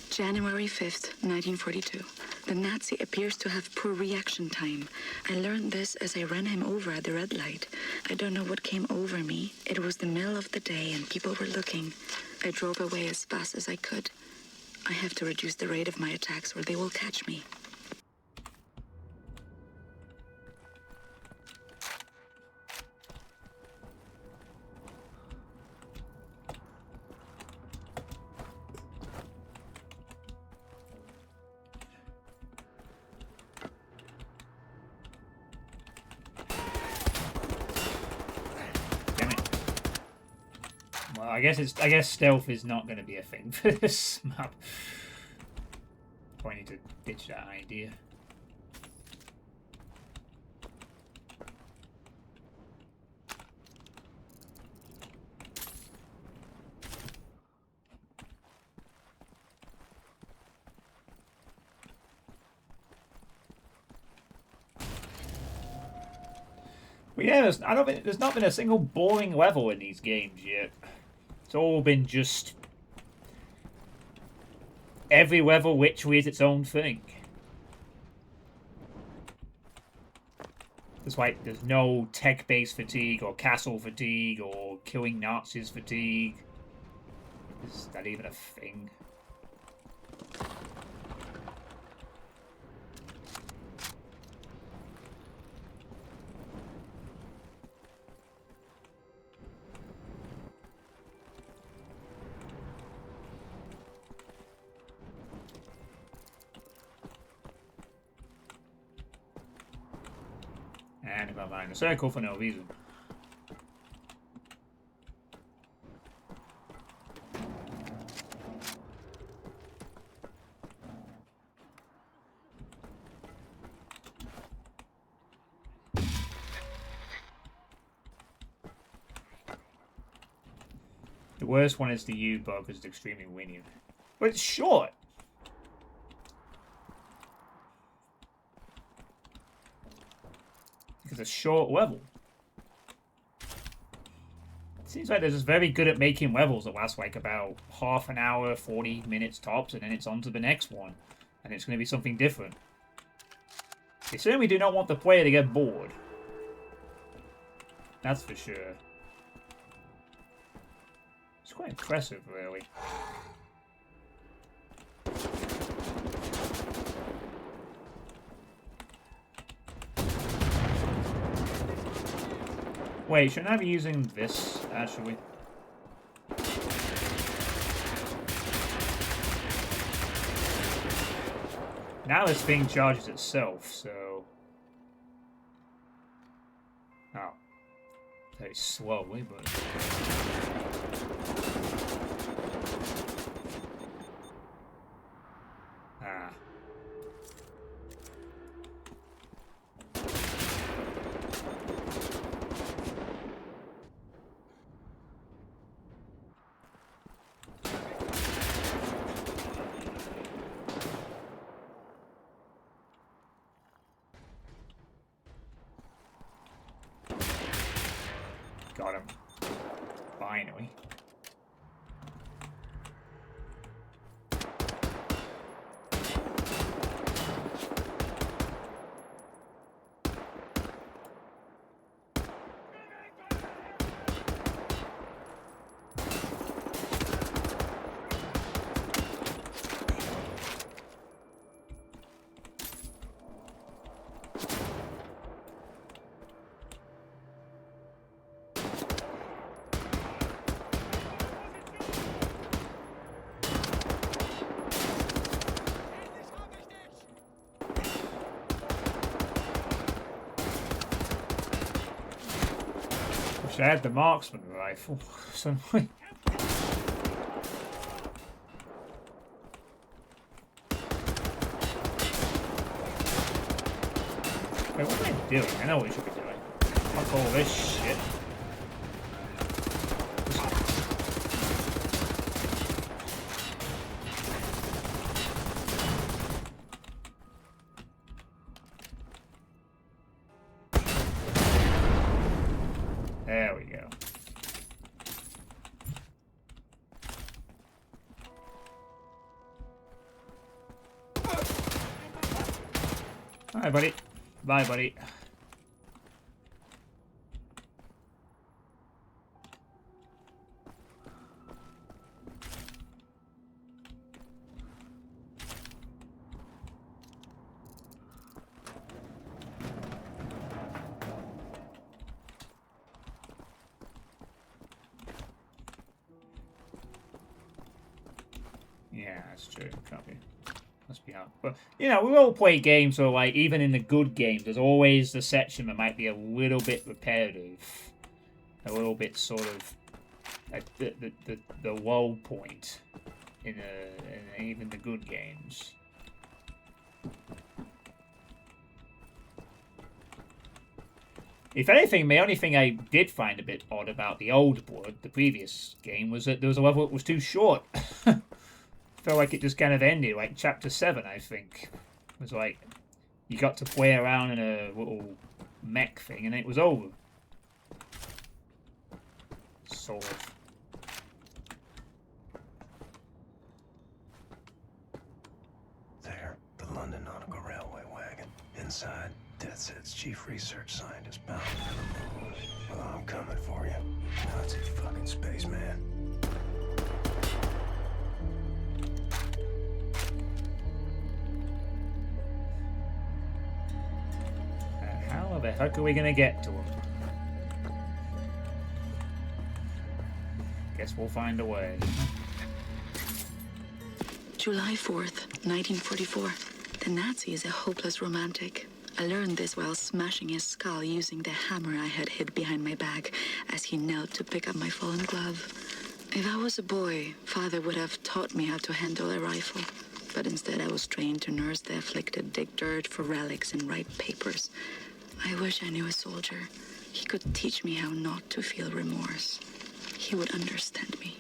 January 5th, 1942. The Nazi appears to have poor reaction time. I learned this as I ran him over at the red light. I don't know what came over me. It was the middle of the day and people were looking. I drove away as fast as I could. I have to reduce the rate of my attacks or they will catch me. I guess stealth is not going to be a thing for this map. I need to ditch that idea. But yeah, there's not been a single boring level in these games yet. It's all been just every level literally is its own thing. It's like there's no tech base fatigue or castle fatigue or killing Nazis fatigue. Is that even a thing? And if I find a circle for no reason. The worst one is the U-boat because it's extremely windy. But it's short. Because it's a short level. It seems like they're just very good at making levels that last like about half an hour, 40 minutes tops, and then it's on to the next one. And it's going to be something different. They certainly do not want the player to get bored. That's for sure. It's quite impressive, really. Wait, shouldn't I be using this, actually? Now this thing charges itself, so... Oh. Very slowly, but... Ah. Got him. Finally. I had the marksman rifle. So wait, what am I doing? I know what we should be doing. Fuck all this shit. There we go. Alright, buddy. Bye, buddy. Yeah, that's true. Copy. Must be hard. But, you know, we all play games, so, like, even in the good games, there's always the section that might be a little bit repetitive. A little bit sort of at the low point in even the good games. If anything, the only thing I did find a bit odd about the old Blood, the previous game, was that there was a level that was too short. Felt like it just kind of ended, like chapter 7, I think. It was like, you got to play around in a little mech thing and it was over. Sort of. There, the London Nautical Railway wagon. Inside, Death's chief research scientist bound for the moon. Well, I'm coming for you, Nazi fucking spaceman. How the heck are we gonna get to him? Guess we'll find a way. July 4th, 1944. The Nazi is a hopeless romantic. I learned this while smashing his skull using the hammer I had hid behind my back as he knelt to pick up my fallen glove. If I was a boy, Father would have taught me how to handle a rifle. But instead I was trained to nurse the afflicted, dig dirt for relics, and write papers. I wish I knew a soldier. He could teach me how not to feel remorse. He would understand me.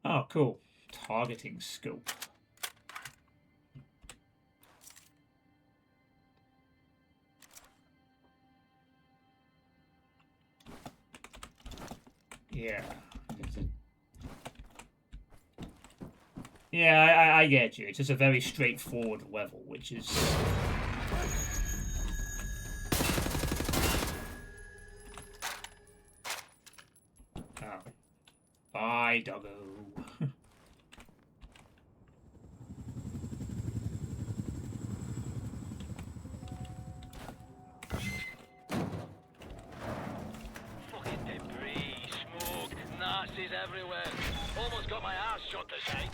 Oh, cool. Targeting scope. Yeah. Yeah, I get you. It's just a very straightforward level, which is... Oh. Bye, doggo. Fucking debris, smoke, Nazis everywhere. Almost got my ass shot to sight.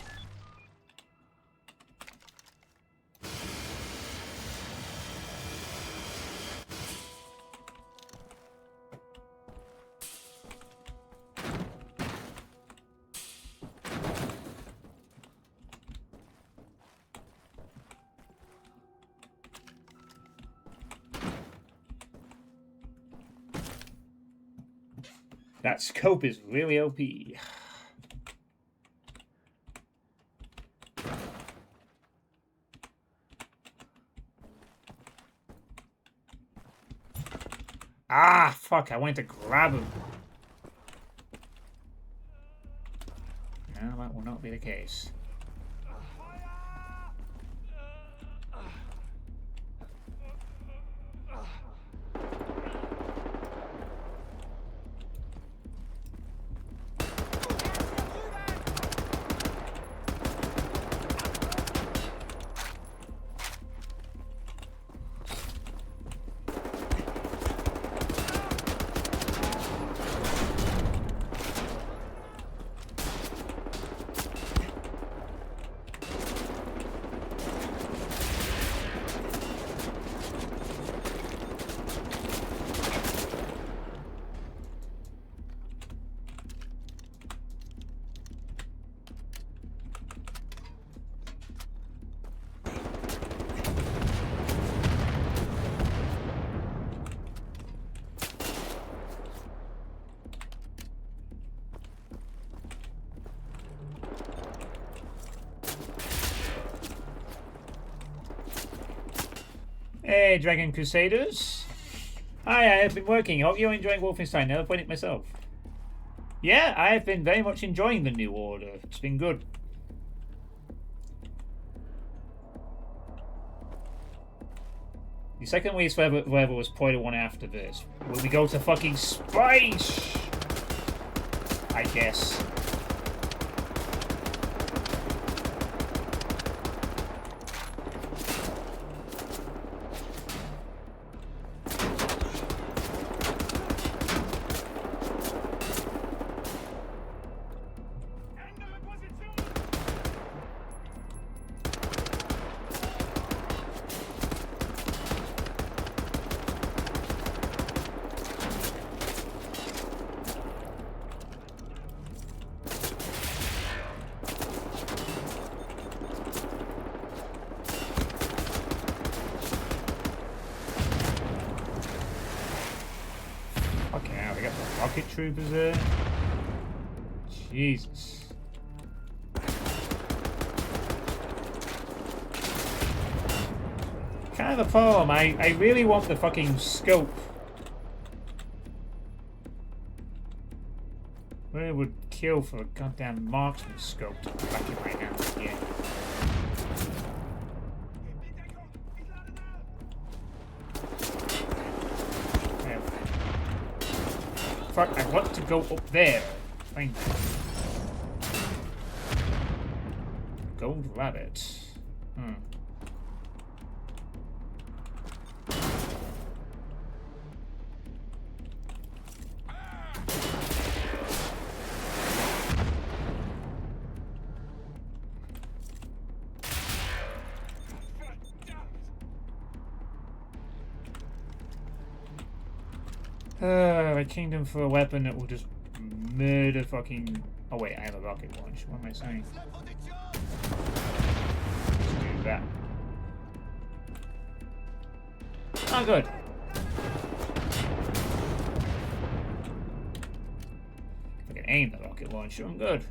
That scope is really OP. Ah, fuck, I went to grab him. No, that will not be the case. Hey, Dragon Crusaders. Hi, I have been working. Hope you're enjoying Wolfenstein. Never played it myself. Yeah, I have been very much enjoying the New Order. It's been good. The second week's whatever was probably the one after this. Will we go to fucking space? I guess. Troopers there. Jesus. Kind of a problem. I really want the fucking scope. Really would kill for a goddamn marksman scope to be back in right now. Yeah. fuck? I want to go up there. Thank you. Gold rabbit. Hmm. A kingdom for a weapon that will just murder fucking... Oh wait, I have a rocket launch. What am I saying? Let's do that. Oh, good. If I can aim the rocket launcher, I'm good.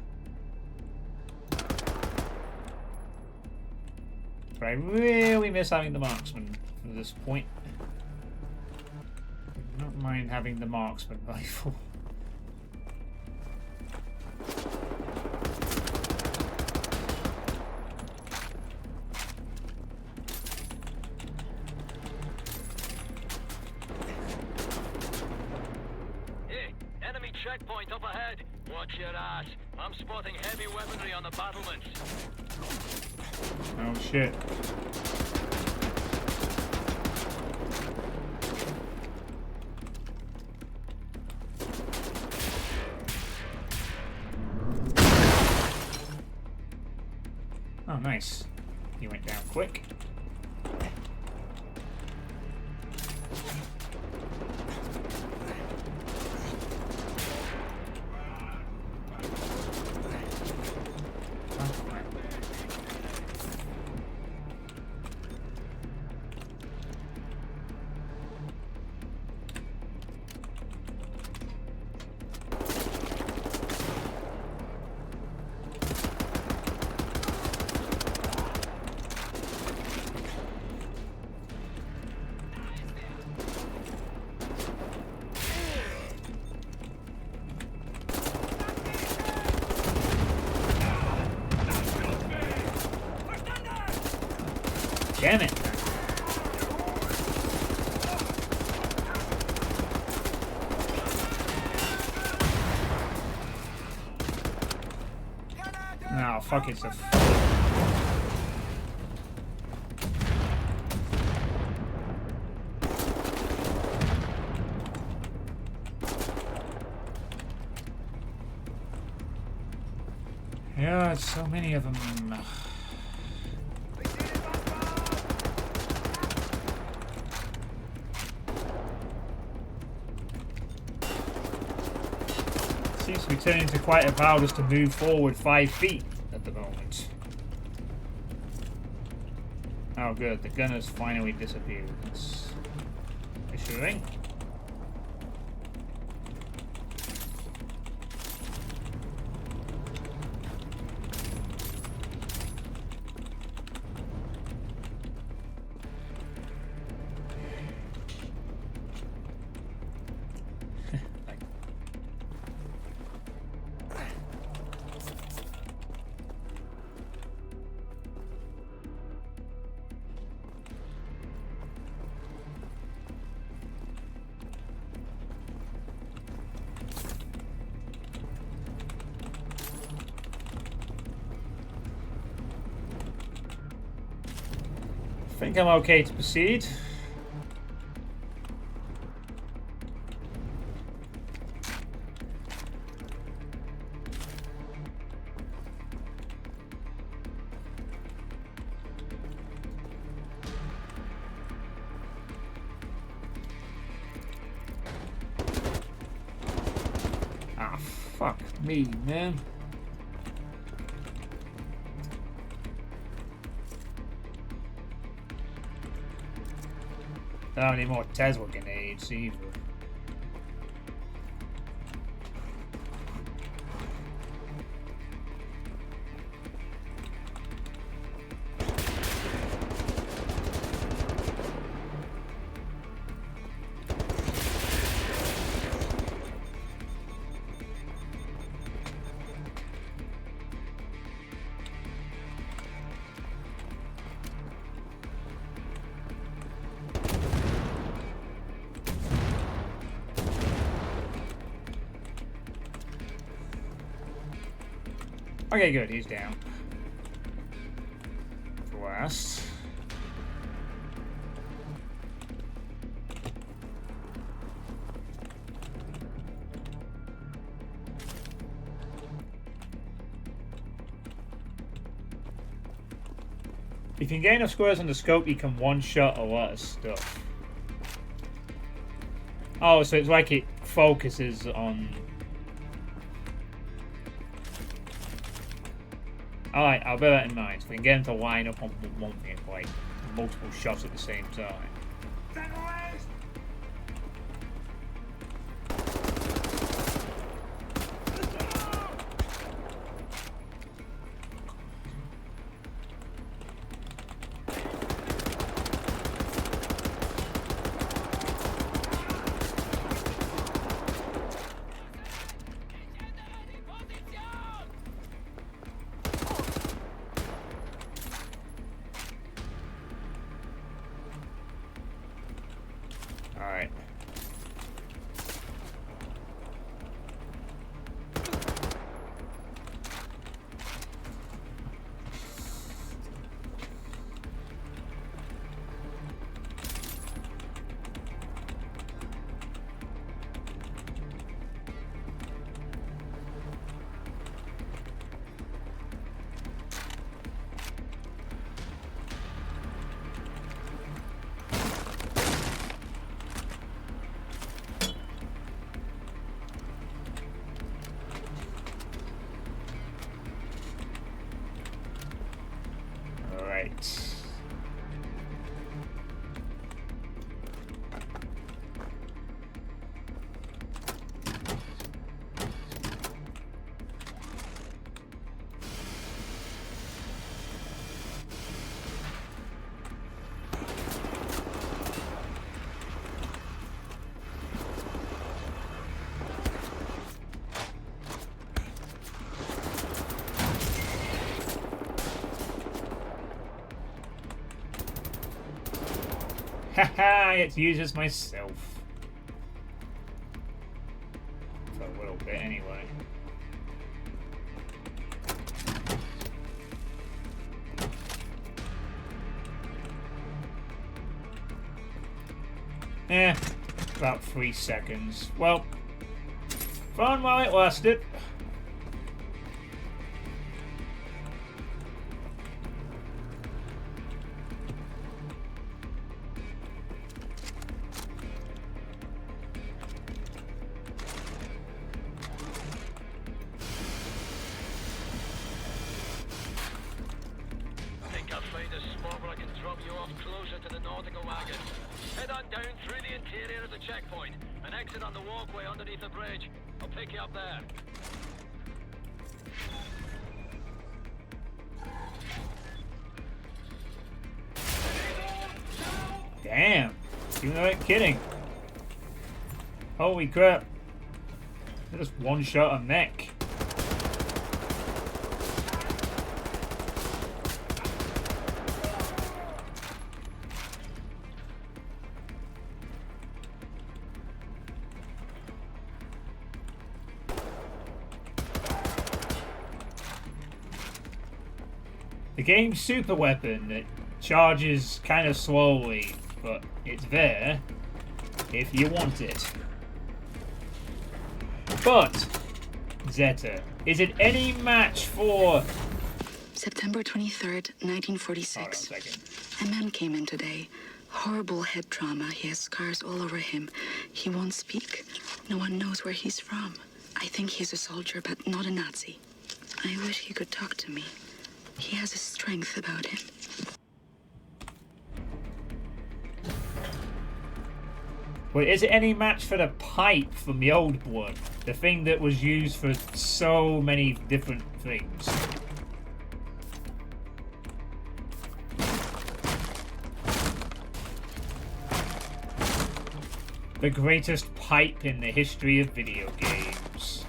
But I really miss having the marksman at this point. I don't mind having the marksman rifle. Hey, enemy checkpoint up ahead. Watch your ass. I'm spotting heavy weaponry on the battlements. Oh shit. Oh, nice. He went down quick. Damn it. No, fuck it. Yeah, it's so many of them. Seems to be turning into quite a vow just to move forward 5 feet at the moment. Oh good, the gun has finally disappeared. That's reassuring. I think I'm okay to proceed. Ah, fuck me, man. Don't need more Tesla grenades either. Okay, good. He's down. Last. If you can get enough squares on the scope, you can one-shot a lot of stuff. Oh, so it's like it focuses on... Alright, I'll bear that in mind. So we can get them to line up on one thing, like multiple shots at the same time. Alright. Alright. Haha, I get to use this myself. For a little bit, anyway. About 3 seconds. Well, fun while it lasted. Damn. You weren't kidding. Holy crap. Just one shot a mech. The game's super weapon that charges kind of slowly, but it's there if you want it. But, Zeta, is it any match for... September 23rd, 1946. Hold on a second. A man came in today. Horrible head trauma. He has scars all over him. He won't speak. No one knows where he's from. I think he's a soldier, but not a Nazi. I wish he could talk to me. He has a strength about him. Wait, is it any match for the pipe from the Old Blood? The thing that was used for so many different things. The greatest pipe in the history of video games.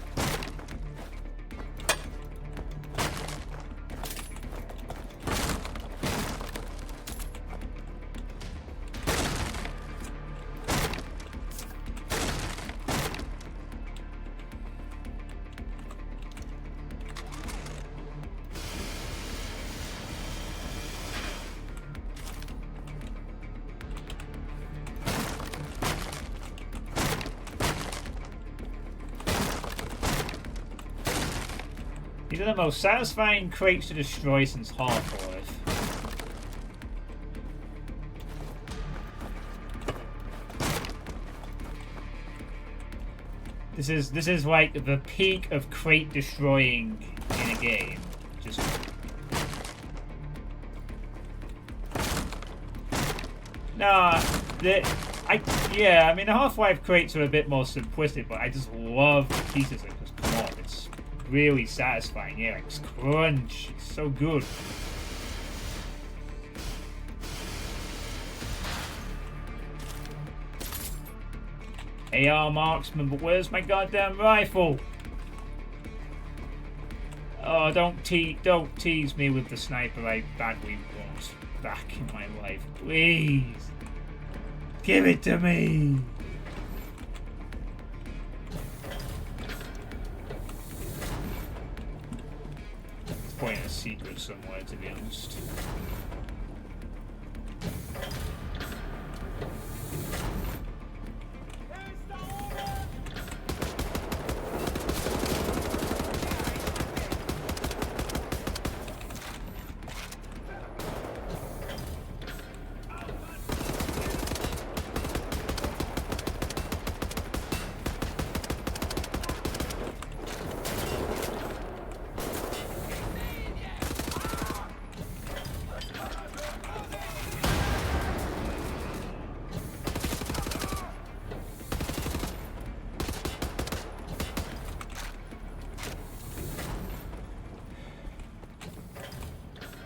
These are the most satisfying crates to destroy since Half-Life. This is like the peak of crate destroying in a game. Just nah, I mean the Half-Life crates are a bit more simplistic, but I just love the pieces that just come off. It's really satisfying. Yeah, like it's crunch. It's so good. AR marksman, but where's my goddamn rifle? Oh, don't tease me with the sniper I badly want back in my life, please. Give it to me. It's probably a secret somewhere, to be honest.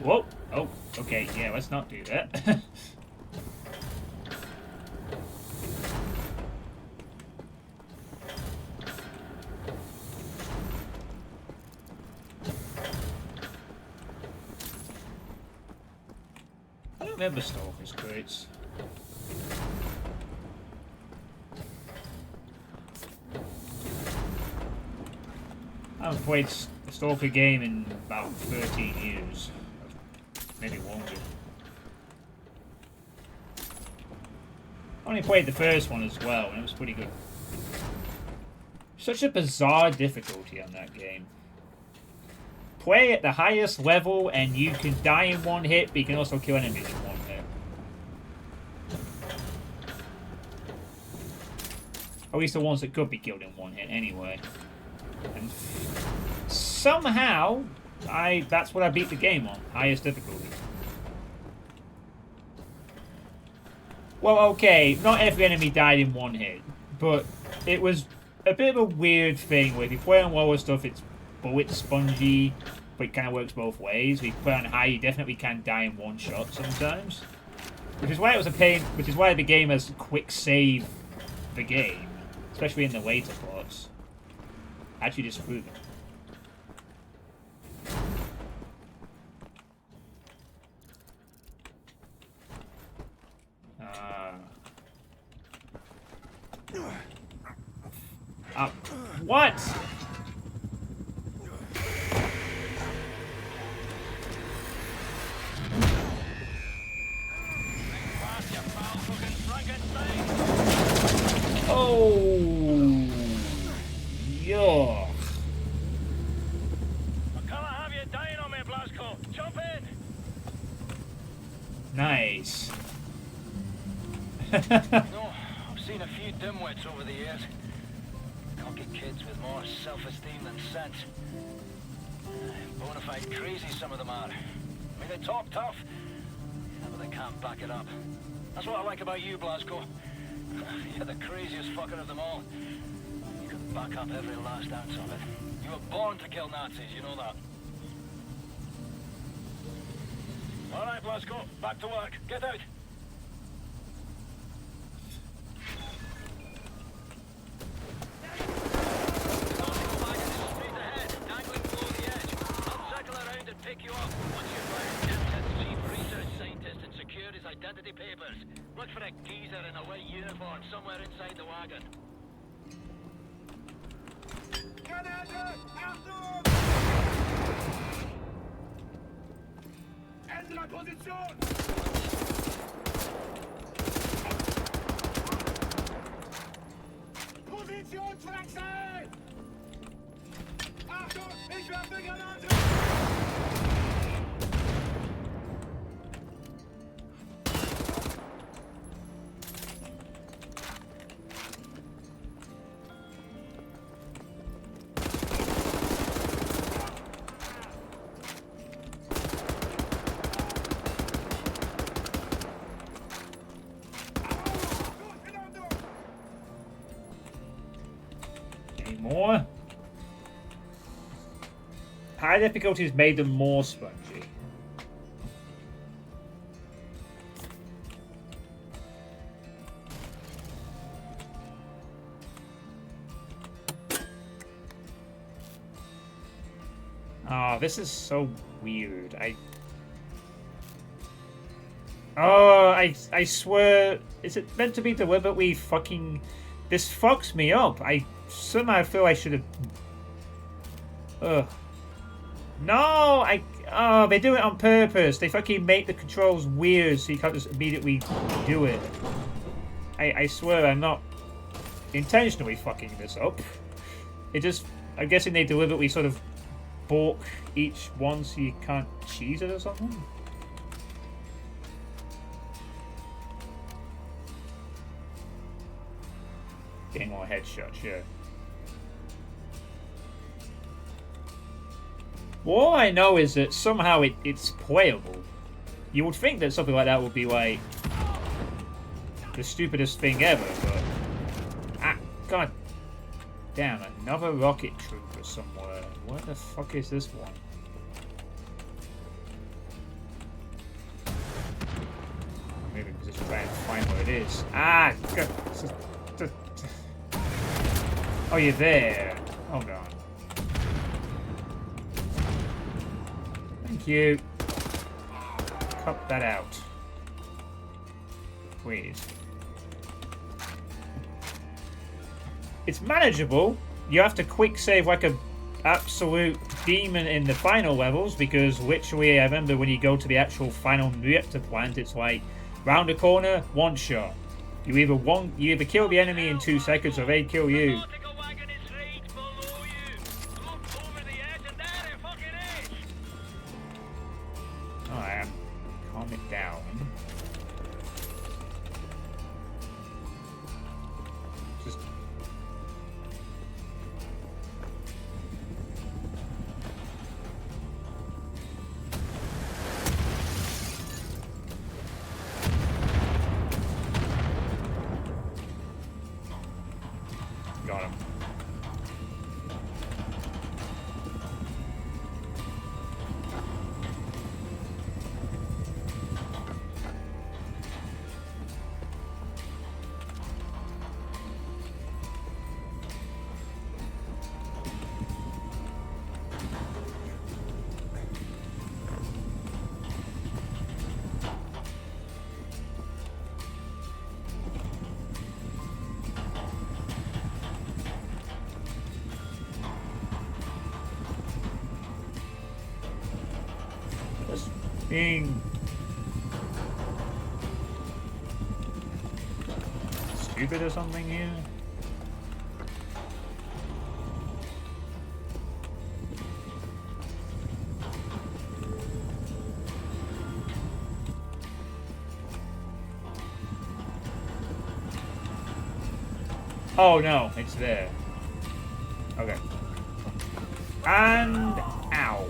Whoa! Oh, okay, yeah, let's not do that. I don't remember Stalker's crates. I haven't played a Stalker game in about 13 years. Maybe longer. I only played the first one as well, and it was pretty good. Such a bizarre difficulty on that game. Play at the highest level, and you can die in one hit, but you can also kill enemies in one hit. At least the ones that could be killed in one hit, anyway. And somehow, that's what I beat the game on. Highest difficulty. Well, okay, not every enemy died in one hit, but it was a bit of a weird thing where if you play on lower stuff, it's bullet spongy, but it kind of works both ways. If you play on high, you definitely can die in one shot sometimes. Which is why it was a pain, which is why the game has quick save the game, especially in the later parts. Actually disprove it. What? Oh, yuck. Nice. No, I've seen a few dimwits over the years. Cocky kids with more self-esteem than sense. Bonafide crazy some of them are. I mean, they talk tough, but they can't back it up. That's what I like about you, Blasco. You're the craziest fucker of them all. You can back up every last ounce of it. You were born to kill Nazis, you know that. All right, Blasco, back to work. Get out. Pick you up once you find DevTech's chief research scientist and secure his identity papers. Look for a geezer in a white uniform somewhere inside the wagon. Granate! Achtung! Ändere Position! Positionswechsel! More. High difficulties made them more spongy. Oh, this is so weird. I swear, is it meant to be deliberately fucking... This fucks me up. I somehow feel I should have... Ugh. No! Oh, they do it on purpose. They fucking make the controls weird so you can't just immediately do it. I swear I'm not intentionally fucking this up. It just... I'm guessing they deliberately sort of balk each one so you can't cheese it or something? Getting more headshots, yeah. Well, all I know is that somehow it's playable. You would think that something like that would be like the stupidest thing ever, but god damn, another rocket trooper somewhere. Where the fuck is this one? I'm moving position trying to find where it is. Ah, god. Oh, you're there. Hold on. Thank you. Cut that out. Please. It's manageable. You have to quick save like a absolute demon in the final levels because literally I remember when you go to the actual final reactor plant, it's like round the corner, one shot. You either kill the enemy in 2 seconds or they kill you. Calm it down. Just... Got him. Being stupid or something here. Oh no, it's there. Okay. And ow.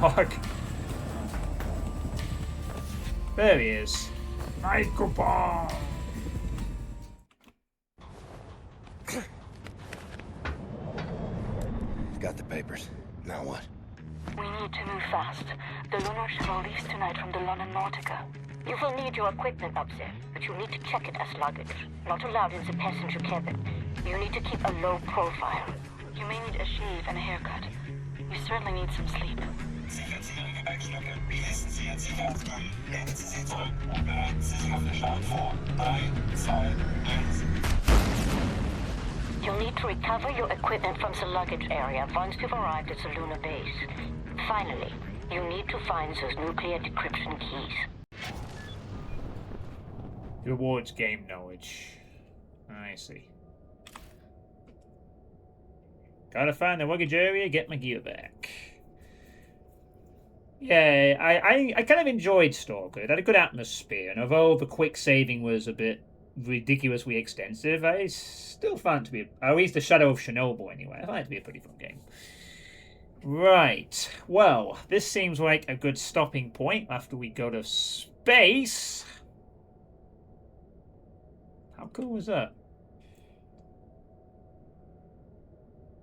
Fuck. There he is. Microphone. Got the papers. Now what? We need to move fast. The lunar shuttle leaves tonight from the London Nautica. You will need your equipment up there, but you need to check it as luggage. Not allowed in the passenger cabin. You need to keep a low profile. You may need a shave and a haircut. You certainly need some sleep. You'll need to recover your equipment from the luggage area once you've arrived at the lunar base. Finally, you need to find those nuclear decryption keys. Rewards game knowledge. I see. Gotta find the luggage area, get my gear back. Yeah, I kind of enjoyed Stalker. It had a good atmosphere, and although the quick saving was a bit ridiculously extensive, I still found it to be, at least the Shadow of Chernobyl anyway, I found it to be a pretty fun game. Right, well, this seems like a good stopping point after we go to space. How cool was that?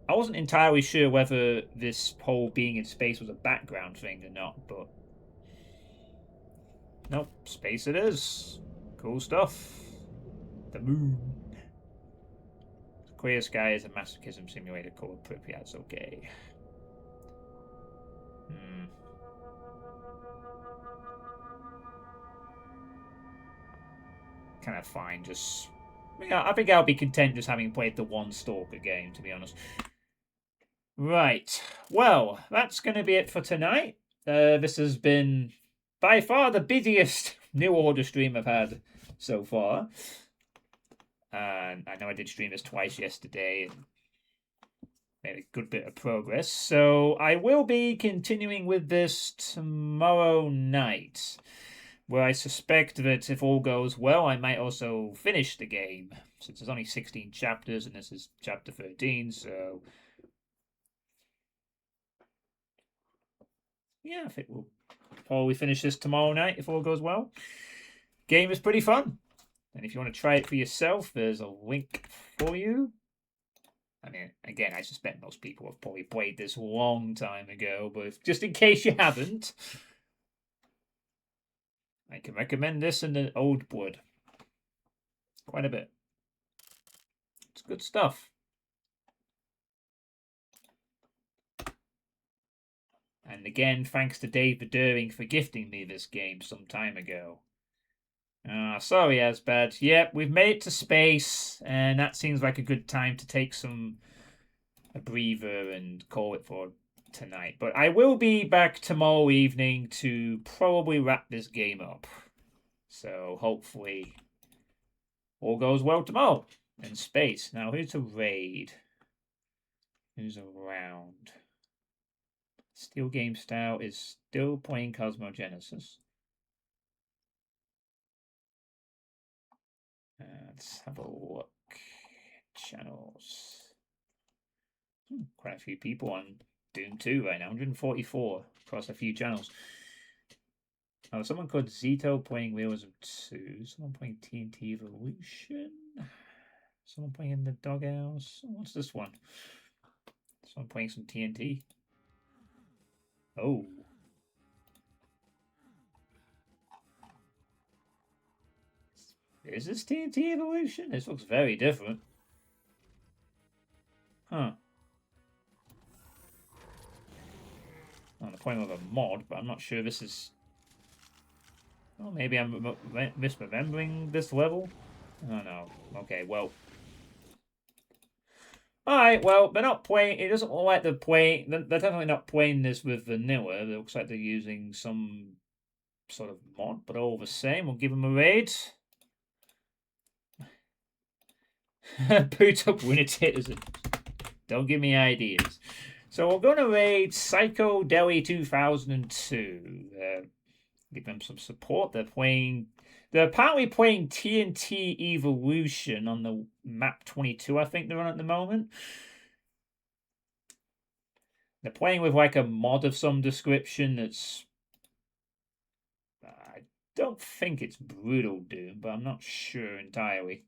I wasn't entirely sure whether this whole being in space was a background thing or not, but... Nope, space it is. Cool stuff. The moon. The Clear Sky is a masochism simulator called Pripyat's okay. Kind of fine, just... Yeah, I think I'll be content just having played the one Stalker game, to be honest. Right, well, that's going to be it for tonight. This has been by far the busiest New Order stream I've had so far. And I know I did stream this twice yesterday and made a good bit of progress. So I will be continuing with this tomorrow night, where I suspect that if all goes well, I might also finish the game, since there's only 16 chapters and this is chapter 13, so... Yeah, I think we'll probably finish this tomorrow night if all goes well. Game is pretty fun. And if you want to try it for yourself, there's a link for you. I mean, again, I suspect most people have probably played this a long time ago, but just in case you haven't, I can recommend this and the Old Blood. Quite a bit. It's good stuff. And again, thanks to Dave Bedering for gifting me this game some time ago. Sorry, Asbad. Yep, we've made it to space, and that seems like a good time to take a breather and call it for tonight. But I will be back tomorrow evening to probably wrap this game up. So hopefully all goes well tomorrow in space. Now, who's a raid? Who's around? Steel Game Style is still playing Cosmogenesis. Let's have a look. Channels. Quite a few people on Doom 2 right now. 144 across a few channels. Oh, someone called Zito playing Realism 2. Someone playing TNT Evolution. Someone playing in the Doghouse. What's this one? Someone playing some TNT. Oh. Is this TNT Evolution? This looks very different. Huh. I'm playing with a mod, but I'm not sure this is... Oh, maybe I'm misremembering this level? Oh, no. Okay, well... Alright, well, they're not playing... It doesn't look like they're playing... They're definitely not playing this with vanilla. It looks like they're using some sort of mod, but all the same, we'll give them a raid. Boot up Winnititers. Don't give me ideas. So we're going to raid Psycho Deli 2002. Give them some support. They're apparently playing TNT Evolution on the map 22, I think they're on at the moment. They're playing with like a mod of some description that's... I don't think it's Brutal Doom, but I'm not sure entirely.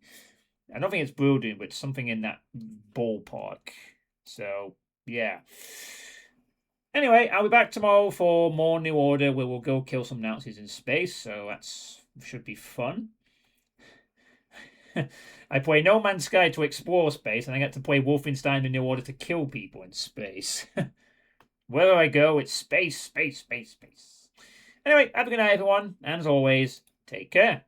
I don't think it's Brutal Doom, but something in that ballpark. So, yeah. Anyway, I'll be back tomorrow for more New Order, where we'll go kill some Nazis in space, so that should be fun. I play No Man's Sky to explore space, and I get to play Wolfenstein the New Order to kill people in space. Wherever I go, it's space, space, space, space. Anyway, have a good night, everyone, and as always, take care.